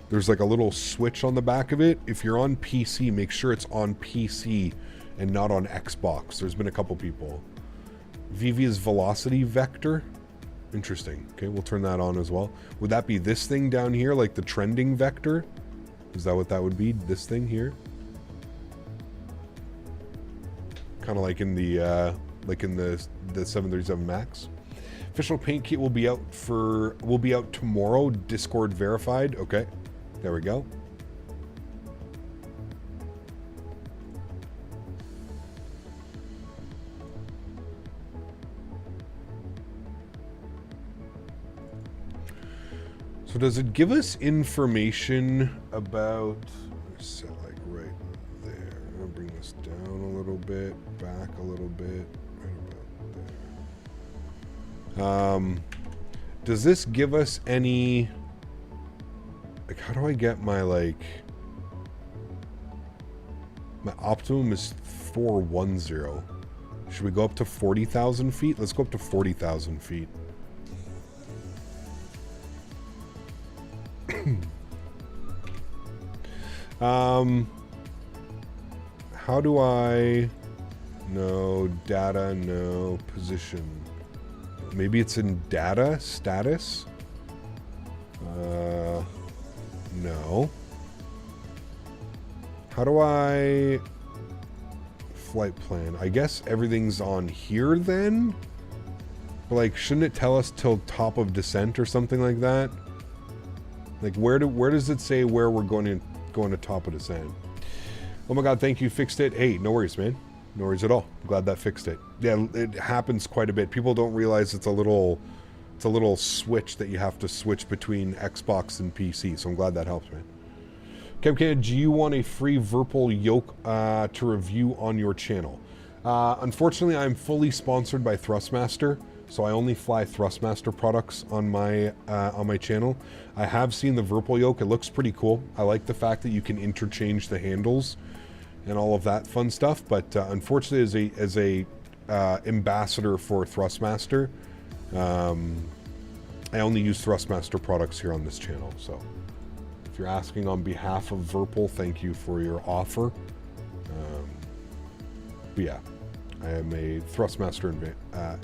There's like a little switch on the back of it. If you're on PC, make sure it's on PC and not on Xbox. There's been a couple people. VV is velocity vector. Interesting. Okay, we'll turn that on as well. Would that be this thing down here, like the trending vector? Is that what that would be? This thing here? kind of like in the 737 Max. Official paint kit will be out tomorrow. Discord verified. Okay, there we go. So does it give us information about, set like right there. I'm gonna bring this down a little bit, back a little bit, right about there. Does this give us any, like, how do I get my, like, my optimum is 410. Should we go up to 40,000 feet? Let's go up to 40,000 feet. How do I, no, data, no, position. Maybe it's in data, status? No. How do I, flight plan? I guess everything's on here then? But like, shouldn't it tell us till top of descent or something like that? Like, where does it say where we're going to top of descent? Oh my god, thank you, fixed it. Hey, no worries, man. No worries at all. I'm glad that fixed it. Yeah, it happens quite a bit. People don't realize it's a little switch that you have to switch between Xbox and PC, so I'm glad that helps, man. Okay, do you want a free Virpil yoke to review on your channel? Unfortunately, I'm fully sponsored by Thrustmaster, so I only fly Thrustmaster products on my channel. I have seen the Virpil yoke. It looks pretty cool. I like the fact that you can interchange the handles and all of that fun stuff. But unfortunately, as a ambassador for Thrustmaster, I only use Thrustmaster products here on this channel. So if you're asking on behalf of Virpil, thank you for your offer. But yeah, I am a Thrustmaster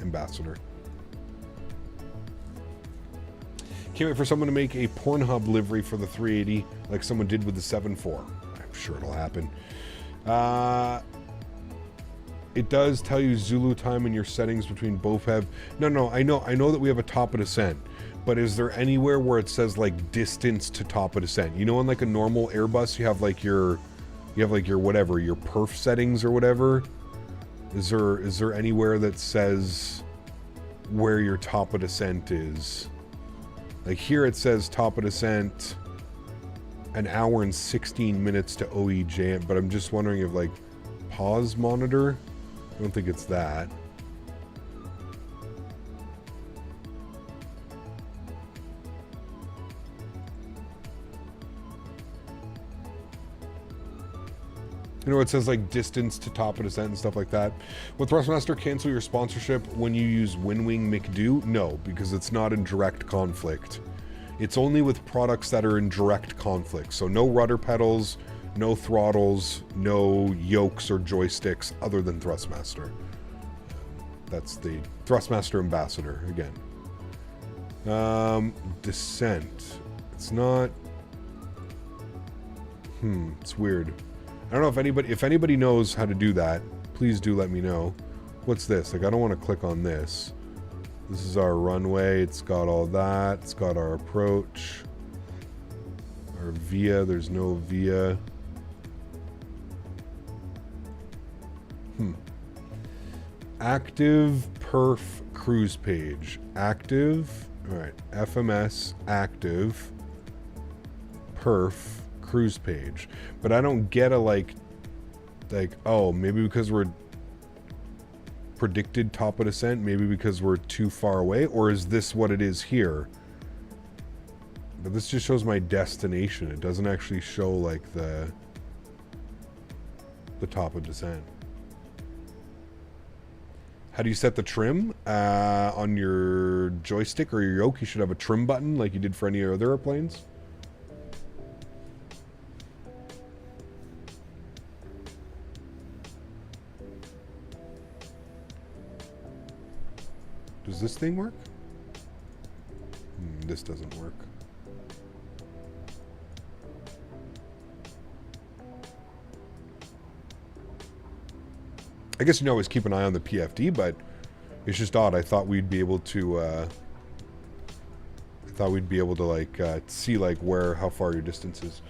ambassador. Can't wait for someone to make a Pornhub livery for the 380 like someone did with the 7.4. I'm sure it'll happen. It does tell you Zulu time in your settings between BOPEV. No, I know that we have a top of descent, but is there anywhere where it says like distance to top of descent? You know, on like a normal Airbus, you have like your whatever, your perf settings or whatever. Is there anywhere that says where your top of descent is? Like here it says top of descent, an hour and 16 minutes to OEJ, but I'm just wondering if like pause monitor, I don't think it's that. You know, it says like distance to top of descent and stuff like that. Will Thrustmaster cancel your sponsorship when you use Winwing McDo? No, because it's not in direct conflict. It's only with products that are in direct conflict. So no rudder pedals, no throttles, no yokes or joysticks other than Thrustmaster. That's the Thrustmaster ambassador again. Descent. It's not. It's weird. I don't know if anybody knows how to do that. Please do let me know. What's this? Like, I don't want to click on this. This is our runway. It's got all that. It's got our approach. Our VIA. There's no VIA. Active perf cruise page. Active. All right. FMS active perf cruise page, but I don't get a like oh, maybe because we're predicted top of descent, maybe because we're too far away, or is this what it is here? But this just shows my destination. It doesn't actually show like the top of descent. How do you set the trim? On your joystick or your yoke, you should have a trim button like you did for any other airplanes. Does this thing work? This doesn't work. I guess you can always keep an eye on the PFD, but it's just odd. I thought we'd be able to, like, see, like, how far your distance is.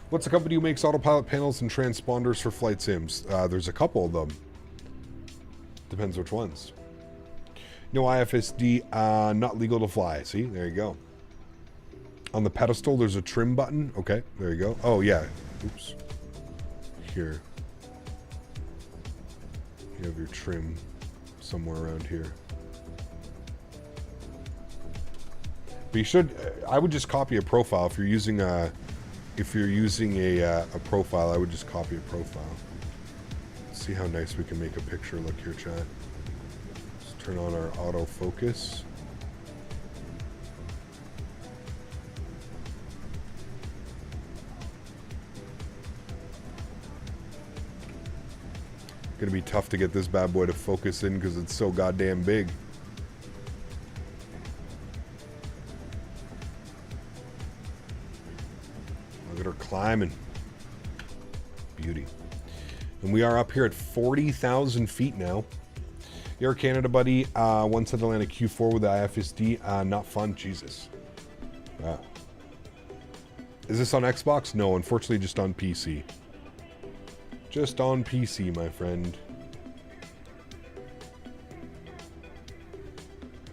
What's the company who makes autopilot panels and transponders for flight sims? There's a couple of them. Depends which ones. No IFSD, not legal to fly. See, there you go. On the pedestal, there's a trim button. Okay, there you go. Oh, yeah. Oops. Here. You have your trim somewhere around here. But you should, I would just copy a profile. If you're using a profile, I would just copy a profile. Let's see how nice we can make a picture look here, chat. Let's turn on our autofocus. Gonna be tough to get this bad boy to focus in because it's so goddamn big. Look at her climbing. Beauty. And we are up here at 40,000 feet now. Air Canada, buddy. Once had to land a Q4 with the IFSD. Not fun. Jesus. Wow. Is this on Xbox? No, unfortunately just on PC. Just on PC, my friend.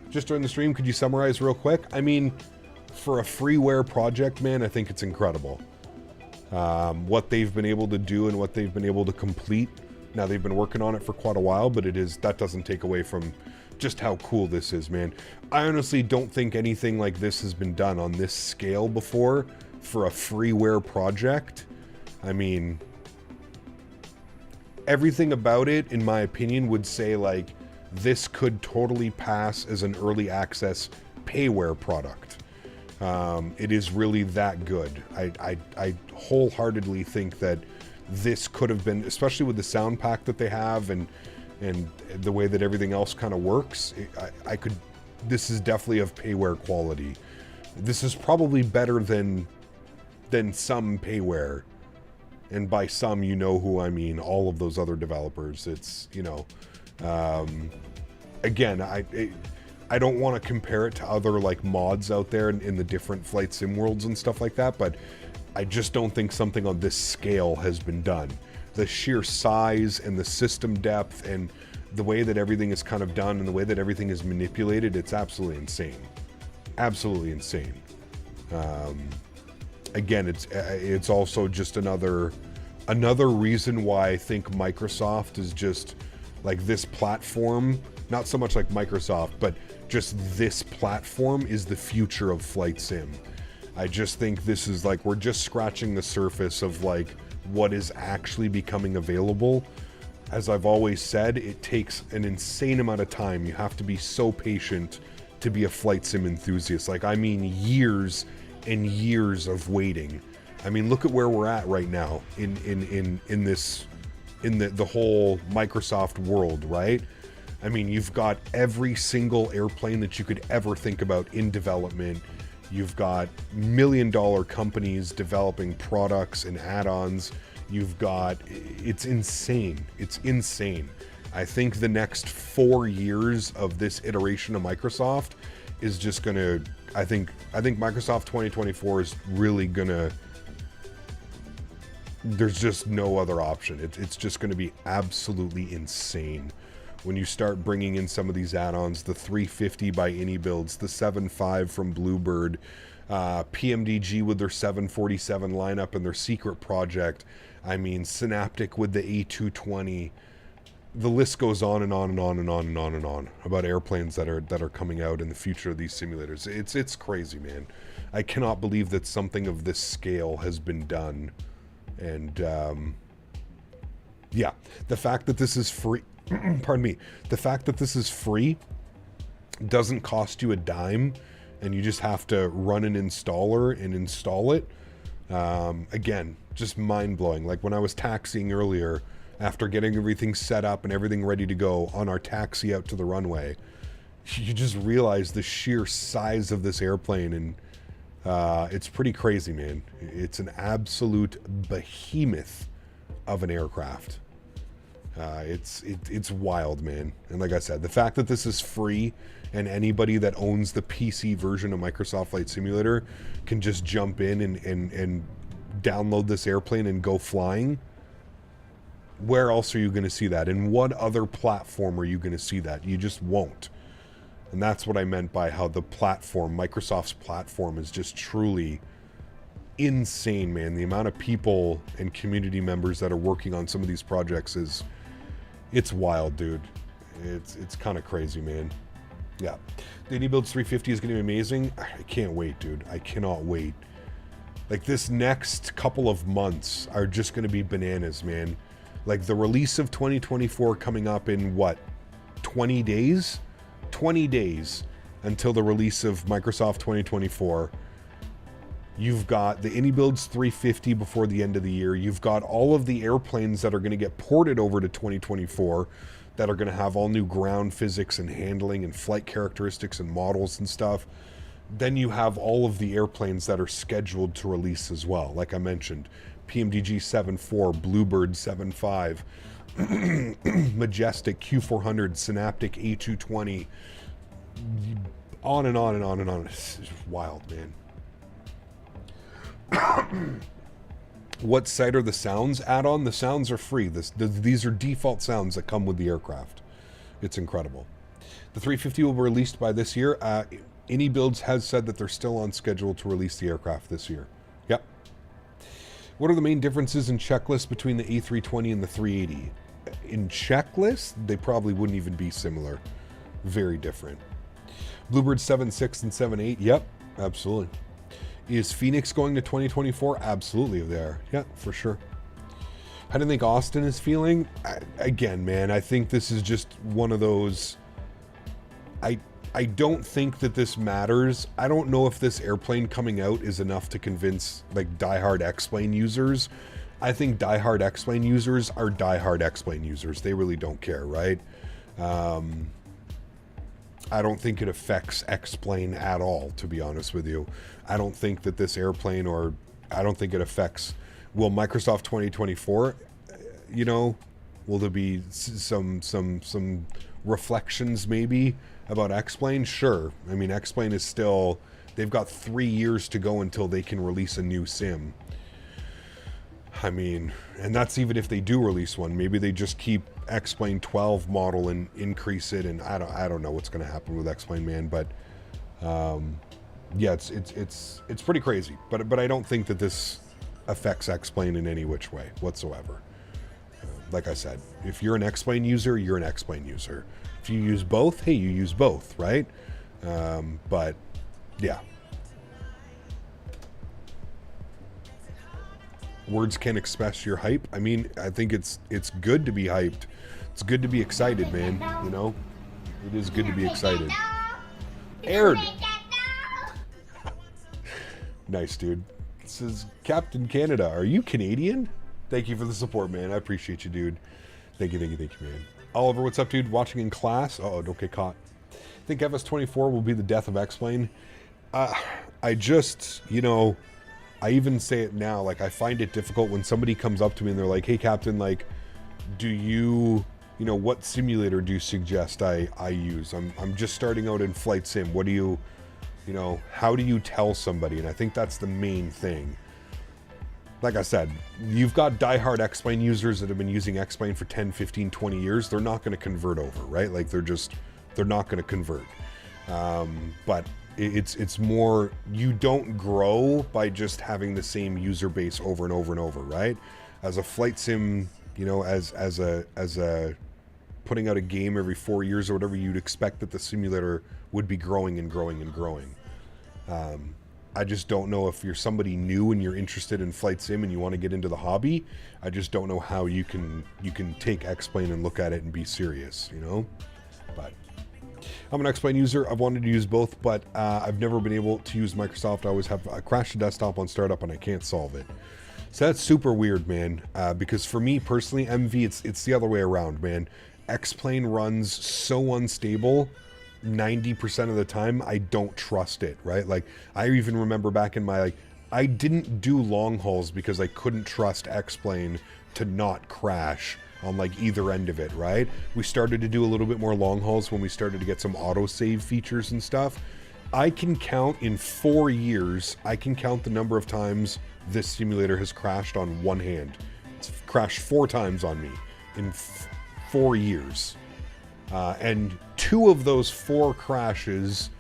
Just during the stream, could you summarize real quick? I mean, for a freeware project, man, I think it's incredible. What they've been able to do and what they've been able to complete. Now, they've been working on it for quite a while, but that doesn't take away from just how cool this is, man. I honestly don't think anything like this has been done on this scale before for a freeware project. I mean, everything about it, in my opinion, would say, like, this could totally pass as an early access payware product. It is really that good. I wholeheartly think that this could have been, especially with the sound pack that they have and the way that everything else kind of works, this is definitely of payware quality. This is probably better than some payware. And by some, you know who I mean, all of those other developers. It's, you know, again, I don't want to compare it to other, like, mods out there in the different flight sim worlds and stuff like that, but I just don't think something on this scale has been done. The sheer size and the system depth and the way that everything is kind of done and the way that everything is manipulated, it's absolutely insane. Absolutely insane. Again, it's also just another reason why I think Microsoft is just, like, this platform, not so much like Microsoft, but just this platform is the future of flight sim. I just think this is, like, we're just scratching the surface of, like, what is actually becoming available. As I've always said, it takes an insane amount of time. You have to be so patient to be a flight sim enthusiast. Like, I mean, years and years of waiting. I mean, look at where we're at right now in the whole Microsoft world, right? I mean, you've got every single airplane that you could ever think about in development. You've got million-dollar companies developing products and add-ons. You've got, it's insane. It's insane. I think the next 4 years of this iteration of Microsoft is just gonna, I think Microsoft 2024 is really gonna, there's just no other option. It's just gonna be absolutely insane when you start bringing in some of these add-ons, the 350 by AnyBuilds, the 7.5 from Bluebird, PMDG with their 747 lineup and their secret project. I mean, Synaptic with the A220. The list goes on and on and on and on and on and on about airplanes that are coming out in the future of these simulators. It's crazy, man. I cannot believe that something of this scale has been done. And yeah, the fact that this is free, pardon me, the fact that this is free, doesn't cost you a dime, and you just have to run an installer and install it. Again, just mind-blowing. Like when I was taxiing earlier, after getting everything set up and everything ready to go on our taxi out to the runway, you just realize the sheer size of this airplane, and it's pretty crazy, man. It's an absolute behemoth of an aircraft. It's wild, man. And like I said, the fact that this is free and anybody that owns the PC version of Microsoft Flight Simulator can just jump in and download this airplane and go flying. Where else are you going to see that? In what other platform are you going to see that? You just won't. And that's what I meant by how the platform, Microsoft's platform, is just truly insane, man. The amount of people and community members that are working on some of these projects it's wild, dude. It's kind of crazy, man. Yeah. The AnyBuilds 350 is going to be amazing. I can't wait, dude. I cannot wait. Like, this next couple of months are just going to be bananas, man. Like, the release of 2024 coming up in, what, 20 days? 20 days until the release of Microsoft 2024. You've got the AnyBuilds 350 before the end of the year. You've got all of the airplanes that are going to get ported over to 2024 that are going to have all new ground physics and handling and flight characteristics and models and stuff. Then you have all of the airplanes that are scheduled to release as well. Like I mentioned, PMDG 7.4, Bluebird 7.5, Majestic Q400, Synaptic A220, on and on and on and on. It's just wild, man. What site are the sounds add-on? The sounds are free. These are default sounds that come with the aircraft. It's incredible. The 350 will be released by this year. AnyBuilds has said that they're still on schedule to release the aircraft this year. Yep. What are the main differences in checklist between the A320 and the 380? In checklist, they probably wouldn't even be similar. Very different. Bluebird 7.6 and 7.8. Yep, absolutely. Is Phoenix going to 2024? Absolutely they are. Yeah, for sure. How do you think Austin is feeling? Again, man, I think this is just one of those... I don't think that this matters. I don't know if this airplane coming out is enough to convince, like, diehard X-Plane users. I think diehard X-Plane users are diehard X-Plane users. They really don't care, right? I don't think it affects X-Plane at all, to be honest with you. I don't think that this airplane, or I don't think it affects... Will Microsoft 2024, you know, will there be some reflections maybe about X-Plane? Sure. I mean, X-Plane is still... They've got 3 years to go until they can release a new sim. I mean, and that's even if they do release one. Maybe they just keep X-Plane 12 model and increase it, and I don't know what's going to happen with X-Plane, man, but yeah, it's pretty crazy. But I don't think that this affects X-Plane in any which way whatsoever. Like I said, if you're an X-Plane user, you're an X-Plane user. If you use both, hey, you use both, right? But yeah. Words can't express your hype. I mean, I think it's good to be hyped. It's good to be excited, man. You know, it is good to be excited. Erin. Nice, dude. This is Captain Canada. Are you Canadian? Thank you for the support, man. I appreciate you, dude. Thank you, man. Oliver, what's up, dude? Watching in class? Uh-oh, don't get caught. I think FS24 will be the death of X-Plane. I just, you know, I even say it now, like, I find it difficult when somebody comes up to me and they're like, hey, Captain, like, do you know, what simulator do you suggest I use? I'm just starting out in flight sim. What do you know, how do you tell somebody? And I think that's the main thing. Like I said, you've got diehard X-Plane users that have been using X-Plane for 10, 15, 20 years. They're not going to convert over, right? Like, they're not going to convert. But it's more, you don't grow by just having the same user base over and over and over, right? As a flight sim, you know, as a putting out a game every 4 years or whatever, you'd expect that the simulator would be growing and growing and growing. I just don't know if you're somebody new and you're interested in flight sim and you want to get into the hobby. I just don't know how you can take X-Plane and look at it and be serious, you know? But I'm an X-Plane user. I've wanted to use both, but I've never been able to use Microsoft. I crashed the desktop on startup and I can't solve it. So that's super weird, man. Because for me personally, MV, it's the other way around, man. X-Plane runs so unstable. 90% of the time, I don't trust it, right? Like, I even remember back in my, like, I didn't do long hauls because I couldn't trust X-Plane to not crash on like either end of it, right? We started to do a little bit more long hauls when we started to get some autosave features and stuff. I can count in 4 years, I can count the number of times this simulator has crashed on one hand. It's crashed 4 times on me in 4 years. And 2 of those 4 crashes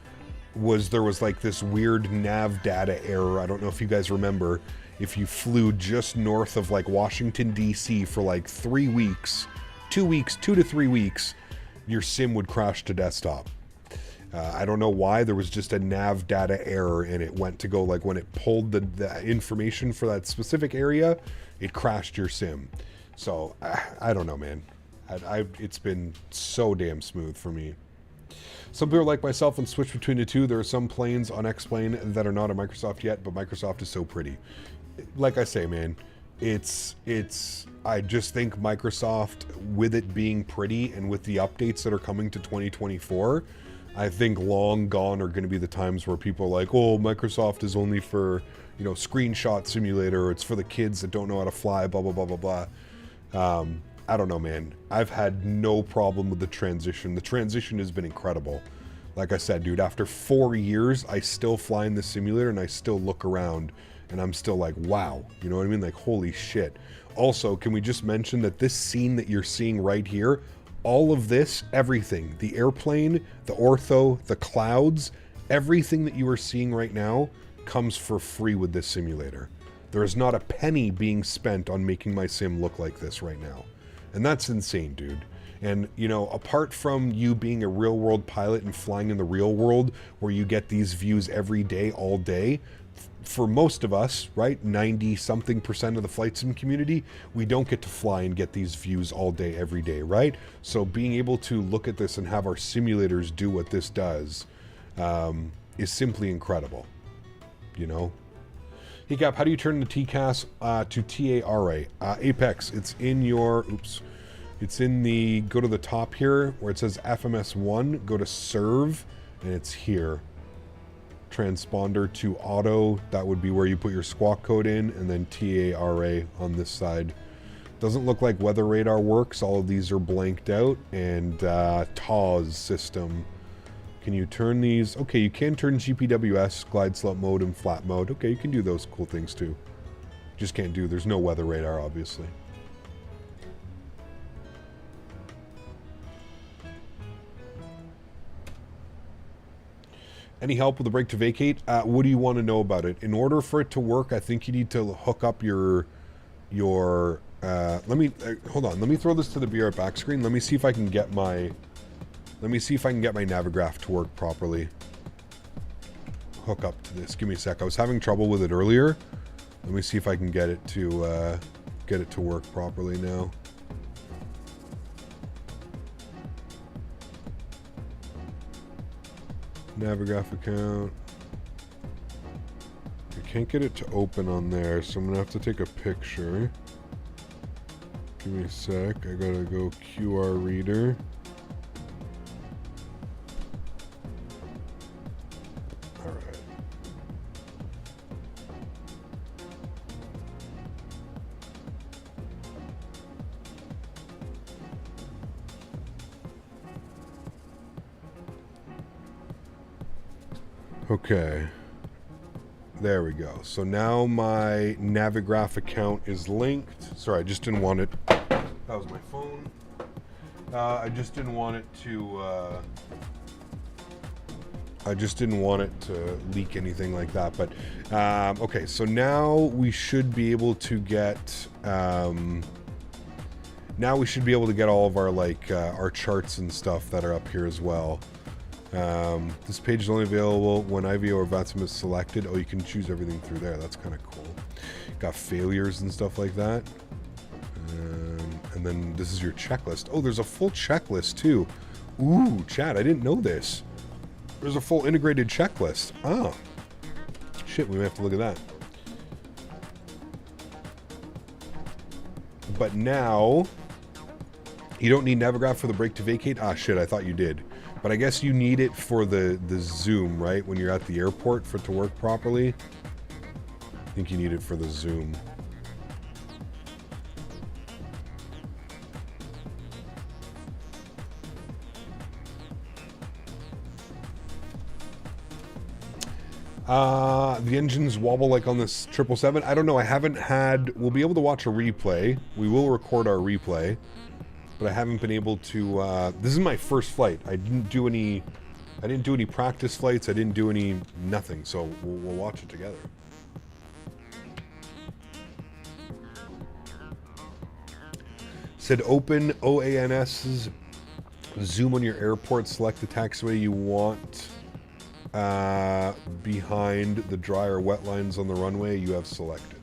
there was like this weird nav data error. I don't know if you guys remember. If you flew just north of like Washington, D.C. for like 3 weeks, 2 to 3 weeks, your sim would crash to desktop. I don't know why. There was just a nav data error, and it went to go, like when it pulled the information for that specific area, it crashed your sim. So I don't know, man. It's been so damn smooth for me. Some people like myself and switch between the two. There are some planes on X-Plane that are not a Microsoft yet, but Microsoft is so pretty. Like I say, man, I just think Microsoft, with it being pretty and with the updates that are coming to 2024, I think long gone are going to be the times where people are like, oh, Microsoft is only for, you know, screenshot simulator, or it's for the kids that don't know how to fly, blah, blah, blah, blah, blah. I don't know, man. I've had no problem with the transition. The transition has been incredible. Like I said, dude, after 4 years, I still fly in the simulator and I still look around and I'm still like, wow. You know what I mean? Like, holy shit. Also, can we just mention that this scene that you're seeing right here, all of this, everything, the airplane, the ortho, the clouds, everything that you are seeing right now comes for free with this simulator. There is not a penny being spent on making my sim look like this right now. And that's insane, dude. And, you know, apart from you being a real world pilot and flying in the real world where you get these views every day, all day, for most of us, right, 90-something% of the flight sim community, we don't get to fly and get these views all day, every day, right? So being able to look at this and have our simulators do what this does is simply incredible, you know? Hey Gap, how do you turn the TCAS to TARA? Apex, it's in your, it's in the, go to the top here where it says FMS1, go to serve, and it's here. Transponder to auto, that would be where you put your squawk code in, and then TARA on this side. Doesn't look like weather radar works, all of these are blanked out, and TAWS system. Can you turn these? Okay, you can turn GPWS, glide slope mode, and flat mode. Okay, you can do those cool things too. Just can't do, there's no weather radar, obviously. Any help with the brake to vacate? What do you want to know about it? In order for it to work, I think you need to hook up your let me, hold on, let me throw this to the Be Right Back screen. Let me see if I can get my, Navigraph to work properly. Hook up to this. Give me a sec. I was having trouble with it earlier. Let me see if I can get it to work properly now. Navigraph account. I can't get it to open on there, so I'm gonna have to take a picture. Give me a sec. I gotta go QR reader. Alright. Okay. There we go. So now my Navigraph account is linked. Sorry, I just didn't want it. That was my phone. I just didn't want it to leak anything like that. But okay, so now we should be able to get all of our our charts and stuff that are up here as well. This page is only available when IVO or VATSIM is selected. Oh, you can choose everything through there. That's kind of cool. Got failures and stuff like that. And then this is your checklist. Oh, there's a full checklist too. Ooh, chat, I didn't know this. There's a full integrated checklist. Oh. Shit, we may have to look at that. But now, you don't need Navigraph for the brake to vacate? Ah, shit, I thought you did. But I guess you need it for the zoom, right? When you're at the airport for it to work properly. I think you need it for the zoom. The engines wobble like on this 777. I don't know. I haven't had... We'll be able to watch a replay. We will record our replay. But I haven't been able to... this is my first flight. I didn't do any practice flights. I didn't do any... Nothing. So we'll watch it together. Said open OANS's zoom on your airport. Select the taxiway you want... behind the dry or wet lines on the runway you have selected.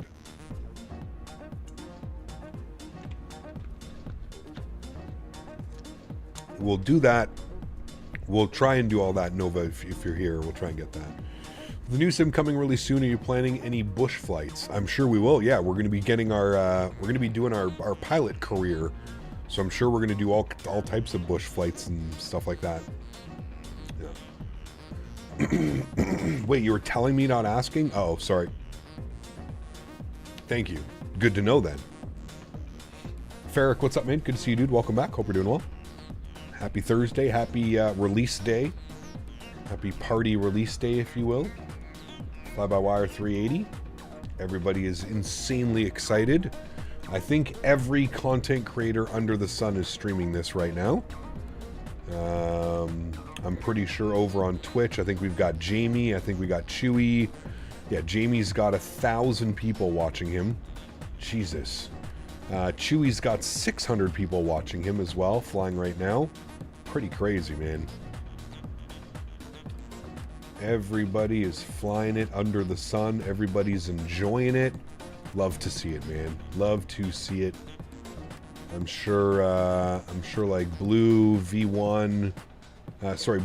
We'll do that. We'll try and do all that, Nova, if you're here. We'll try and get that. The new sim coming really soon. Are you planning any bush flights? I'm sure we will. Yeah, we're going to be getting our we're going to be doing our pilot career. So I'm sure we're going to do all types of bush flights and stuff like that. Wait, you were telling me, not asking? Oh, sorry. Thank you. Good to know then. Farrick, what's up, man? Good to see you, dude. Welcome back. Hope you're doing well. Happy Thursday. Happy release day. Happy party release day, if you will. Fly-by-wire 380. Everybody is insanely excited. I think every content creator under the sun is streaming this right now. I'm pretty sure over on Twitch, I think we've got Jamie, I think we got Chewy. Yeah, Jamie's got 1,000 people watching him. Jesus. Chewy's got 600 people watching him as well, flying right now. Pretty crazy, man. Everybody is flying it under the sun. Everybody's enjoying it. Love to see it, man. Love to see it. I'm sure like Blue, V1,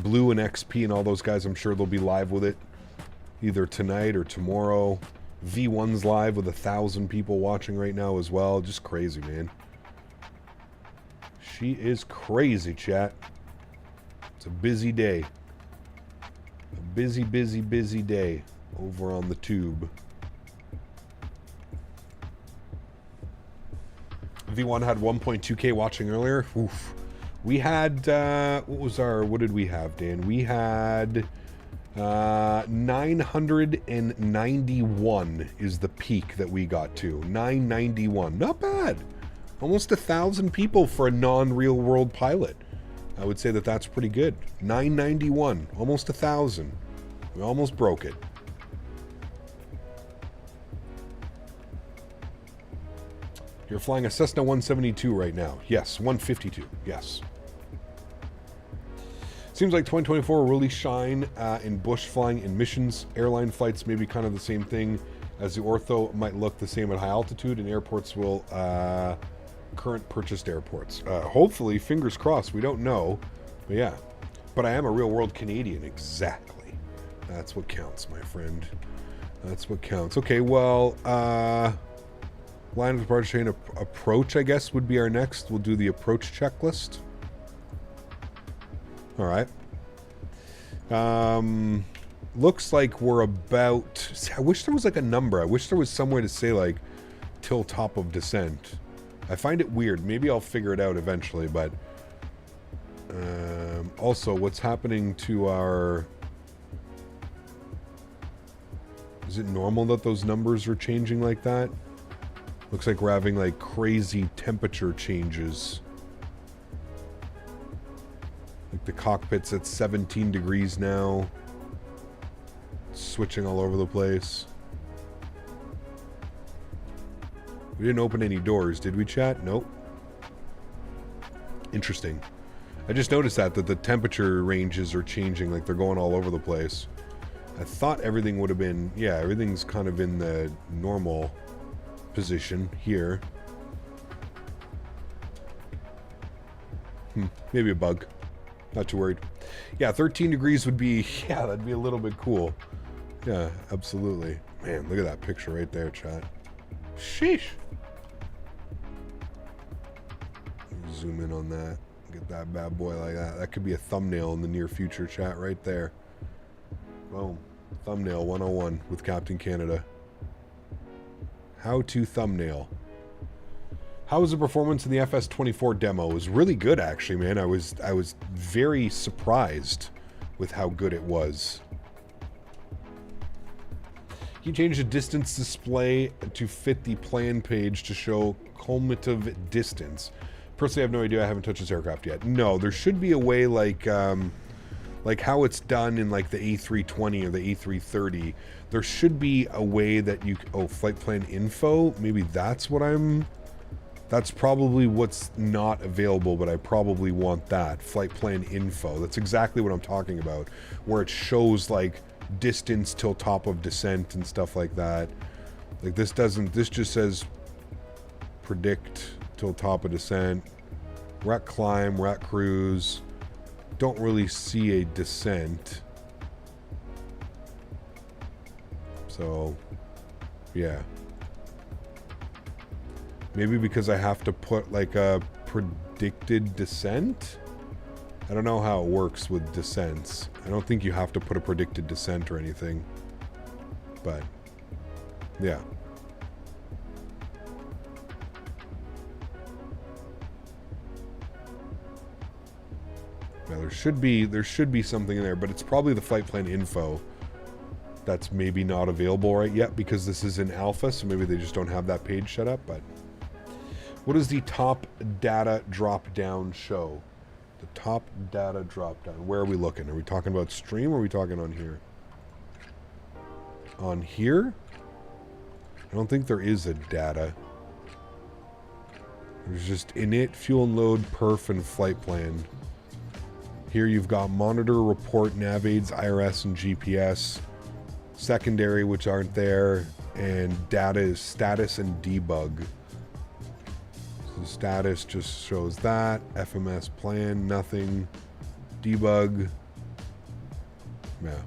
Blue and XP and all those guys, I'm sure they'll be live with it either tonight or tomorrow. V1's live with 1,000 people watching right now as well. Just crazy, man. She is crazy, chat. It's a busy day. A busy, busy, busy day over on the tube. V1 had 1.2K watching earlier. Oof. We had, what did we have, Dan? We had 991 is the peak that we got to. 991. Not bad. Almost 1,000 people for a non-real world pilot. I would say that that's pretty good. 991. Almost 1,000. We almost broke it. You're flying a Cessna 172 right now. Yes, 152. Yes. Seems like 2024 will really shine in bush flying and missions. Airline flights may be kind of the same thing as the ortho might look the same at high altitude, and airports will current purchased airports. Hopefully, fingers crossed. We don't know, but yeah. But I am a real world Canadian. Exactly. That's what counts, my friend. That's what counts. Okay, well, line of departure chain approach, I guess, would be our next. We'll do the approach checklist. All right. Looks like we're about... I wish there was like a number. I wish there was somewhere to say like till top of descent. I find it weird. Maybe I'll figure it out eventually, but also what's happening to our... Is it normal that those numbers are changing like that? Looks like we're having like crazy temperature changes. Like the cockpit's at 17 degrees now. Switching all over the place. We didn't open any doors, did we, chat? Nope. Interesting. I just noticed that the temperature ranges are changing, like they're going all over the place. I thought everything would have been, yeah, everything's kind of in the normal position here. Maybe a bug. Not too worried. Yeah, 13 degrees would be, yeah, that'd be a little bit cool. Yeah, absolutely. Man, look at that picture right there, chat. Sheesh. Zoom in on that. Get that bad boy like that. That could be a thumbnail in the near future, chat, right there. Boom. Thumbnail 101 with Captain Canada. How to thumbnail. How was the performance in the FS24 demo? It was really good, actually, man. I was very surprised with how good it was. Can you change the distance display to fit the plan page to show cumulative distance? Personally, I have no idea. I haven't touched this aircraft yet. No, there should be a way like how it's done in like the A320 or the A330. There should be a way that you... Oh, flight plan info? Maybe that's what I'm... That's probably what's not available, but I probably want that. Flight plan info. That's exactly what I'm talking about. Where it shows like distance till top of descent and stuff like that. Like this doesn't... This just says predict till top of descent. We're at climb, we're at cruise. Don't really see a descent. So, yeah. Maybe because I have to put like a predicted descent? I don't know how it works with descents. I don't think you have to put a predicted descent or anything. But, yeah. Now there should be something in there, but it's probably the flight plan info that's maybe not available right yet because this is in alpha, so maybe they just don't have that page set up. But what does the top data drop down show? The top data drop down. Where are we looking? Are we talking about stream or are we talking on here? On here? I don't think there is a data. There's just init, fuel and load, perf, and flight plan. Here you've got monitor, report, nav aids, IRS, and GPS. Secondary, which aren't there. And data is status and debug. So status just shows that. FMS plan, nothing. Debug. Yeah.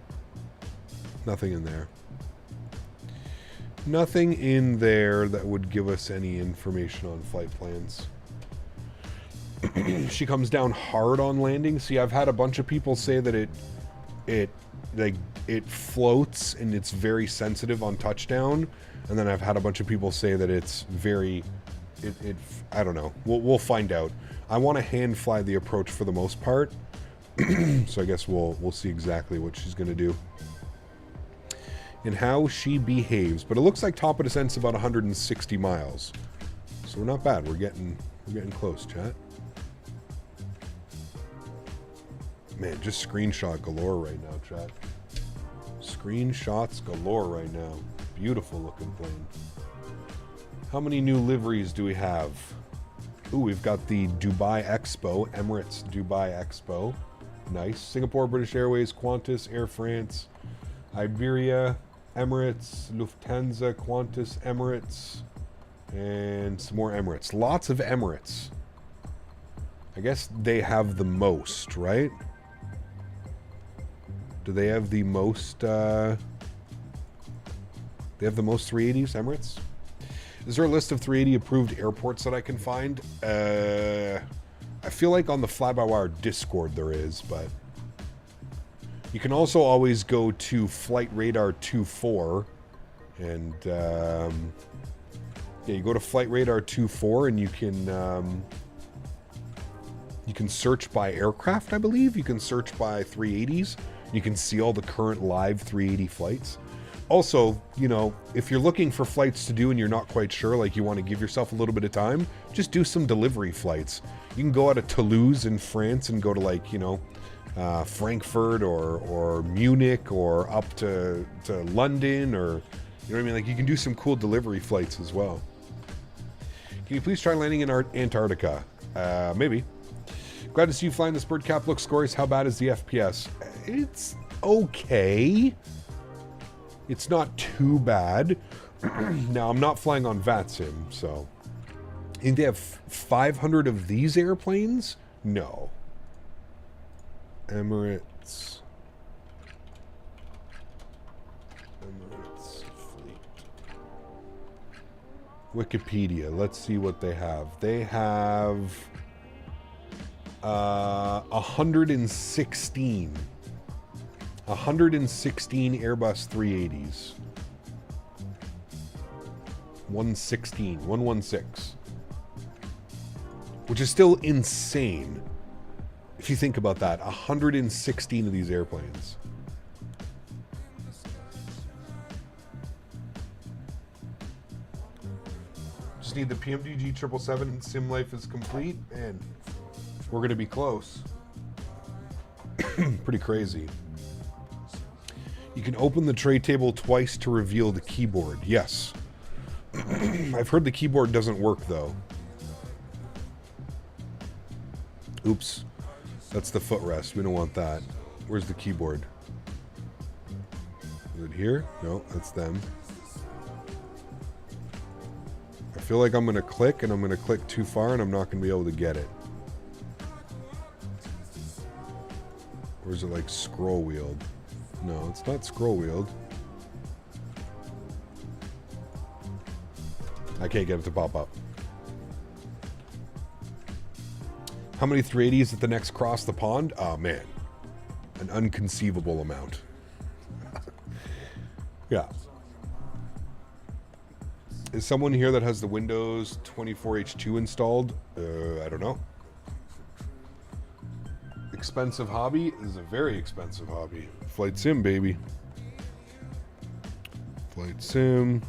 Nothing in there. Nothing in there that would give us any information on flight plans. She comes down hard on landing. See, I've had a bunch of people say that it floats and it's very sensitive on touchdown, and then I've had a bunch of people say that it's very I don't know. We'll find out. I want to hand fly the approach for the most part. So I guess we'll see exactly what she's going to do and how she behaves. But it looks like top of descent's about 160 miles. So we're not bad. We're getting close, chat. Man, just screenshot galore right now, chat. Screenshots galore right now. Beautiful looking plane. How many new liveries do we have? Ooh, we've got the Dubai Expo, Emirates Dubai Expo. Nice. Singapore, British Airways, Qantas, Air France, Iberia, Emirates, Lufthansa, Qantas, Emirates, and some more Emirates. Lots of Emirates. I guess they have the most, right? Do they have the most, they have the most 380s, Emirates? Is there a list of 380 approved airports that I can find? I feel like on the Fly-by-Wire Discord there is, but you can also always go to Flight Radar 24 and yeah, you go to Flight Radar 24 and you can search by aircraft, I believe. You can search by 380s. You can see all the current live 380 flights. Also, you know, if you're looking for flights to do and you're not quite sure, like you want to give yourself a little bit of time, just do some delivery flights. You can go out of Toulouse in France and go to, like, you know, Frankfurt or Munich or up to London, or, you know what I mean? Like, you can do some cool delivery flights as well. Can you please try landing in Antarctica? Maybe. Glad to see you flying this bird cap. Looks glorious. How bad is the FPS? It's okay. It's not too bad. Now, I'm not flying on VATSIM, so... I think they have 500 of these airplanes? No. Emirates fleet. Wikipedia. Let's see what they have. They have 116. 116 Airbus 380s. 116. Which is still insane. If you think about that, 116 of these airplanes. Just need the PMDG 777 and sim life is complete, and we're gonna be close. Pretty crazy. You can open the tray table twice to reveal the keyboard. Yes. I've heard the keyboard doesn't work though. Oops. That's the footrest. We don't want that. Where's the keyboard? Is it here? No, that's them. I feel like I'm going to click, and I'm going to click too far, and I'm not going to be able to get it. Or is it like scroll wheeled? No, it's not scroll wheeled. I can't get it to pop up. How many 380s at the next cross the pond? Oh, man. An unconceivable amount. Yeah. Is someone here that has the Windows 24H2 installed? I don't know. Expensive hobby is a very expensive hobby. Flight sim, baby. Flight sim.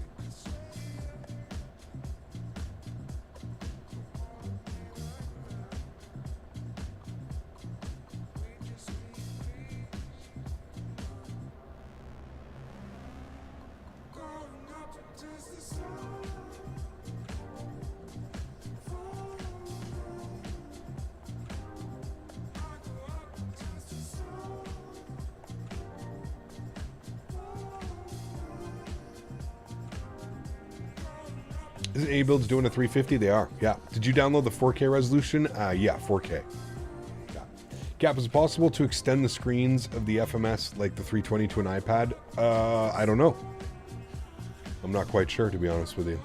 Isn't A-Builds doing a 350? They are, yeah. Did you download the 4K resolution? Yeah, 4K. Yeah. Cap, is it possible to extend the screens of the FMS like the 320 to an iPad? I don't know. I'm not quite sure, to be honest with you.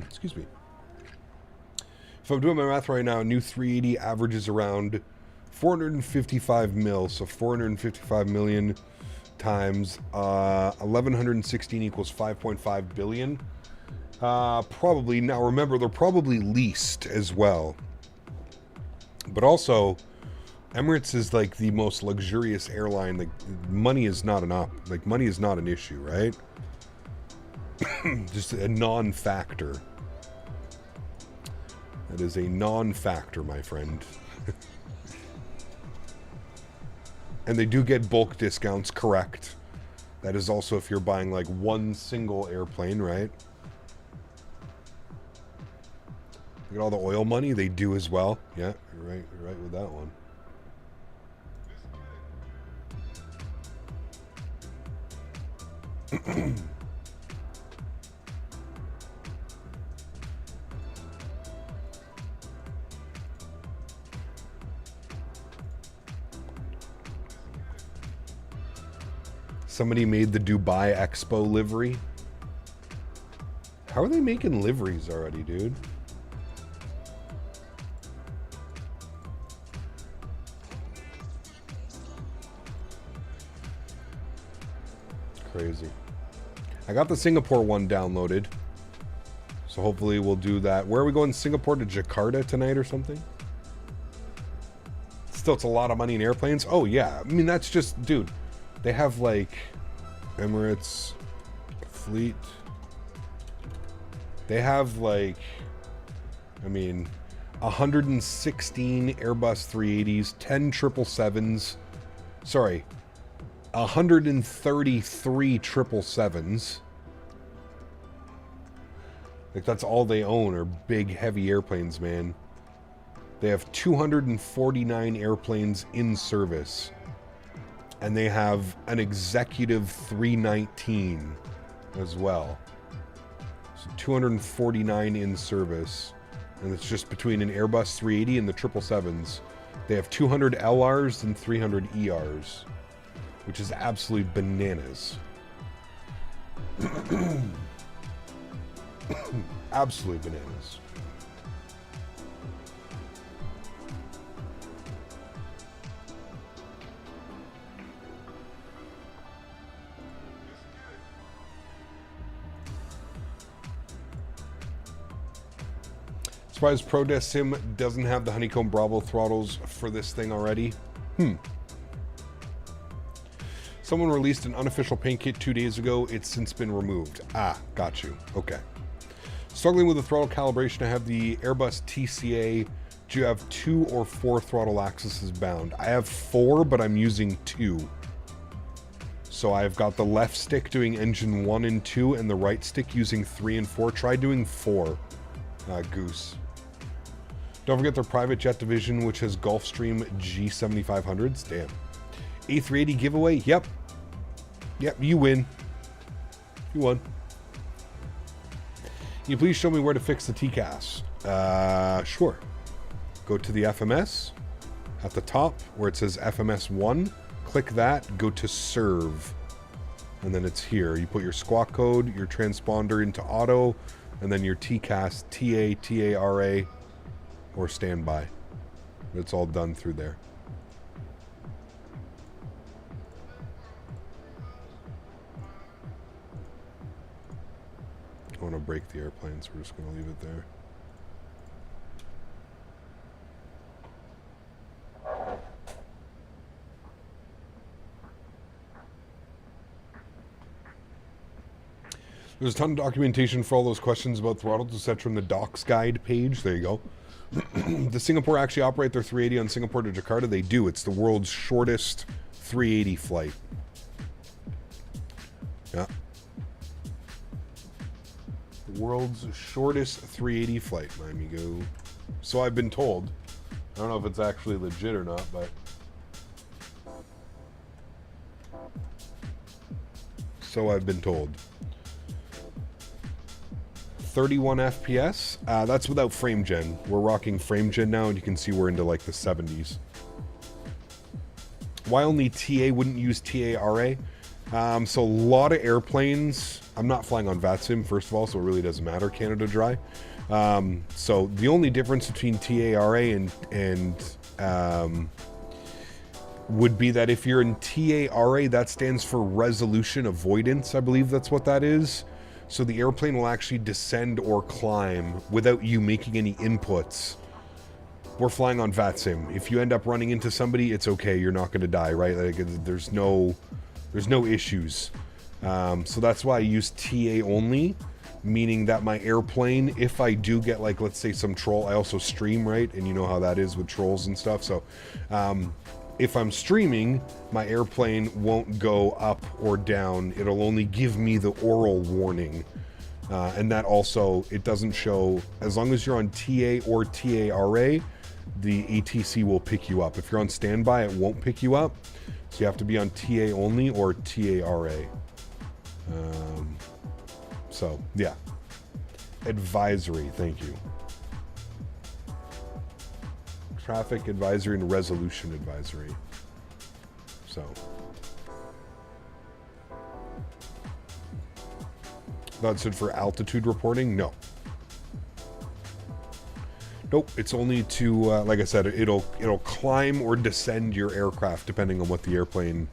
Excuse me. If I'm doing my math right now, a new 380 averages around 455 mil, so 455 million times 1116 equals 5.5 billion. Probably. Now remember, they're probably leased as well. But also, Emirates is like the most luxurious airline. Like, money is not money is not an issue, right? Just a non-factor. That is a non-factor, my friend. And they do get bulk discounts, correct. That is also if you're buying like one single airplane, right? Look at all the oil money they do as well. Yeah, you're right with that one. Somebody made the Dubai Expo livery. How are they making liveries already, dude? Crazy. I got the Singapore one downloaded. So hopefully we'll do that. Where are we going? Singapore to Jakarta tonight or something? Still, it's a lot of money in airplanes. Oh, yeah. I mean, that's just... Dude, they have, like... Emirates... Fleet... They have, like... I mean... 116 Airbus 380s, 10 777s... Sorry... 133 777s. Like, that's all they own are big, heavy airplanes, man. They have 249 airplanes in service. And they have an executive 319 as well. So 249 in service. And it's just between an Airbus 380 and the 777s. They have 200 LRs and 300 ERs. Which is absolutely bananas. Absolutely bananas. Surprised ProDesk Sim doesn't have the Honeycomb Bravo throttles for this thing already. Someone released an unofficial paint kit 2 days ago. It's since been removed. Ah, got you. Okay. Struggling with the throttle calibration. I have the Airbus TCA. Do you have 2 or 4 throttle axes bound? I have 4, but I'm using 2. So I've got the left stick doing engine 1 and 2, and the right stick using 3 and 4. Try doing 4, Goose. Don't forget their private jet division, which has Gulfstream G7500s. Damn. A380 giveaway? Yep. Yep, you win. You won. Can you please show me where to fix the TCAS? Sure. Go to the FMS at the top where it says FMS 1. Click that, go to serve. And then it's here. You put your squawk code, your transponder into auto, and then your TCAS, TA, TARA, or standby. It's all done through there. I want to break the airplane, so we're just going to leave it there. There's a ton of documentation for all those questions about throttles, etc. in the docs guide page. There you go. Does Singapore actually operate their 380 on Singapore to Jakarta? They do. It's the world's shortest 380 flight. Yeah. The world's shortest 380 flight, my amigo. So I've been told. I don't know if it's actually legit or not, but... so I've been told. 31 FPS. That's without frame gen. We're rocking frame gen now, and you can see we're into like the 70s. Why only TA wouldn't use TARA? So a lot of airplanes, I'm not flying on VATSIM, first of all, so it really doesn't matter, Canada Dry. So the only difference between TARA and would be that if you're in TARA, that stands for resolution avoidance. I believe that's what that is. So the airplane will actually descend or climb without you making any inputs. We're flying on VATSIM. If you end up running into somebody, it's okay. You're not going to die, right? Like, there's no issues. So that's why I use TA only, meaning that my airplane, if I do get, like, let's say some troll, I also stream, right? And you know how that is with trolls and stuff. So if I'm streaming, my airplane won't go up or down. It'll only give me the oral warning. And that also, it doesn't show, as long as you're on TA or TARA, the ATC will pick you up. If you're on standby, it won't pick you up. So you have to be on TA only or TARA. So, yeah. Advisory, thank you. Traffic advisory and resolution advisory. So. That's it for altitude reporting? No. Nope, it's only to, like I said, it'll climb or descend your aircraft depending on what the airplane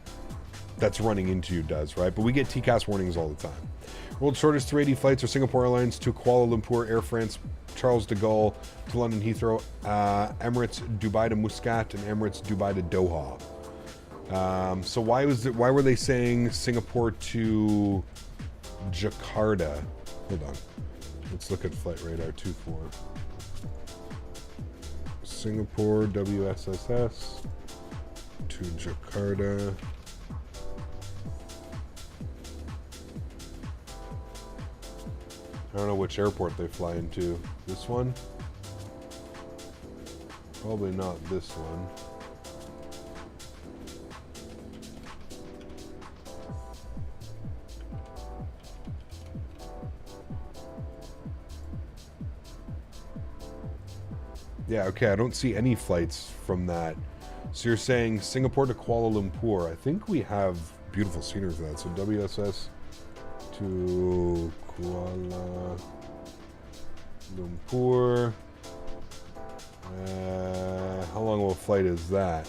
that's running into you does, right? But we get TCAS warnings all the time. World's shortest 380 flights are Singapore Airlines to Kuala Lumpur, Air France, Charles de Gaulle to London Heathrow, Emirates Dubai to Muscat, and Emirates Dubai to Doha. So why were they saying Singapore to Jakarta? Hold on. Let's look at Flight Radar 24. Singapore WSSS to Jakarta. I don't know which airport they fly into. This one? Probably not this one. Yeah, okay, I don't see any flights from that. So you're saying Singapore to Kuala Lumpur. I think we have beautiful scenery for that. So WSS to Kuala Lumpur. How long of a flight is that?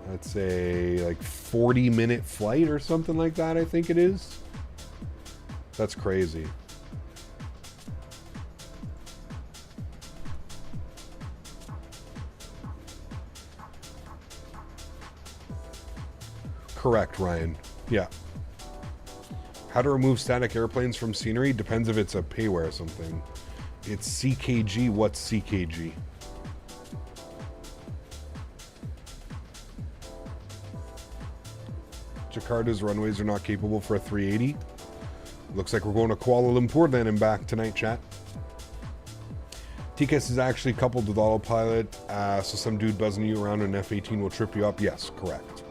That's a like 40-minute flight or something like that, I think it is. That's crazy. correct, Ryan. Yeah. How to remove static airplanes from scenery depends if it's a payware or something. It's CKG. What's CKG? Jakarta's runways are not capable for a 380. Looks like we're going to Kuala Lumpur then and back tonight, chat. TCAS is actually coupled with autopilot, so some dude buzzing you around an F-18 will trip you up. Yes, correct.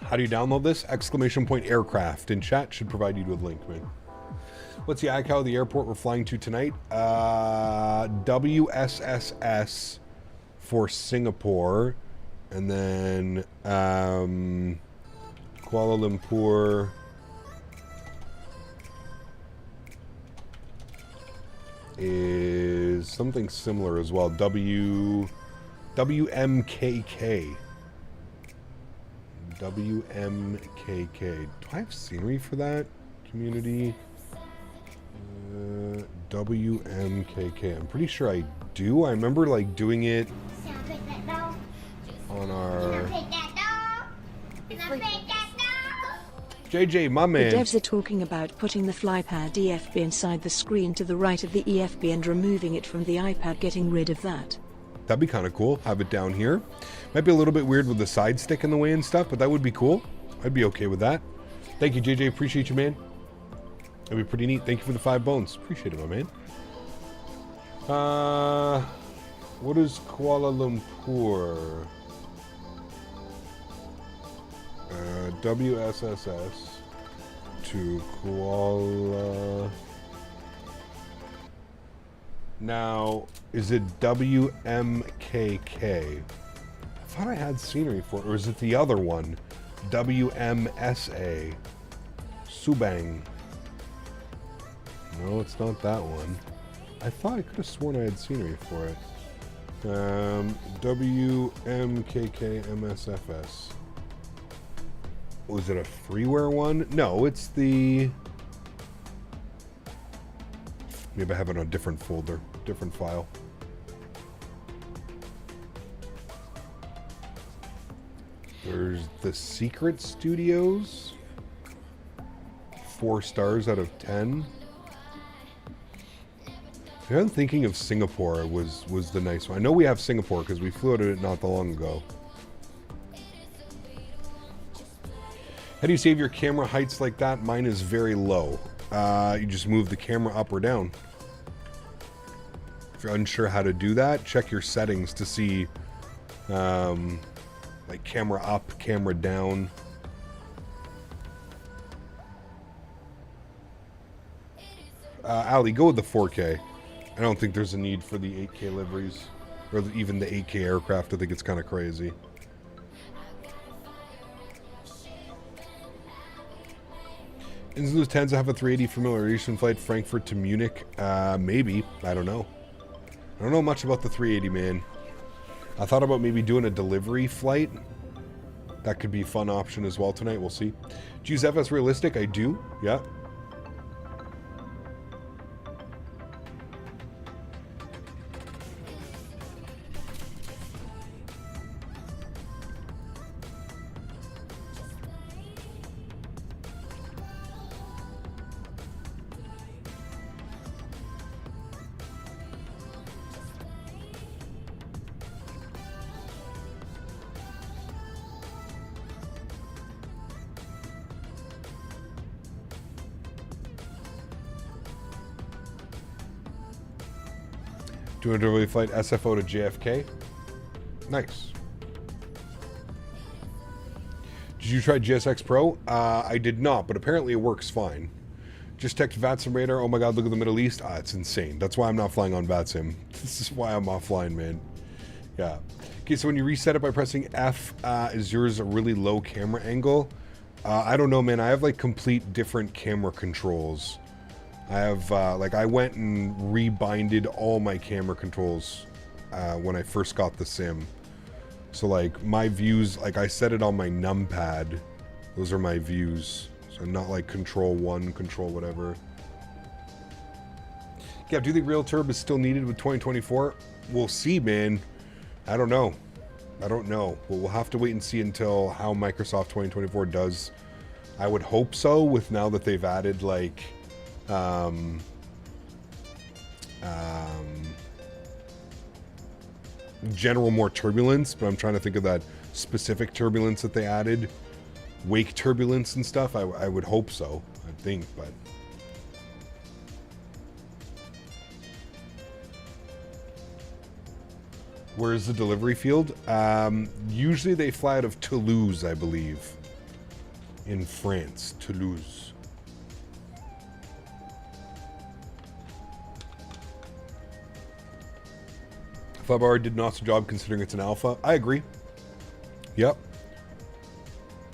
How do you download this? Exclamation point aircraft. In chat should provide you with a link, man. What's the ICAO of the airport we're flying to tonight? WSSS for Singapore. And then Kuala Lumpur is something similar as well. WMKK. WMKK. Do I have scenery for that? Community. WMKK. I'm pretty sure I do. I remember like doing it on our... JJ, my man. The devs are talking about putting the FlyPad EFB inside the screen to the right of the EFB and removing it from the iPad, getting rid of that. That'd be kind of cool. Have it down here. Might be a little bit weird with the side stick in the way and stuff, but that would be cool. I'd be okay with that. Thank you, JJ. Appreciate you, man. That'd be pretty neat. Thank you for the 5 bones. Appreciate it, my man. What is Kuala Lumpur? WSSS to Kuala... Now, is it WMKK? I thought I had scenery for it, or is it the other one? WMSA. Subang. No, it's not that one. I thought I could have sworn I had scenery for it. WMKK MSFS. Was it a freeware one? No, it's the... Maybe I have it on a different folder, different file. There's the Secret Studios. 4 stars out of 10. I'm thinking of Singapore was the nice one. I know we have Singapore because we flew out of it not that long ago. How do you save your camera heights like that? Mine is very low. You just move the camera up or down. If you're unsure how to do that, check your settings to see like camera up, camera down. Ali, go with the 4K. I don't think there's a need for the 8K liveries or even the 8K aircraft. I think it's kind of crazy. Inzlu's tends to have a 380 familiarization flight Frankfurt to Munich. Maybe. I don't know. I don't know much about the 380, man. I thought about maybe doing a delivery flight. That could be a fun option as well tonight. We'll see. Do you use FS Realistic? I do. Yeah. 200 flight SFO to JFK. Nice. Did you try GSX Pro? I did not, but apparently it works fine. Just checked VATSIM radar. Oh my god, look at the Middle East. It's insane. That's why I'm not flying on VATSIM. This is why I'm offline, man. Yeah. Okay, so when you reset it by pressing F, is yours a really low camera angle? I don't know, man. I have like complete different camera controls. I have, like, I went and rebinded all my camera controls when I first got the sim. So, like, my views, like, I set it on my numpad. Those are my views. So, not like control 1, control whatever. Yeah, do you think real turb is still needed with 2024? We'll see, man. I don't know. I don't know. Well, we'll have to wait and see until how Microsoft 2024 does. I would hope so, with now that they've added, like, general more turbulence, but I'm trying to think of that specific turbulence that they added. Wake turbulence and stuff. I would hope so, I think, but... Where's the delivery field? Usually they fly out of Toulouse, I believe. In France, Toulouse. Fabar did not a job considering it's an alpha. I agree. Yep.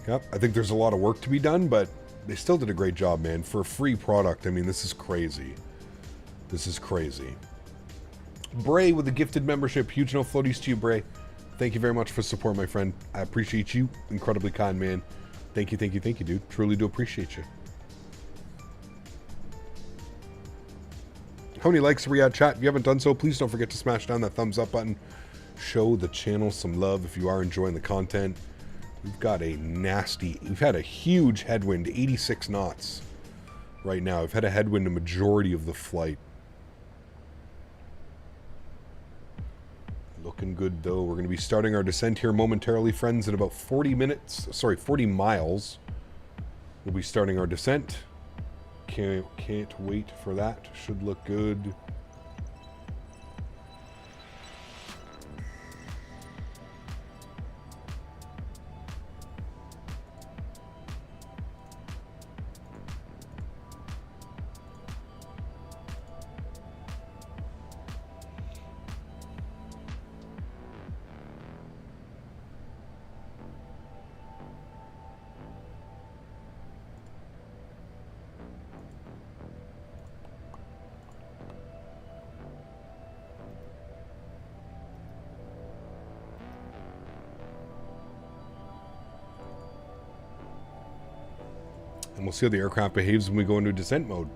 Yep. I think there's a lot of work to be done, but they still did a great job, man. For a free product, I mean, this is crazy. This is crazy. Bray with the gifted membership. Huge no floaties to you, Bray. Thank you very much for support, my friend. I appreciate you. Incredibly kind, man. Thank you, thank you, thank you, dude. Truly do appreciate you. How many likes are we at, chat? If you haven't done so, please don't forget to smash down that thumbs up button. Show the channel some love if you are enjoying the content. We've got a nasty... We've had a huge headwind, 86 knots right now. We've had a headwind a majority of the flight. Looking good, though. We're going to be starting our descent here momentarily, friends, in about 40 minutes. Sorry, 40 miles. We'll be starting our descent. Can't wait for that. Should look good. And we'll see how the aircraft behaves when we go into descent mode.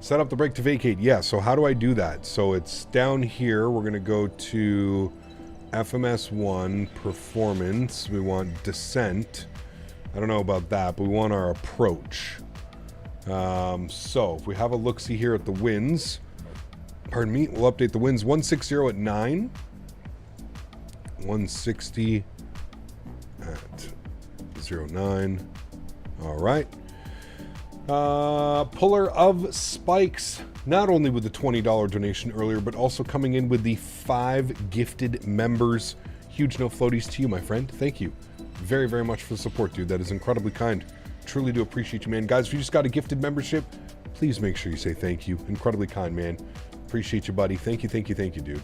Set up the brake to vacate. Yeah, so how do I do that? So it's down here. We're going to go to FMS1, performance. We want descent. I don't know about that, but we want our approach. So if we have a look-see here at the winds, pardon me, we'll update the winds. 160 at 9. 160 at 09. All right. Puller of Spikes, not only with the $20 donation earlier, but also coming in with the 5 gifted members. Huge no floaties to you, my friend. Thank you very, very much for the support, dude. That is incredibly kind. Truly do appreciate you, man. Guys, if you just got a gifted membership, please make sure you say thank you. Incredibly kind, man. Appreciate you, buddy. Thank you, thank you, thank you, dude.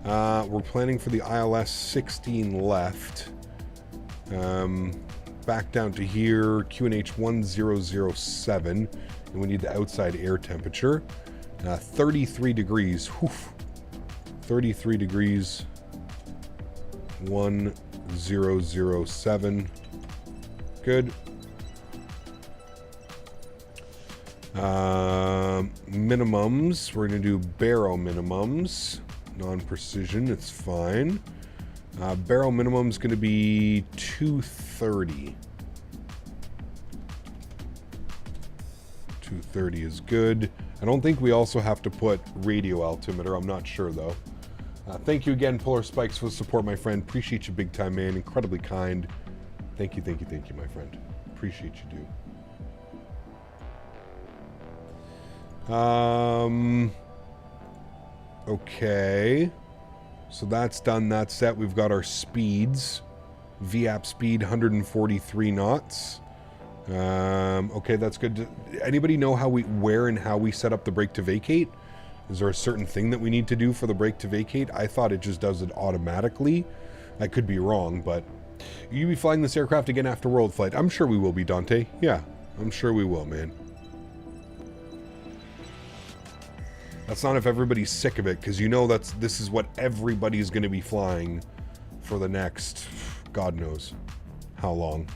We're planning for the ILS 16 left. Back down to here, QNH 1007, and we need the outside air temperature. 33 degrees. Whew. 33 degrees. 1007. Good. Minimums. We're going to do barrel minimums. Non-precision. It's fine. Barrel minimum is going to be 230. 230 is good. I don't think we also have to put radio altimeter. I'm not sure, though. Thank you again, Polar Spikes, for the support, my friend. Appreciate you big time, man. Incredibly kind. Thank you, thank you, thank you, my friend. Appreciate you, dude. Okay. So that's done, that's set. We've got our speeds. VAP speed 143 knots. Okay, that's good. Anybody know where and how we set up the brake to vacate? Is there a certain thing that we need to do for the brake to vacate? I thought it just does it automatically. I could be wrong, but you be flying this aircraft again after World Flight? I'm sure we will be, Dante. Yeah, I'm sure we will, man. That's not if everybody's sick of it, because you know this is what everybody's going to be flying for the next, God knows how long.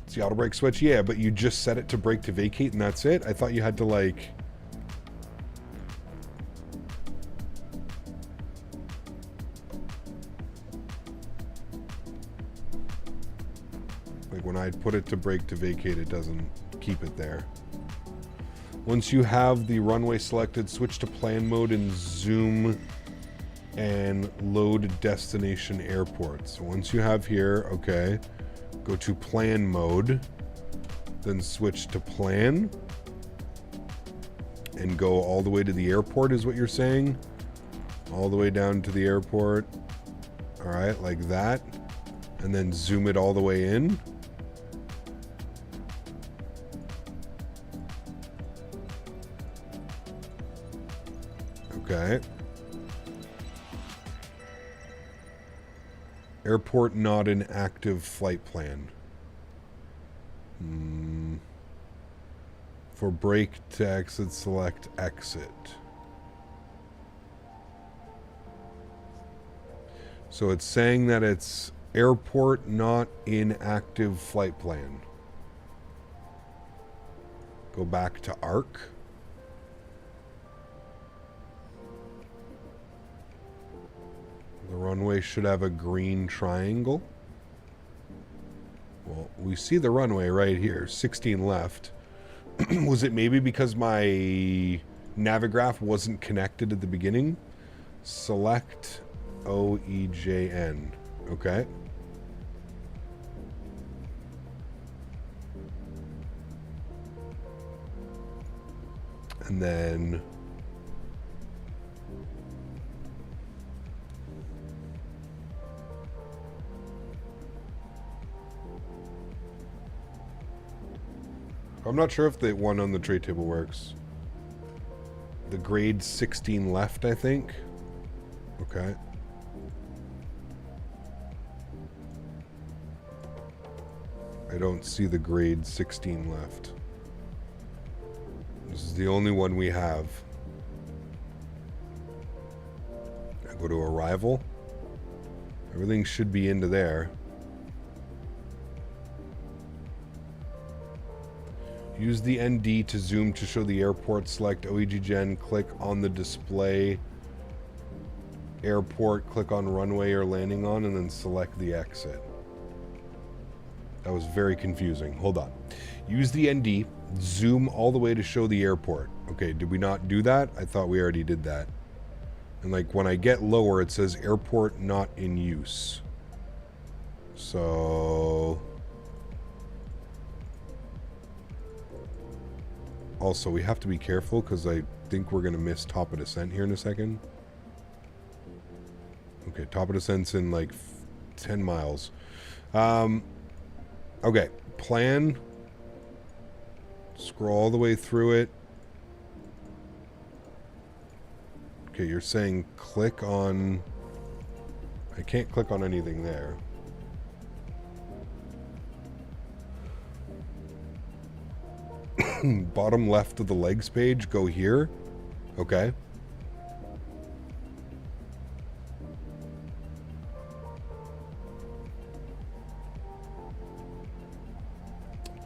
It's the auto brake switch? Yeah, but you just set it to brake to vacate and that's it? I thought you had to like... Like when I put it to brake to vacate, it doesn't keep it there. Once you have the runway selected, switch to plan mode and zoom and load destination airport. So once you have here, okay, go to plan mode, then switch to plan and go all the way to the airport is what you're saying? All the way down to the airport. All right, like that. And then zoom it all the way in. Okay. Airport not an active flight plan. For brake to exit, select exit. So it's saying that it's airport not in active flight plan. Go back to ARC. The runway should have a green triangle. Well, we see the runway right here, 16 left. Was it maybe because my Navigraph wasn't connected at the beginning? Select OEJN. Okay. And then... I'm not sure if the one on the tray table works. The grade 16 left, I think. Okay. I don't see the grade 16 left. This is the only one we have. I go to arrival. Everything should be into there. Use the ND to zoom to show the airport. Select OEG-Gen. Click on the display airport. Click on runway or landing on, and then select the exit. That was very confusing. Hold on. Use the ND. Zoom all the way to show the airport. Okay, did we not do that? I thought we already did that. And like when I get lower, it says airport not in use. So... Also, we have to be careful because I think we're going to miss top of descent here in a second. Okay, top of descent's in like 10 miles. Okay, plan. Scroll all the way through it. Okay, you're saying click on... I can't click on anything there. Bottom left of the legs page, go here. Okay.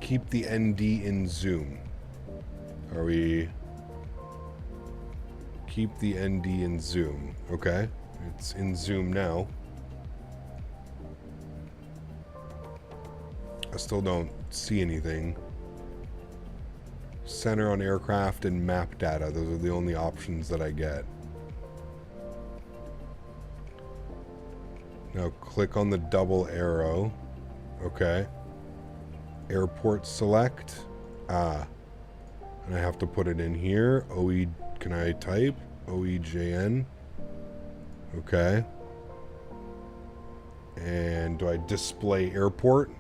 Keep the ND in zoom. Are we... Keep the ND in zoom. Okay. It's in zoom now. I still don't see anything. Center on aircraft and map data. Those are the only options that I get. Now click on the double arrow. Okay. Airport select. Ah. And I have to put it in here. OE, can I type? OEJN. Okay. And do I display airport?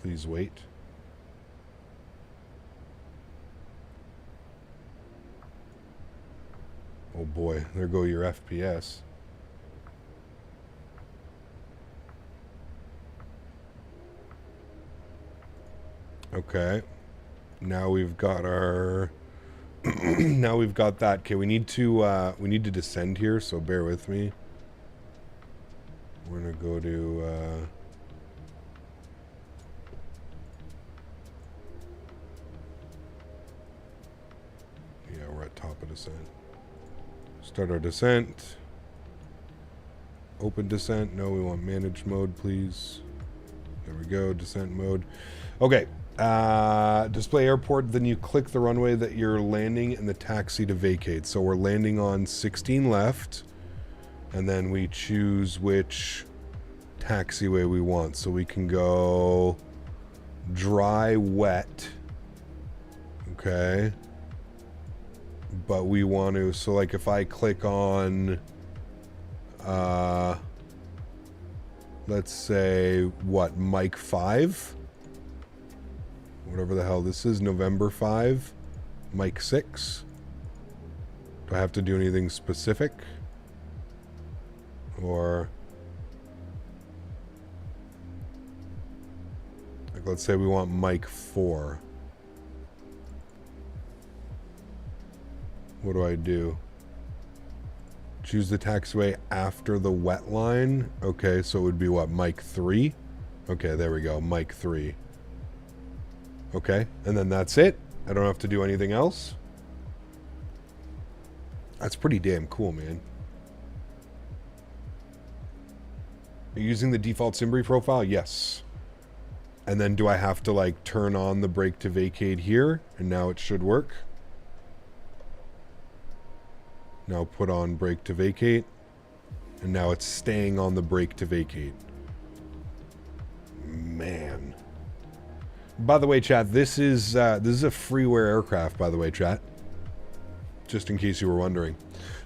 Please wait. Oh boy, there go your FPS. Okay. Now we've got our now we've got that. Okay, we need to descend here, so bear with me. We're gonna go to yeah, we're at top of descent. Start our descent. Open descent. No, we want managed mode, please. There we go, descent mode. Okay. Display airport, then you click the runway that you're landing and the taxi to vacate. So we're landing on 16 left, and then we choose which taxiway we want. So we can go dry, wet. Okay. But we want to, so like if I click on, let's say, what, Mike 5? Whatever the hell this is, November 5, Mike 6. Do I have to do anything specific? Or, like, let's say we want Mike 4. What do I do? Choose the taxiway after the wet line. Okay, so it would be what, Mike 3? Okay, there we go, Mike 3. Okay, and then that's it. I don't have to do anything else. That's pretty damn cool, man. Are you using the default Simbri profile? Yes. And then do I have to like turn on the brake to vacate here? And now it should work. Now put on brake to vacate. And now it's staying on the brake to vacate. Man. By the way, chat, this is a freeware aircraft, by the way, chat. Just in case you were wondering.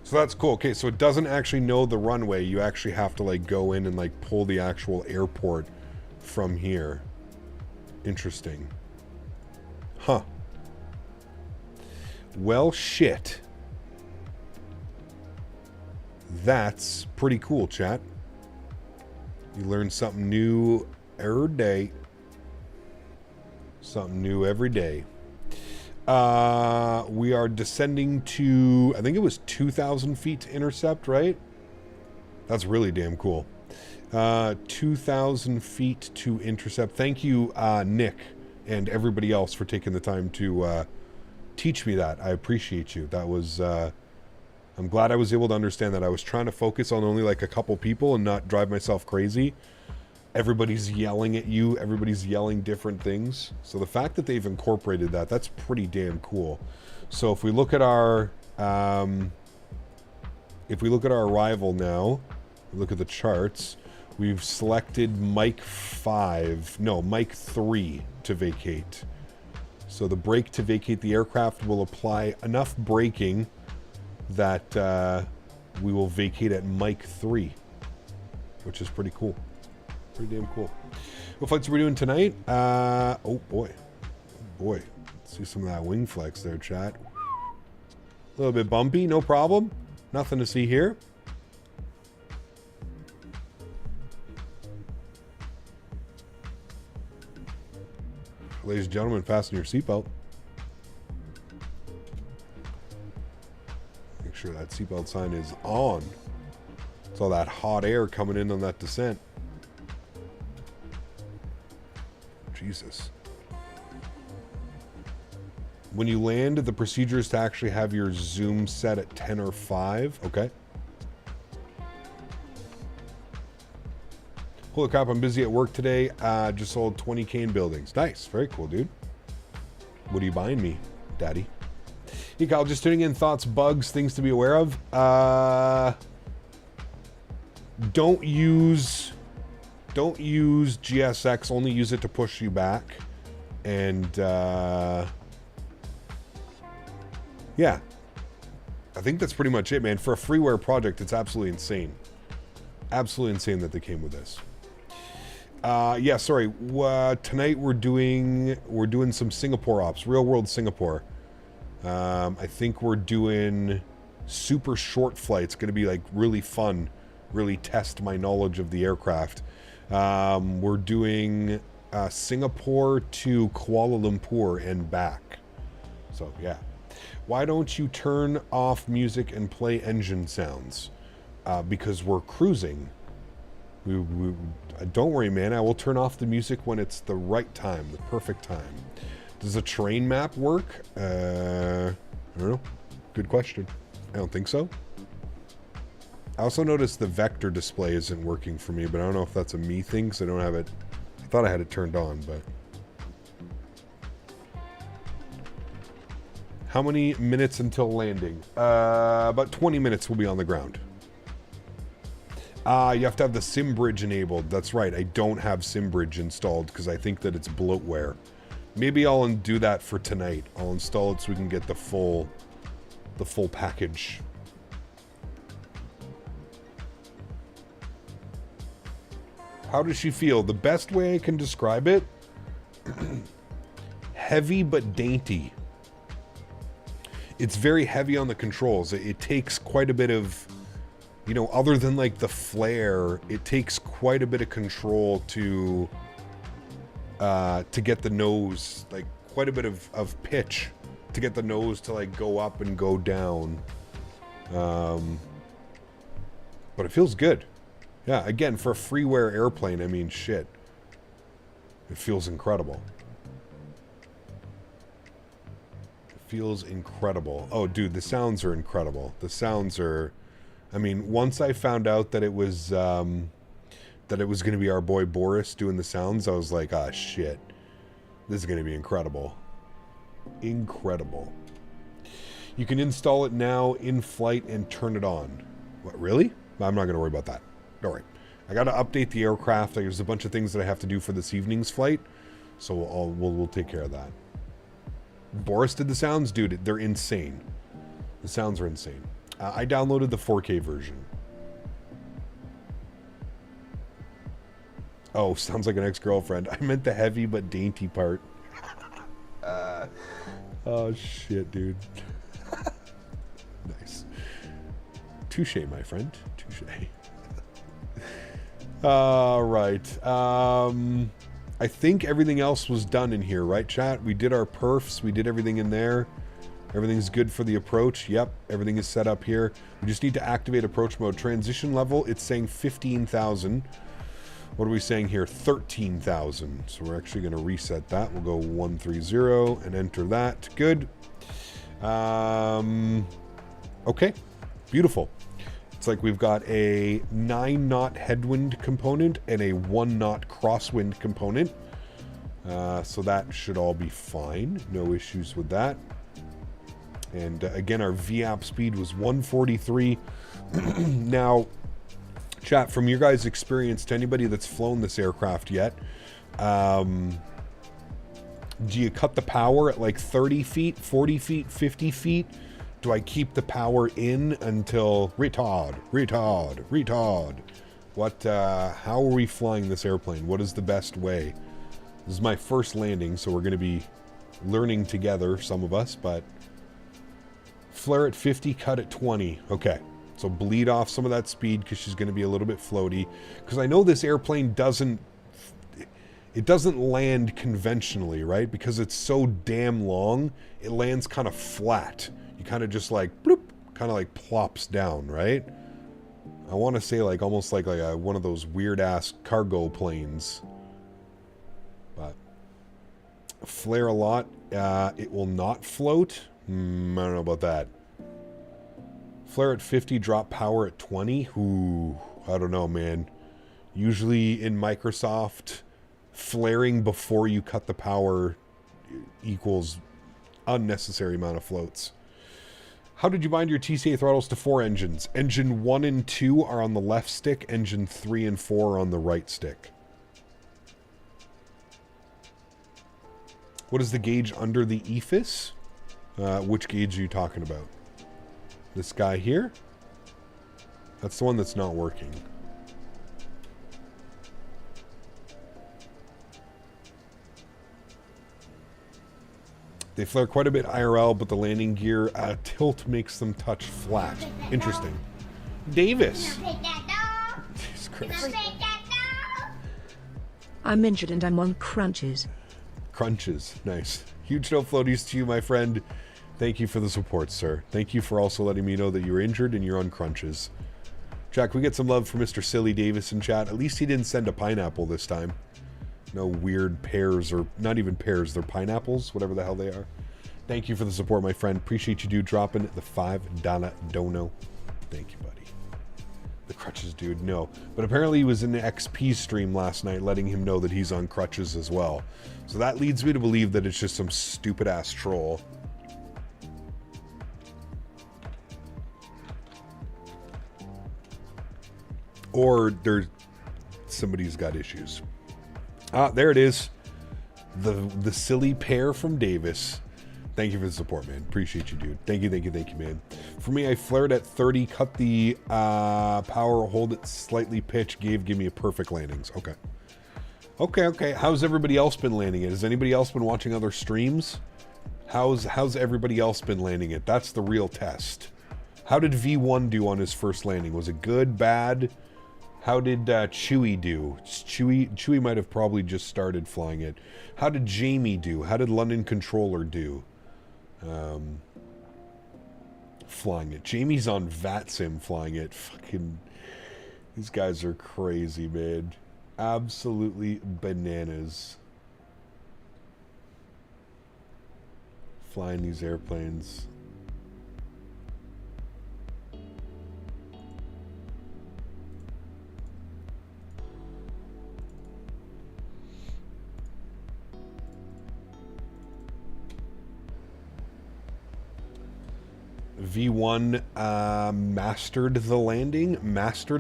So that's cool. Okay, so it doesn't actually know the runway. You actually have to like go in and like pull the actual airport from here. Interesting. Huh. Well, shit. That's pretty cool, chat. You learn something new every day. Something new every day. We are descending to, I think it was 2,000 feet to intercept, right? That's really damn cool. 2,000 feet to intercept. Thank you, Nick, and everybody else for taking the time to teach me that. I appreciate you. That was, I'm glad I was able to understand that. I was trying to focus on only like a couple people and not drive myself crazy. Everybody's yelling at you. Everybody's yelling different things. So the fact that they've incorporated that, that's pretty damn cool. So if we look at our, arrival now, look at the charts, we've selected Mike 3 to vacate. So the brake to vacate the aircraft will apply enough braking that we will vacate at Mike 3, which is pretty cool. Pretty damn cool. What flights are we doing tonight? Oh boy. Let's see some of that wing flex there, chat. A little bit bumpy, no problem. Nothing to see here. Ladies and gentlemen, fasten your seatbelt. Make sure that seatbelt sign is on. It's all that hot air coming in on that descent. Jesus. When you land, the procedure is to actually have your zoom set at 10 or 5. Okay. Holy crap, I'm busy at work today. Just sold 20 cane buildings. Nice. Very cool, dude. What are you buying me, daddy? Hey, Kyle, just tuning in. Thoughts, bugs, things to be aware of. Don't use GSX. Only use it to push you back. And, yeah. I think that's pretty much it, man. For a freeware project, it's absolutely insane. Absolutely insane that they came with this. Yeah, sorry. Tonight we're doing some Singapore ops, real world Singapore. I think we're doing super short flights. Going to be like really fun, really test my knowledge of the aircraft. We're doing Singapore to Kuala Lumpur and back. So yeah. Why don't you turn off music and play engine sounds? Because we're cruising. Don't worry, man. I will turn off the music when it's the right time, the perfect time. Does a train map work? I don't know. Good question. I don't think so. I also noticed the vector display isn't working for me, but I don't know if that's a me thing, because I don't have it. I thought I had it turned on, but... How many minutes until landing? About 20 minutes we'll be on the ground. You have to have the sim bridge enabled. That's right. I don't have sim bridge installed because I think that it's bloatware. Maybe I'll do that for tonight. I'll install it so we can get the full package. How does she feel? The best way I can describe it, heavy but dainty. It's very heavy on the controls. It takes quite a bit of, you know, other than like the flare, it takes quite a bit of control to get the nose, like quite a bit of pitch to get the nose to like go up and go down. But it feels good. Yeah, again, for a freeware airplane, I mean, shit. It feels incredible. Feels incredible. Oh, dude, the sounds are incredible. The sounds are... I mean, once I found out that it was going to be our boy Boris doing the sounds, I was like, ah, shit. This is going to be incredible. Incredible. You can install it now in flight and turn it on. What, really? I'm not going to worry about that. Don't worry. I got to update the aircraft. There's a bunch of things that I have to do for this evening's flight, so we'll take care of that. Boris did the sounds, dude. They're insane. The sounds are insane. I downloaded the 4K version. Oh, sounds like an ex-girlfriend. I meant the heavy but dainty part. Oh, shit, dude. Nice. Touche, my friend. Touche. All right. I think everything else was done in here, right, chat? We did our perfs. We did everything in there. Everything's good for the approach. Yep, everything is set up here. We just need to activate approach mode. Transition level, it's saying 15,000. What are we saying here? 13,000. So we're actually going to reset that. We'll go 130 and enter that. Good. Okay, beautiful. It's like we've got a 9-knot headwind component and a 1-knot crosswind component. So that should all be fine. No issues with that. And again, our VAP speed was 143. Now, chat, from your guys' experience, to anybody that's flown this aircraft yet, do you cut the power at like 30 feet, 40 feet, 50 feet? Do I keep the power in until retard? What, how are we flying this airplane? What is the best way? This is my first landing, so we're going to be learning together, some of us, but flare at 50, cut at 20. Okay, so bleed off some of that speed because she's going to be a little bit floaty. Because I know this airplane doesn't land conventionally, right? Because it's so damn long, it lands kind of flat. You kind of just like, bloop, kind of like plops down, right? I want to say like almost like one of those weird-ass cargo planes. But flare a lot. It will not float. I don't know about that. Flare at 50, drop power at 20. Ooh, I don't know, man. Usually in Microsoft, flaring before you cut the power equals unnecessary amount of floats. How did you bind your TCA throttles to 4 engines? Engine 1 and 2 are on the left stick. Engine 3 and 4 are on the right stick. What is the gauge under the EFIS? Which gauge are you talking about? This guy here? That's the one that's not working. They flare quite a bit IRL, but the landing gear tilt makes them touch flat. Interesting. Davis. Jesus Christ. I'm injured and I'm on crunches. Crunches. Nice. Huge no floaties to you, my friend. Thank you for the support, sir. Thank you for also letting me know that you're injured and you're on crunches. Jack, we get some love for Mr. Silly Davis in chat. At least he didn't send a pineapple this time. No weird pears, or not even pears, they're pineapples, whatever the hell they are. Thank you for the support, my friend. Appreciate you, dude, dropping the $5 dono. Thank you, buddy. The crutches, dude, no. But apparently he was in the XP stream last night, letting him know that he's on crutches as well. So that leads me to believe that it's just some stupid-ass troll. Or there's somebody's got issues. Ah, there it is. The silly pair from Davis. Thank you for the support, man. Appreciate you, dude. Thank you, man. For me, I flared at 30, cut the power, hold it slightly pitch, give me a perfect landings. Okay. Okay. How's everybody else been landing it? Has anybody else been watching other streams? How's everybody else been landing it? That's the real test. How did V1 do on his first landing? Was it good, bad? How did Chewy do? Chewy might have probably just started flying it. How did Jamie do? How did London Controller do? Flying it. Jamie's on VATSIM flying it. Fucking, these guys are crazy, man. Absolutely bananas. Flying these airplanes. V1 mastered the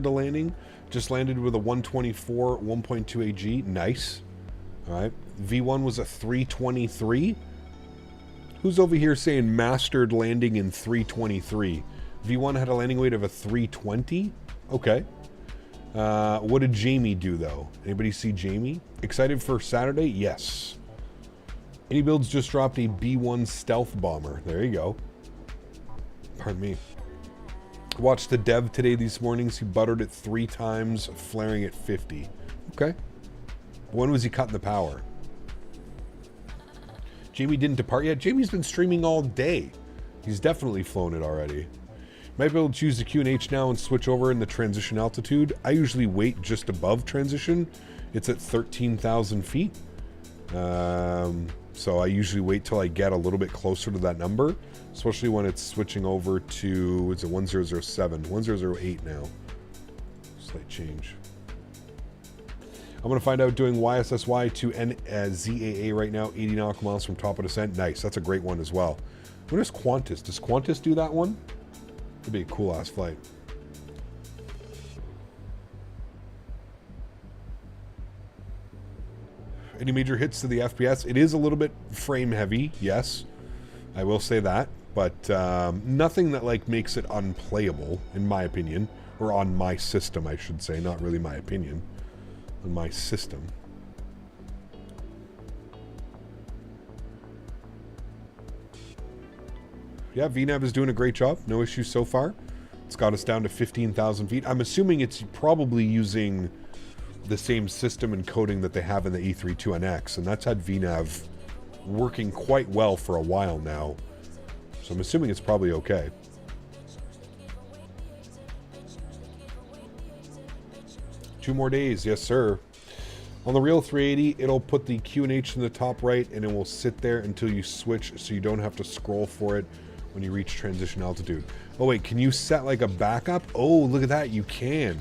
landing. Just landed with a 124 1.2 AG. Nice. All right. V1 was a 323. Who's over here saying mastered landing in 323? V1 had a landing weight of a 320. Okay. What did Jamie do though? Anybody see Jamie? Excited for Saturday? Yes. Any builds just dropped a B1 stealth bomber. There you go. Pardon me. Watched the dev today these mornings. He buttered it 3 times, flaring at 50. Okay. When was he cutting the power? Jamie didn't depart yet. Jamie's been streaming all day. He's definitely flown it already. Might be able to choose the QNH now and switch over in the transition altitude. I usually wait just above transition. It's at 13,000 feet. So I usually wait till I get a little bit closer to that number, especially when it's switching over to, it's a 1007, 1008 now. Slight change. I'm going to find out doing YSSY to ZAA right now, 80 nautical miles from top of descent. Nice, that's a great one as well. What is Qantas? Does Qantas do that one? That'd be a cool ass flight. Any major hits to the FPS? It is a little bit frame heavy, yes. I will say that. But nothing that like makes it unplayable, in my opinion. Or on my system, I should say. Not really my opinion. On my system. Yeah, VNAV is doing a great job. No issues so far. It's got us down to 15,000 feet. I'm assuming it's probably using the same system and coding that they have in the E32NX, and that's had VNAV working quite well for a while now. So I'm assuming it's probably okay. Two more days, yes sir. On the real 380, it'll put the QNH in the top right, and it will sit there until you switch, so you don't have to scroll for it when you reach transition altitude. Oh wait, can you set like a backup? Oh, look at that, you can.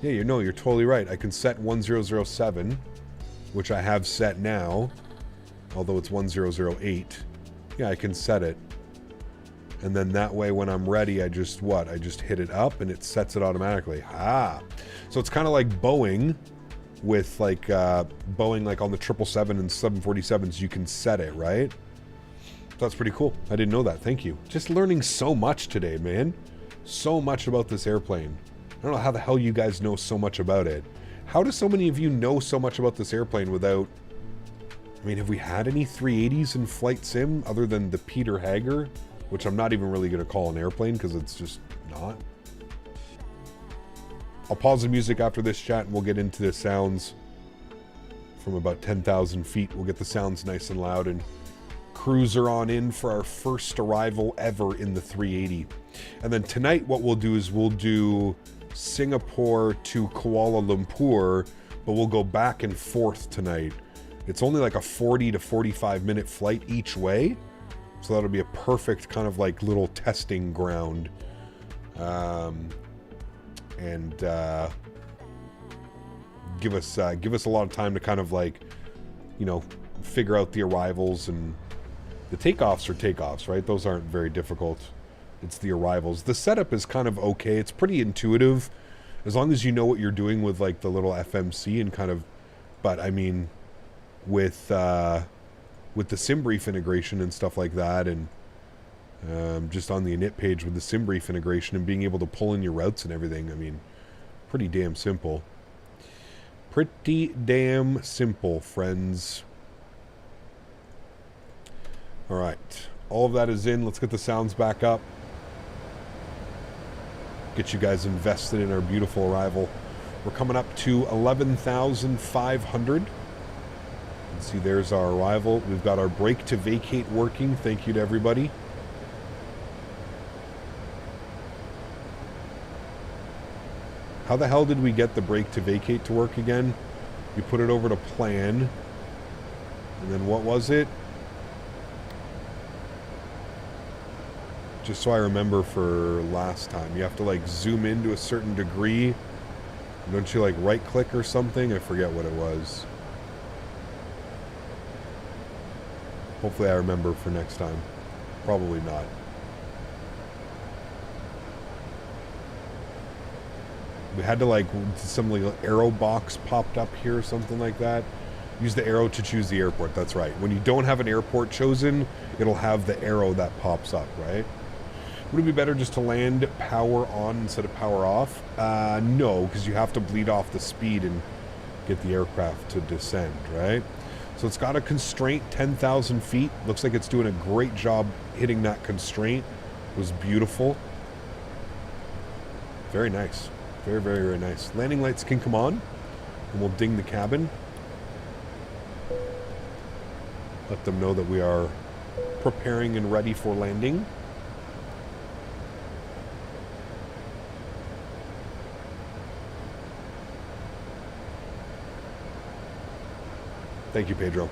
Yeah, you're totally right. I can set 1007, which I have set now, although it's 1008. Yeah, I can set it. And then that way when I'm ready, I just hit it up and it sets it automatically. Ah. So it's kind of like Boeing with like Boeing, like on the 777 and 747s, you can set it, right? So that's pretty cool. I didn't know that. Thank you. Just learning so much today, man. So much about this airplane. I don't know how the hell you guys know so much about it. How do so many of you know so much about this airplane without... I mean, have we had any 380s in flight sim other than the Peter Hager? Which I'm not even really going to call an airplane because it's just not. I'll pause the music after this chat and we'll get into the sounds from about 10,000 feet. We'll get the sounds nice and loud and cruiser on in for our first arrival ever in the 380. And then tonight what we'll do is we'll do Singapore to Kuala Lumpur, but we'll go back and forth tonight. It's only like a 40 to 45 minute flight each way. So that'll be a perfect kind of like little testing ground. Give us a lot of time to kind of like, you know, figure out the arrivals, and the takeoffs are takeoffs, right? Those aren't very difficult. It's the arrivals. The setup is kind of okay. It's pretty intuitive as long as you know what you're doing with like the little FMC and kind of, but I mean, with the SimBrief integration and stuff like that, and just on the init page with the SimBrief integration and being able to pull in your routes and everything, I mean, pretty damn simple. Pretty damn simple, friends. All right, all of that is in. Let's get the sounds back up. Get you guys invested in our beautiful arrival. We're coming up to 11,500. You can see there's our arrival. We've got our brake to vacate working. Thank you to everybody. How the hell did we get the brake to vacate to work again? You put it over to plan. And then what was it? Just so I remember for last time. You have to like zoom in to a certain degree. Don't you like right click or something? I forget what it was. Hopefully I remember for next time. Probably not. We had to like, some like arrow box popped up here or something like that. Use the arrow to choose the airport. That's right. When you don't have an airport chosen, it'll have the arrow that pops up, right? Would it be better just to land power on instead of power off? No, because you have to bleed off the speed and get the aircraft to descend, right? So it's got a constraint, 10,000 feet. Looks like it's doing a great job hitting that constraint. It was beautiful. Very nice. Very, very, very nice. Landing lights can come on, and we'll ding the cabin. Let them know that we are preparing and ready for landing. Thank you, Pedro.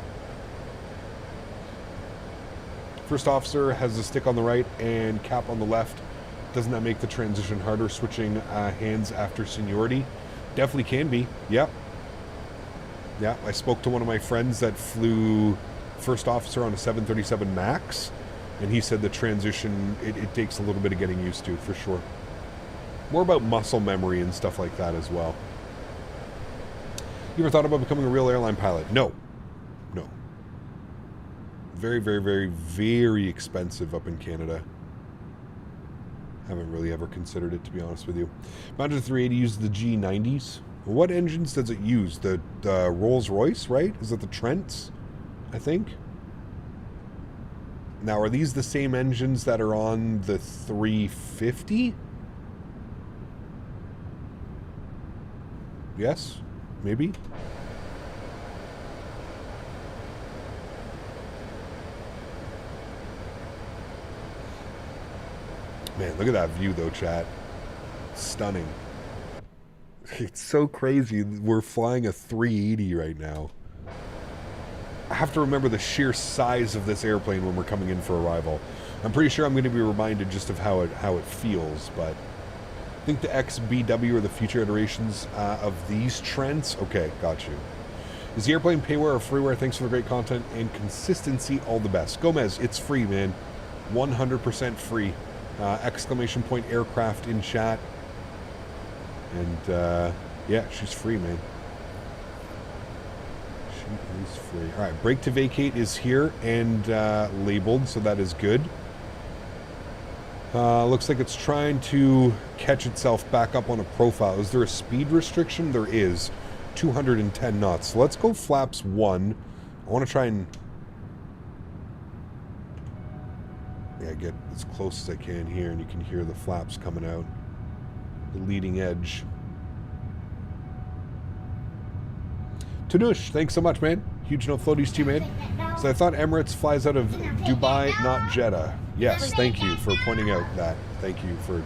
First officer has the stick on the right and cap on the left. Doesn't that make the transition harder, switching hands after seniority? Definitely can be. Yep. Yeah, I spoke to one of my friends that flew first officer on a 737 MAX, and he said the transition, it takes a little bit of getting used to, for sure. More about muscle memory and stuff like that as well. You ever thought about becoming a real airline pilot? No. No. Very, very, very, very expensive up in Canada. Haven't really ever considered it, to be honest with you. Mounted 380 uses the G90s. What engines does it use? The Rolls-Royce, right? Is it the Trents, I think? Now, are these the same engines that are on the 350? Yes? Maybe? Man, look at that view though, chat. Stunning. It's so crazy. We're flying a 380 right now. I have to remember the sheer size of this airplane when we're coming in for arrival. I'm pretty sure I'm going to be reminded just of how it feels, but I think the XBW are the future iterations of these Trents. Okay, got you. Is the airplane payware or freeware? Thanks for the great content and consistency. All the best. Gomez, it's free, man. 100% free. Exclamation point aircraft in chat. And yeah, she's free, man. is free. All right, brake to vacate is here and labeled, so that is good. Looks like it's trying to catch itself back up on a profile. Is there a speed restriction? There is. 210 knots. So let's go flaps 1. I want to try and get as close as I can here, and you can hear the flaps coming out. The leading edge. Tanush, thanks so much, man. Huge no floaties to you, man. So I thought Emirates flies out of Dubai, not Jeddah. Yes, thank you for pointing out that. Thank you for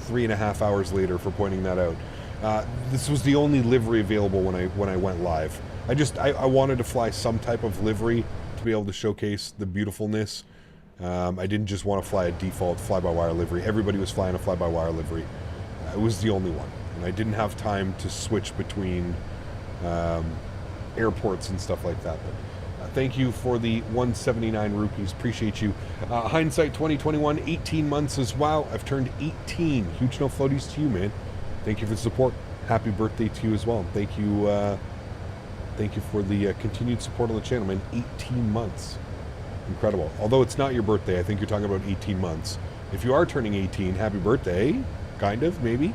3.5 hours later for pointing that out. This was the only livery available when I went live. I wanted to fly some type of livery to be able to showcase the beautifulness. I didn't just want to fly a default fly-by-wire livery. Everybody was flying a fly-by-wire livery. It was the only one. And I didn't have time to switch between airports and stuff like that. But thank you for the 179 rupees. Appreciate you. Hindsight 2021, 18 months as well. I've turned 18. Huge no floaties to you, man. Thank you for the support. Happy birthday to you as well. Thank you for the continued support on the channel, man. 18 months. Incredible. Although it's not your birthday, I think you're talking about 18 months. If you are turning 18, happy birthday. Kind of, maybe.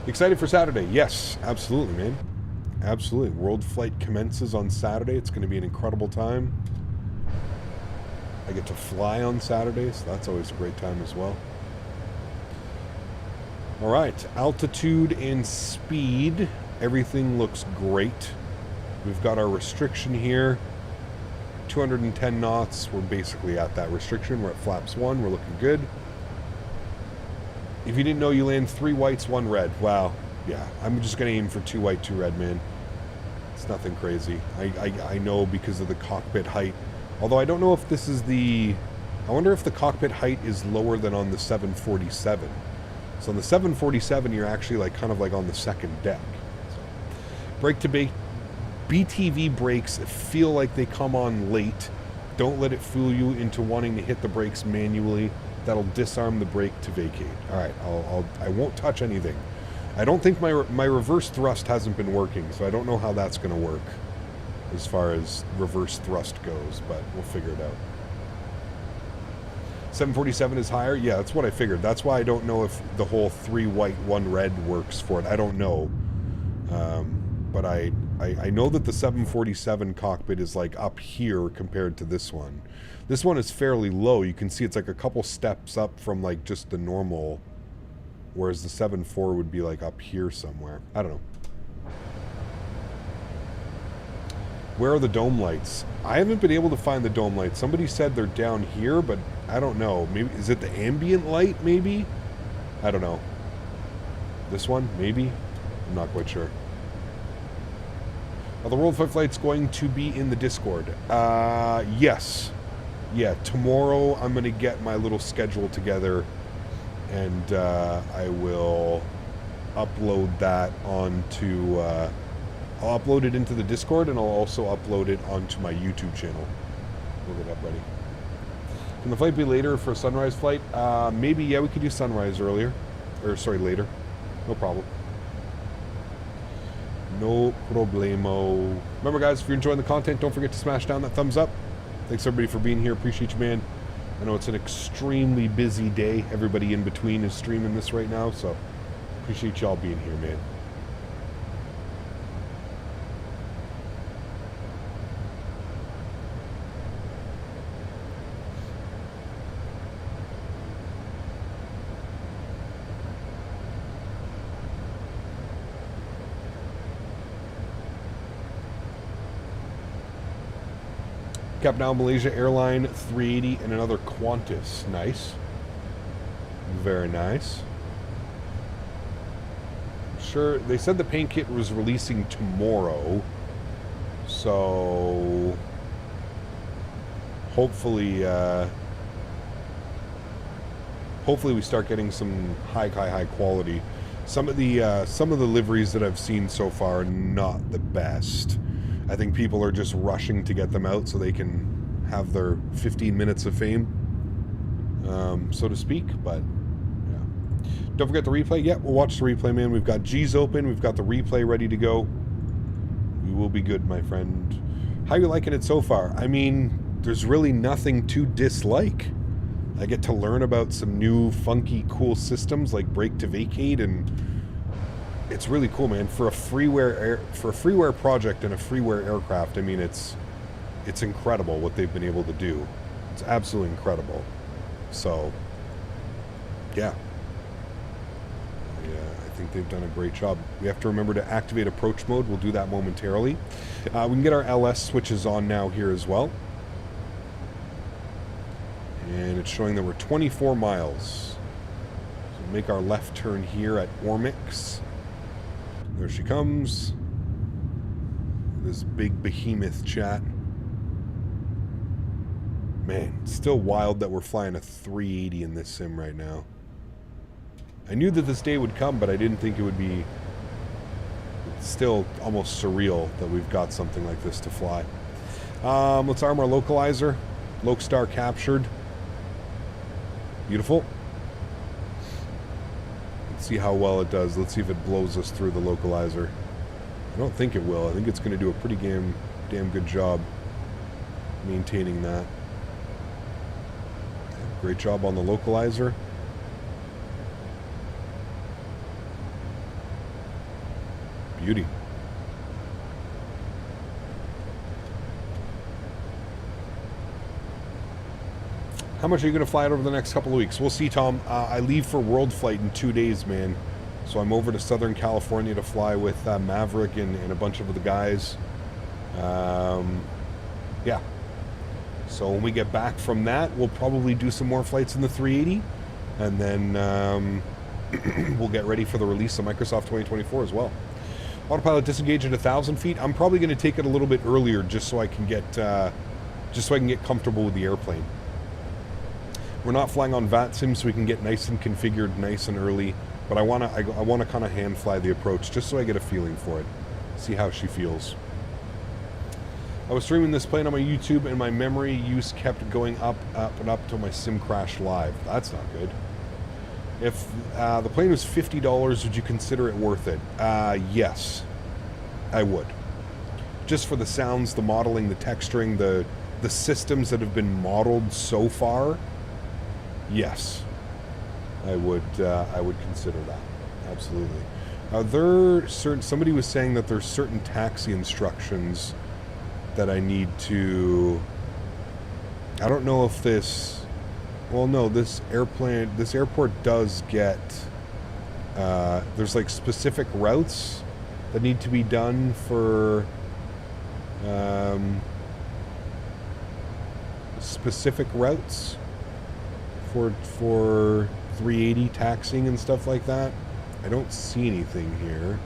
Excited for Saturday? Yes, absolutely, man. Absolutely. World flight commences on Saturday. It's going to be an incredible time. I get to fly on Saturday, so that's always a great time as well. All right, altitude and speed. Everything looks great. We've got our restriction here. 210 knots. We're basically at that restriction. We're at flaps 1. We're looking good. If you didn't know, you land 3 whites, 1 red. Wow. Yeah, I'm just going to aim for 2 white, 2 red, man. It's nothing crazy. I know because of the cockpit height. Although I don't know if this is the... I wonder if the cockpit height is lower than on the 747. So on the 747, you're actually like kind of like on the second deck. So, brake to BTV brakes feel like they come on late. Don't let it fool you into wanting to hit the brakes manually. That'll disarm the brake to vacate. All right, I won't touch anything. I don't think my reverse thrust hasn't been working, so I don't know how that's going to work as far as reverse thrust goes, but we'll figure it out. 747 is higher? Yeah, that's what I figured. That's why I don't know if the whole 3 white, 1 red works for it. I don't know. But I know that the 747 cockpit is like up here compared to this one. This one is fairly low. You can see it's like a couple steps up from like just the normal, whereas the 7.4 would be like up here somewhere. I don't know. Where are the dome lights? I haven't been able to find the dome lights. Somebody said they're down here, but I don't know. Maybe is it the ambient light, maybe? I don't know. This one, maybe? I'm not quite sure. Are the World Flight Flights going to be in the Discord? Yes. Yeah, tomorrow I'm going to get my little schedule together and I will upload that onto... I'll upload it into the Discord, and I'll also upload it onto my YouTube channel. Look it up, buddy. Can the flight be later for a sunrise flight? Maybe, yeah, we could do sunrise earlier. Or, sorry, later. No problem. No problemo. Remember, guys, if you're enjoying the content, don't forget to smash down that thumbs up. Thanks, everybody, for being here. Appreciate you, man. I know it's an extremely busy day. Everybody in between is streaming this right now, so appreciate y'all being here, man. Cap now Malaysia Airline 380 and another Qantas. Nice. Very nice. Sure, they said the paint kit was releasing tomorrow. So hopefully hopefully we start getting some high quality. Some of the liveries that I've seen so far are not the best. I think people are just rushing to get them out so they can have their 15 minutes of fame, so to speak. But yeah, don't forget the replay. Yeah, we'll watch the replay, man. We've got G's open. We've got the replay ready to go. We will be good, my friend. How you liking it so far? I mean, there's really nothing to dislike. I get to learn about some new, funky, cool systems like brake to vacate, and it's really cool, man. For a freeware project and a freeware aircraft, I mean, it's incredible what they've been able to do. It's absolutely incredible. So, yeah. I think they've done a great job. We have to remember to activate approach mode. We'll do that momentarily. We can get our LS switches on now here as well. And it's showing that we're 24 miles. So we'll make our left turn here at Ormix. There she comes. This big behemoth chat. Man, it's still wild that we're flying a 380 in this sim right now. I knew that this day would come, but I didn't think it would be... It's still almost surreal that we've got something like this to fly. Let's arm our localizer. Lokestar captured. Beautiful. Let's see how well it does. Let's see if it blows us through the localizer. I don't think it will. I think it's going to do a pretty damn good job maintaining that. Great job on the localizer. Beauty. How much are you going to fly it over the next couple of weeks? We'll see, Tom. I leave for World Flight in 2 days, man. So I'm over to Southern California to fly with Maverick and a bunch of the guys. Yeah. So when we get back from that, we'll probably do some more flights in the 380. And then we'll get ready for the release of Microsoft 2024 as well. Autopilot disengage at 1,000 feet. I'm probably going to take it a little bit earlier just so I can get comfortable with the airplane. We're not flying on VATSIM, so we can get nice and configured nice and early. But I wanna kind of hand fly the approach just so I get a feeling for it, see how she feels. I was streaming this plane on my YouTube, and my memory use kept going up and up till my sim crashed live. That's not good. If the plane was $50, would you consider it worth it? Yes, I would. Just for the sounds, the modeling, the texturing, the systems that have been modeled so far. Yes, I would consider that. Absolutely. Are there certain? Somebody was saying that there's certain taxi instructions that I need to. I don't know if this. Well, no, this airport does get, there's like specific routes that need to be done for, specific routes for 380 taxiing and stuff like that. I don't see anything here.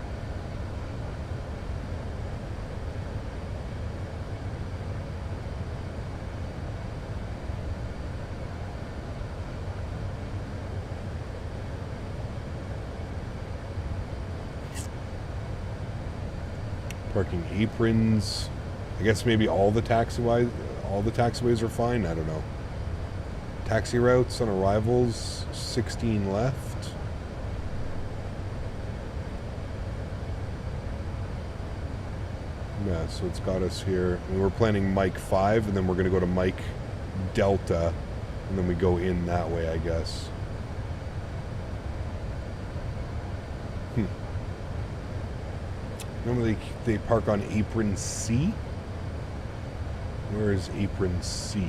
Parking aprons. I guess maybe all the taxiways are fine. I don't know. Taxi routes on arrivals, 16 left. Yeah, so it's got us here. And we're planning Mike 5, and then we're going to go to Mike Delta, and then we go in that way, I guess. Normally they park on apron C. Where is apron C?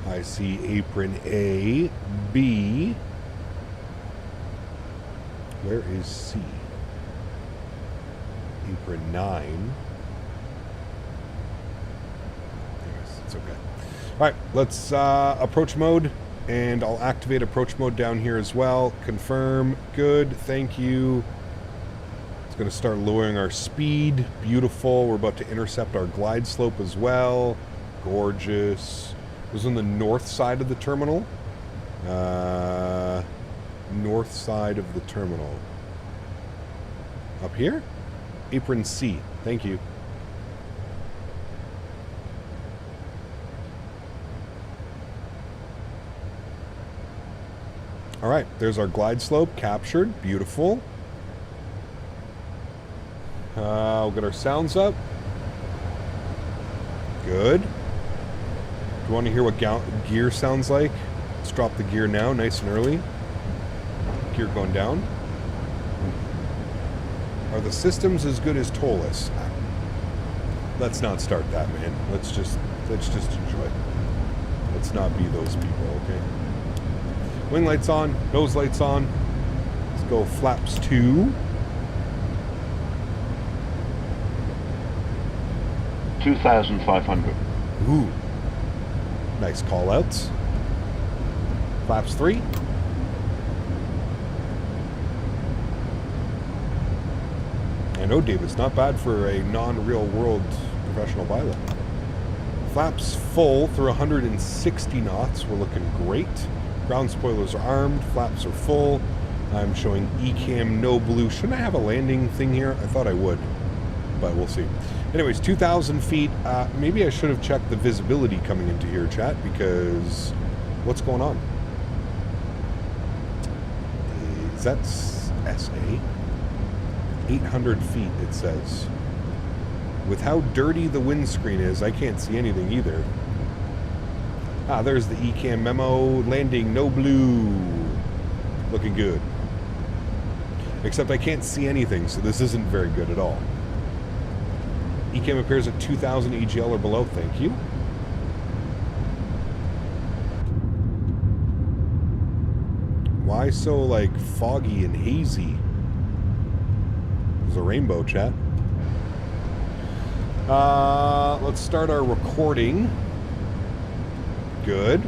I see apron A, B. Where is C? Apron 9. Yes, it's okay. All right, let's approach mode. And I'll activate approach mode down here as well. Confirm. Good. Thank you. It's going to start lowering our speed. Beautiful. We're about to intercept our glide slope as well. Gorgeous. It was on the north side of the terminal. North side of the terminal. Up here? Apron C. Thank you. All right, there's our glide slope captured. Beautiful. We'll get our sounds up. Good. Do you want to hear what gear sounds like? Let's drop the gear now, nice and early. Gear going down. Are the systems as good as Tolus? Let's not start that, man. Let's just enjoy. Let's not be those people, okay? Wing lights on, nose lights on. Let's go flaps 2. 2,500. Ooh. Nice call outs. Flaps 3. I know, Dave, it's not bad for a non-real world professional pilot. Flaps full through 160 knots. We're looking great. Ground spoilers are armed. Flaps are full. I'm showing ECAM no blue. Shouldn't I have a landing thing here? I thought I would, but we'll see. Anyways, 2,000 feet. Maybe I should have checked the visibility coming into here, chat, because what's going on? Is that SA? 800 feet, it says. With how dirty the windscreen is, I can't see anything either. Ah, there's the ECAM memo. Landing, no blue. Looking good. Except I can't see anything, so this isn't very good at all. ECAM appears at 2,000 EGL or below, thank you. Why so, like, foggy and hazy? There's a rainbow, chat. Let's start our recording. Good.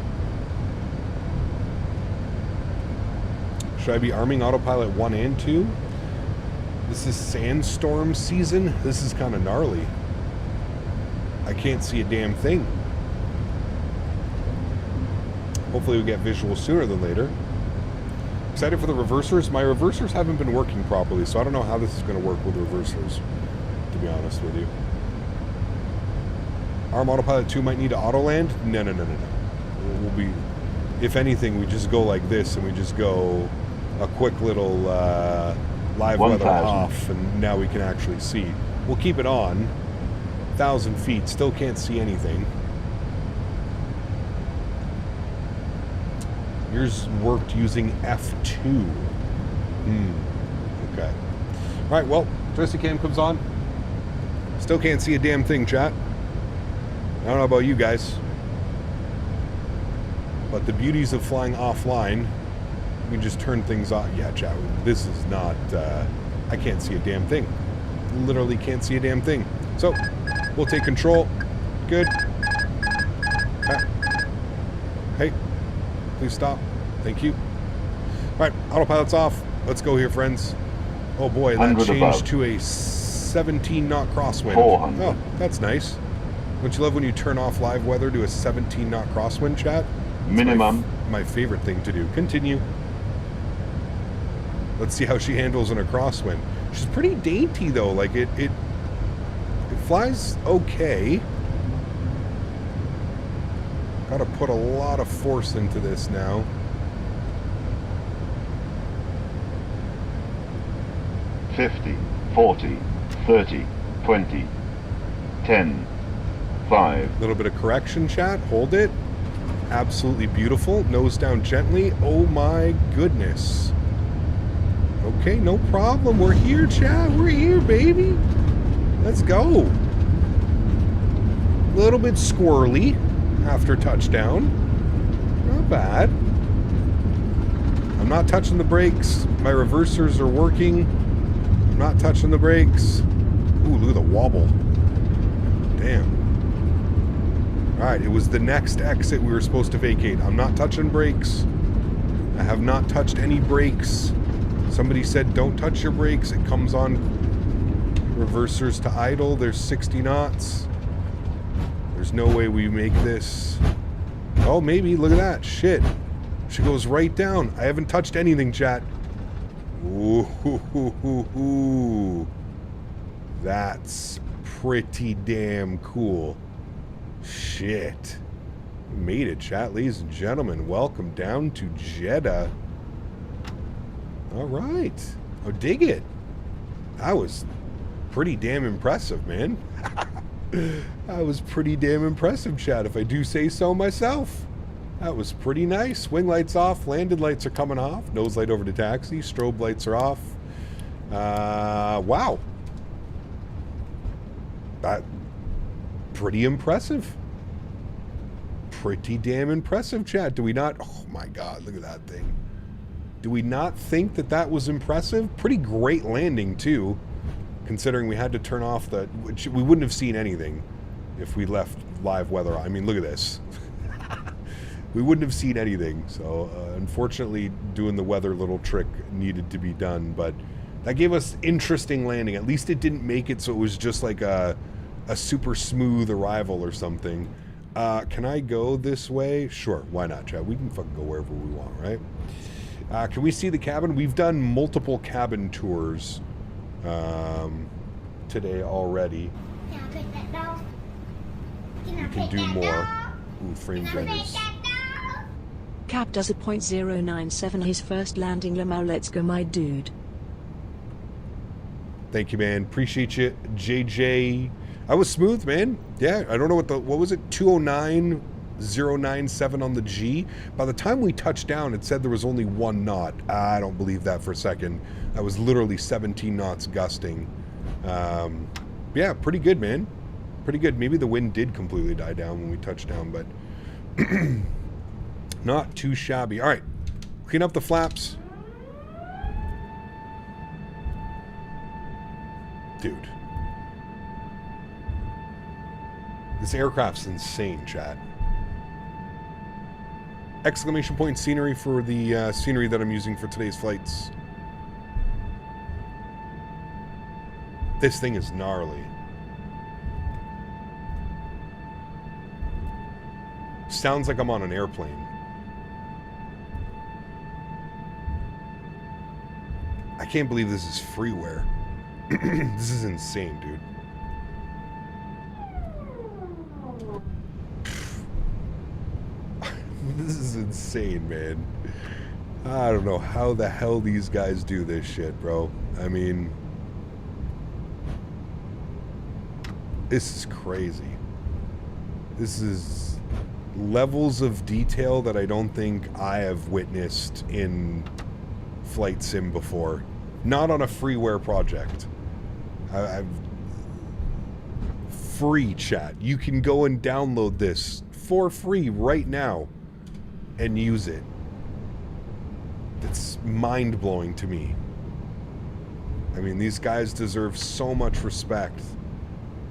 Should I be arming autopilot 1 and 2? This is sandstorm season. This is kind of gnarly. I can't see a damn thing. Hopefully we get visual sooner than later. Excited for the reversers. My reversers haven't been working properly, so I don't know how this is going to work with reversers, to be honest with you. Arm autopilot 2 might need to auto land. No. We'll be, if anything, we just go like this, and we just go a quick little live weather off, and now we can actually see. We'll keep it on. 1,000 feet, still can't see anything. Yours worked using F2. Okay. All right, well, Thrusty Cam comes on. Still can't see a damn thing, chat. I don't know about you guys. But the beauties of flying offline, you can just turn things off. Yeah, chat, this is not, I can't see a damn thing. Literally can't see a damn thing. So, we'll take control. Good. Hey, please stop. Thank you. All right, autopilot's off. Let's go here, friends. Oh boy, that changed to a 17-knot crosswind. 400. Oh, that's nice. Don't you love when you turn off live weather to a 17-knot crosswind, chat? Minimum. My favorite thing to do. Continue. Let's see how she handles in a crosswind. She's pretty dainty though. Like it flies okay. Gotta put a lot of force into this now. $50, $40, $30, $20, $10, $5. A little bit of correction, chat. Hold it. Absolutely beautiful. Nose down gently. Oh my goodness. Okay, no problem. We're here, chat. We're here, baby. Let's go. A little bit squirrely after touchdown. Not bad. I'm not touching the brakes. My reversers are working. I'm not touching the brakes. Ooh, look at the wobble. Damn. Alright, it was the next exit we were supposed to vacate. I'm not touching brakes. I have not touched any brakes. Somebody said don't touch your brakes. It comes on reversers to idle. There's 60 knots. There's no way we make this. Oh, maybe. Look at that. Shit. She goes right down. I haven't touched anything, chat. Ooh. That's pretty damn cool. Shit. We made it, chat. Ladies and gentlemen, welcome down to Jeddah. All right. Oh, dig it. That was pretty damn impressive, man. That was pretty damn impressive, chat, if I do say so myself. That was pretty nice. Wing lights off, landed lights are coming off, nose light over to taxi, strobe lights are off. Wow. That pretty impressive. Pretty damn impressive, chat. Do we not? Oh my God, look at that thing. Do we not think that that was impressive? Pretty great landing too, considering we had to turn off the, which we wouldn't have seen anything if we left live weather. I mean, look at this. We wouldn't have seen anything. So unfortunately, doing the weather little trick needed to be done, but that gave us interesting landing. At least it didn't make it so it was just like a super smooth arrival or something. Can I go this way? Sure, why not, chat? We can fucking go wherever we want, right? Can we see the cabin? We've done multiple cabin tours today already. We can do more. Ooh, frame drivers. Cap does a .097 his first landing. Lamau, let's go, my dude. Thank you, man. Appreciate you, JJ. I was smooth, man. Yeah, I don't know what was it? 209.097 on the G. By the time we touched down, it said there was only 1 knot. I don't believe that for a second. That was literally 17 knots gusting. Yeah, pretty good, man. Pretty good. Maybe the wind did completely die down when we touched down, but not too shabby. All right, clean up the flaps. Dude. This aircraft's insane, chat. Exclamation point scenery for the scenery that I'm using for today's flights. This thing is gnarly. Sounds like I'm on an airplane. I can't believe this is freeware. This is insane, dude. This is insane, man. I don't know how the hell these guys do this shit, bro. I mean, this is crazy. This is levels of detail that I don't think I have witnessed in flight sim before. Not on a freeware project. I've free, chat. You can go and download this for free right now and use it. It's mind-blowing to me. I mean, these guys deserve so much respect.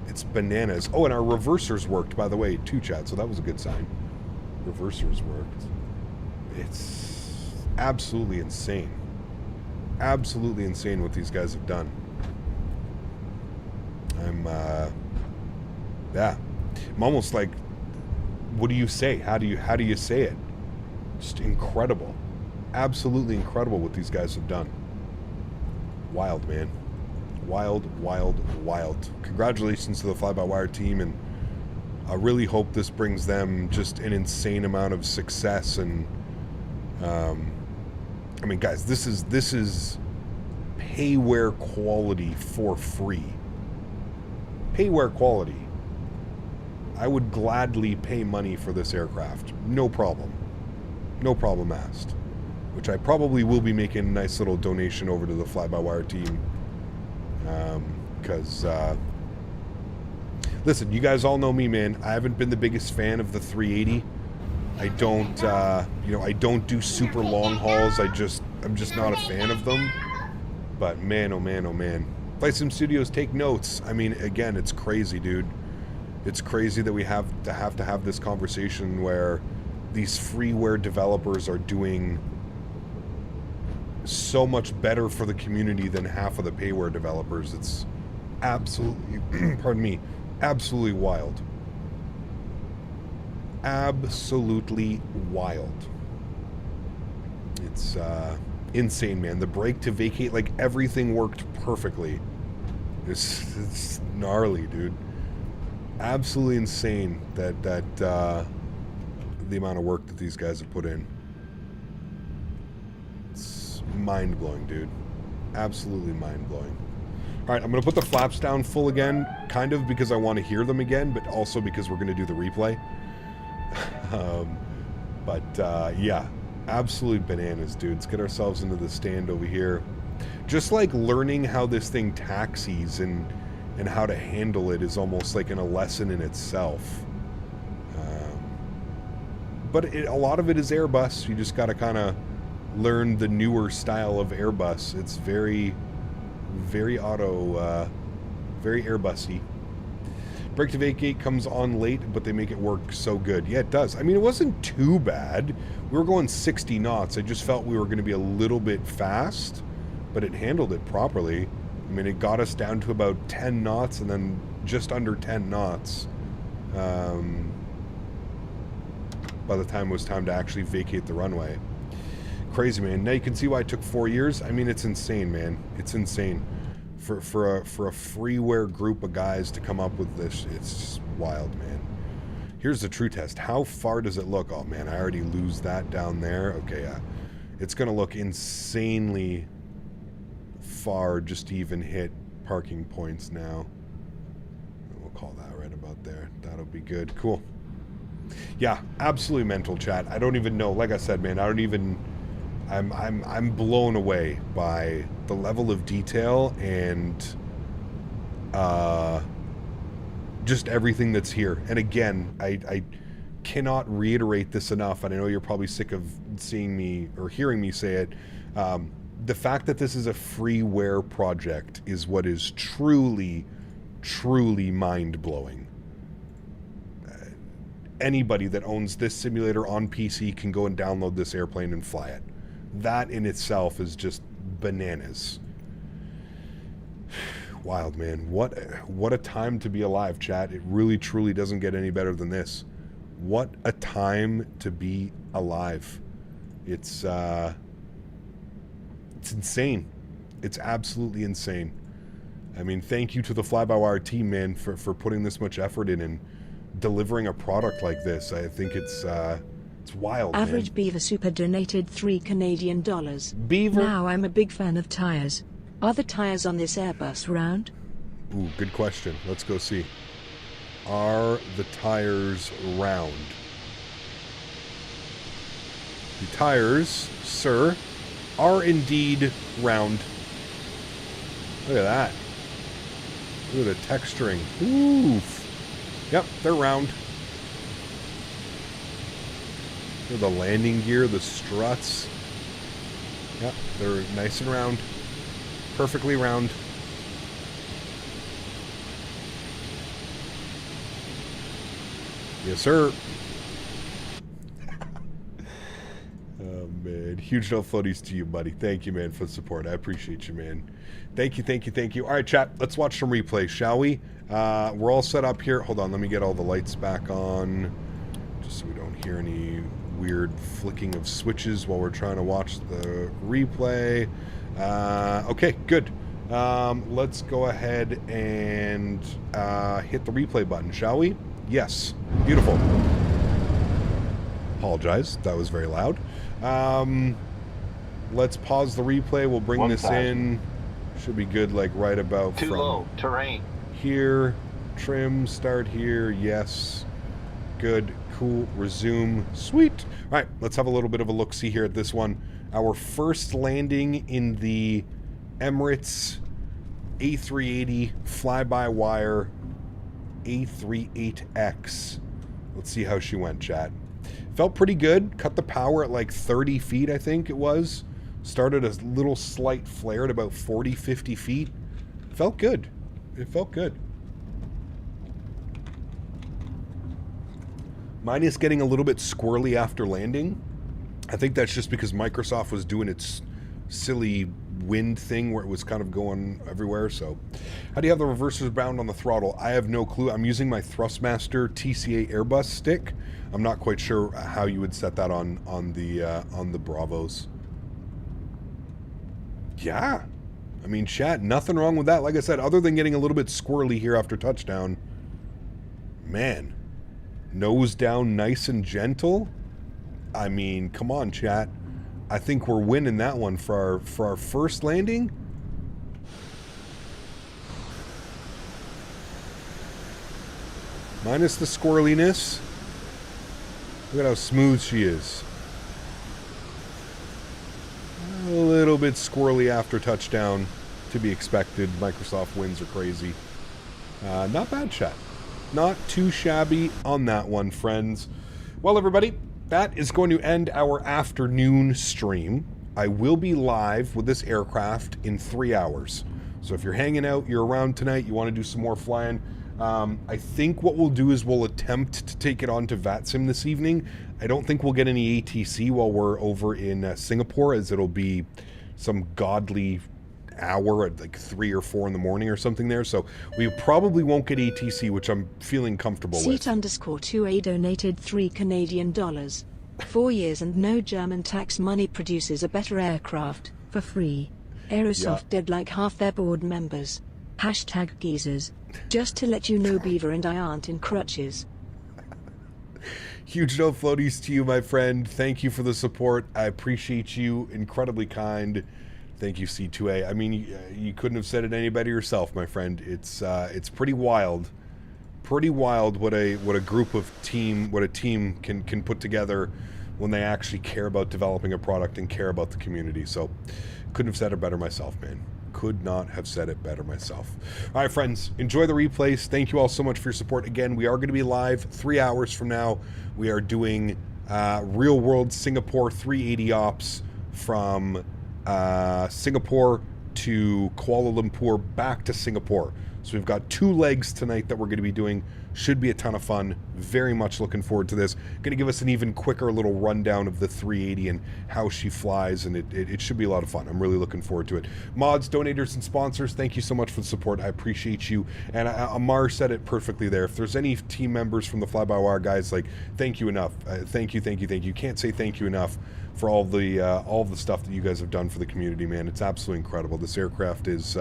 It's bananas. Oh, and our reversers worked, by the way, too, chat, so that was a good sign. Reversers worked. It's absolutely insane. Absolutely insane what these guys have done. Yeah. I'm almost like, what do you say? How do you say it? Just incredible. Absolutely incredible what these guys have done. Wild, man. Wild, wild, wild. Congratulations to the Fly-by-Wire team, and I really hope this brings them just an insane amount of success. And I mean, guys, this is payware quality for free. Payware quality. I would gladly pay money for this aircraft. No problem. No problem asked. Which I probably will be making a nice little donation over to the Fly-by-Wire team. Because, listen, you guys all know me, man. I haven't been the biggest fan of the 380. I don't, I don't do super long hauls. I'm just not a fan of them. But man, oh man, oh man. Flight Sim Studios, take notes. I mean, again, it's crazy, dude. It's crazy that we have to have this conversation where these freeware developers are doing so much better for the community than half of the payware developers. It's absolutely, pardon me, absolutely wild. Absolutely wild. It's insane, man. The brake to vacate, like everything worked perfectly. It's gnarly, dude. Absolutely insane that the amount of work that these guys have put in. It's mind-blowing, dude. Absolutely mind-blowing. All right, I'm going to put the flaps down full again, kind of because I want to hear them again, but also because we're going to do the replay. Yeah, absolute bananas, dude. Let's get ourselves into the stand over here. Just like learning how this thing taxis and how to handle it is almost like a lesson in itself. But a lot of it is Airbus. You just got to kind of learn the newer style of Airbus. It's very, very auto, very Airbus-y. Brake to vacate comes on late, but they make it work so good. Yeah, it does. I mean, it wasn't too bad. We were going 60 knots. I just felt we were going to be a little bit fast, but it handled it properly. I mean, it got us down to about 10 knots and then just under 10 knots. By the time it was time to actually vacate the runway. Crazy, man. Now you can see why it took 4 years. I mean, it's insane, man. It's insane. For a freeware group of guys to come up with this, it's just wild, man. Here's the true test. How far does it look? Oh, man, I already lose that down there. Okay, yeah. It's going to look insanely far just to even hit parking points now. We'll call that right about there. That'll be good. Cool. Yeah, absolutely mental, chat. I don't even know. Like I said, man, I don't even... I'm blown away by the level of detail and just everything that's here. And again, I cannot reiterate this enough, and I know you're probably sick of seeing me or hearing me say it. The fact that this is a freeware project is what is truly, truly mind-blowing. Anybody that owns this simulator on PC can go and download this airplane and fly it. That in itself is just bananas. Wild, man. What a time to be alive, chat. It really, truly doesn't get any better than this. What a time to be alive. It's insane. It's absolutely insane. I mean, thank you to the Fly-by-Wire team, man, for putting this much effort in and delivering a product like this. I think it's wild, Average man. Beaver Super donated $3 Canadian. Beaver? Now I'm a big fan of tires. Are the tires on this Airbus round? Ooh, good question. Let's go see. Are the tires round? The tires, sir, are indeed round. Look at that. Look at the texturing. Oof. Yep, they're round. Look at the landing gear, the struts. Yep, they're nice and round. Perfectly round. Yes, sir. Oh, man. Huge no floaties to you, buddy. Thank you, man, for the support. I appreciate you, man. Thank you, thank you, thank you. All right, chat. Let's watch some replays, shall we? We're all set up here. Hold on. Let me get all the lights back on, just so we don't hear any weird flicking of switches while we're trying to watch the replay. Okay, good. Let's go ahead and hit the replay button, shall we? Yes. Beautiful. Apologize. That was very loud. Let's pause the replay. We'll bring this in. Should be good, like right about too from low terrain here. Trim. Start here. Yes. Good. Cool. Resume. Sweet. All right. Let's have a little bit of a look-see here at this one. Our first landing in the Emirates A380 fly-by-wire A380X. Let's see how she went, chat. Felt pretty good. Cut the power at like 30 feet, I think it was. Started a little slight flare at about 40, 50 feet. Felt good. It felt good. Mine is getting a little bit squirrely after landing. I think that's just because Microsoft was doing its silly wind thing where it was kind of going everywhere. So how do you have the reversers bound on the throttle? I have no clue. I'm using my Thrustmaster TCA Airbus stick. I'm not quite sure how you would set that on the Bravos. Yeah, I mean, chat, nothing wrong with that. Like I said, other than getting a little bit squirrely here after touchdown. Man, nose down, nice and gentle. I mean, come on, chat. I think we're winning that one for our first landing. Minus the squirreliness. Look at how smooth she is. A little bit squirrely after touchdown, to be expected. Microsoft wins are crazy. Not bad, chat. Not too shabby on that one, friends. Well, everybody, that is going to end our afternoon stream. I will be live with this aircraft in 3 hours. So if you're hanging out, you're around tonight, you want to do some more flying, I think what we'll do is we'll attempt to take it on to VATSIM this evening. I don't think we'll get any ATC while we're over in Singapore, as it'll be some godly hour at like 3 or 4 in the morning or something there. So we probably won't get ATC, which I'm feeling comfortable with. Seat_2A donated $3 Canadian. 4 years and no German tax money produces a better aircraft, for free. Aerosoft dead like half their board members. Hashtag geezers. Just to let you know, Beaver and I aren't in crutches. Huge no floaties to you, my friend. Thank you for the support. I appreciate you. Incredibly kind. Thank you, C2A. I mean, you couldn't have said it any better yourself, my friend. It's pretty wild. Pretty wild what a group of team, what a team can put together when they actually care about developing a product and care about the community. So couldn't have said it better myself, man. Could not have said it better myself. All right, friends, enjoy the replays. Thank you all so much for your support. Again, we are going to be live 3 hours from now. We are doing real world Singapore 380 ops from Singapore to Kuala Lumpur back to Singapore. So we've got 2 legs tonight that we're going to be doing. Should be a ton of fun. Very much looking forward to this. Going to give us an even quicker little rundown of the 380 and how she flies, and it should be a lot of fun. I'm really looking forward to it. Mods, donators, and sponsors, thank you so much for the support. I appreciate you. And Amar said it perfectly there. If there's any team members from the Fly-by-Wire guys, like, thank you enough. Thank you. Can't say thank you enough for all the stuff that you guys have done for the community, man. It's absolutely incredible. This aircraft is...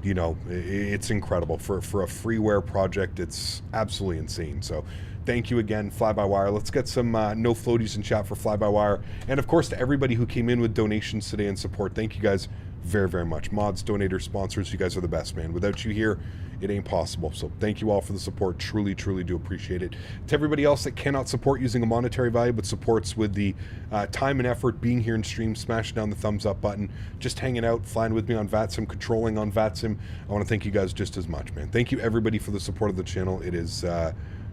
you know, it's incredible. For a freeware project, it's absolutely insane. So thank you again, Fly-by-Wire. Let's get some no floaties in chat for Fly-by-Wire. And of course, to everybody who came in with donations today and support, thank you guys very, very much. Mods, donators, sponsors, you guys are the best, man. Without you here, it ain't possible. So thank you all for the support. Truly, truly do appreciate it. To everybody else that cannot support using a monetary value, but supports with the time and effort, being here in stream, smashing down the thumbs up button, just hanging out, flying with me on VATSIM, controlling on VATSIM, I want to thank you guys just as much, man. Thank you, everybody, for the support of the channel. It is...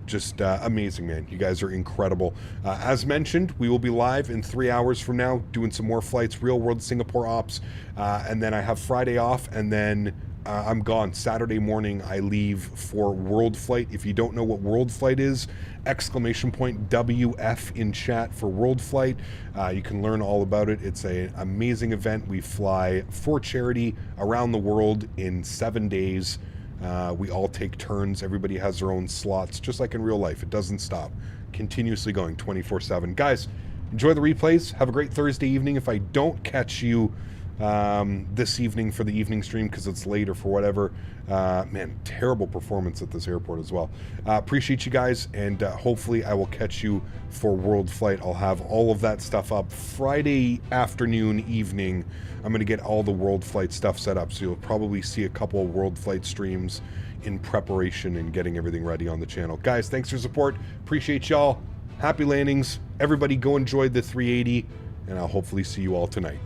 just amazing, man. You guys are incredible. As mentioned, we will be live in 3 hours from now doing some more flights, real world Singapore ops, and then I have Friday off, and then I'm gone. Saturday morning I leave for World Flight. If you don't know what World Flight is, exclamation point WF in chat for World Flight. You can learn all about it. It's an amazing event. We fly for charity around the world in 7 days. We all take turns. Everybody has their own slots, just like in real life. It doesn't stop. Continuously going 24/7. Guys, enjoy the replays. Have a great Thursday evening. If I don't catch you this evening for the evening stream because it's late or for whatever, man, terrible performance at this airport as well. Appreciate you guys, and hopefully I will catch you for World Flight. I'll have all of that stuff up Friday afternoon, evening. I'm going to get all the World Flight stuff set up, so you'll probably see a couple of World Flight streams in preparation and getting everything ready on the channel. Guys, thanks for support. Appreciate y'all. Happy landings. Everybody go enjoy the 380, and I'll hopefully see you all tonight.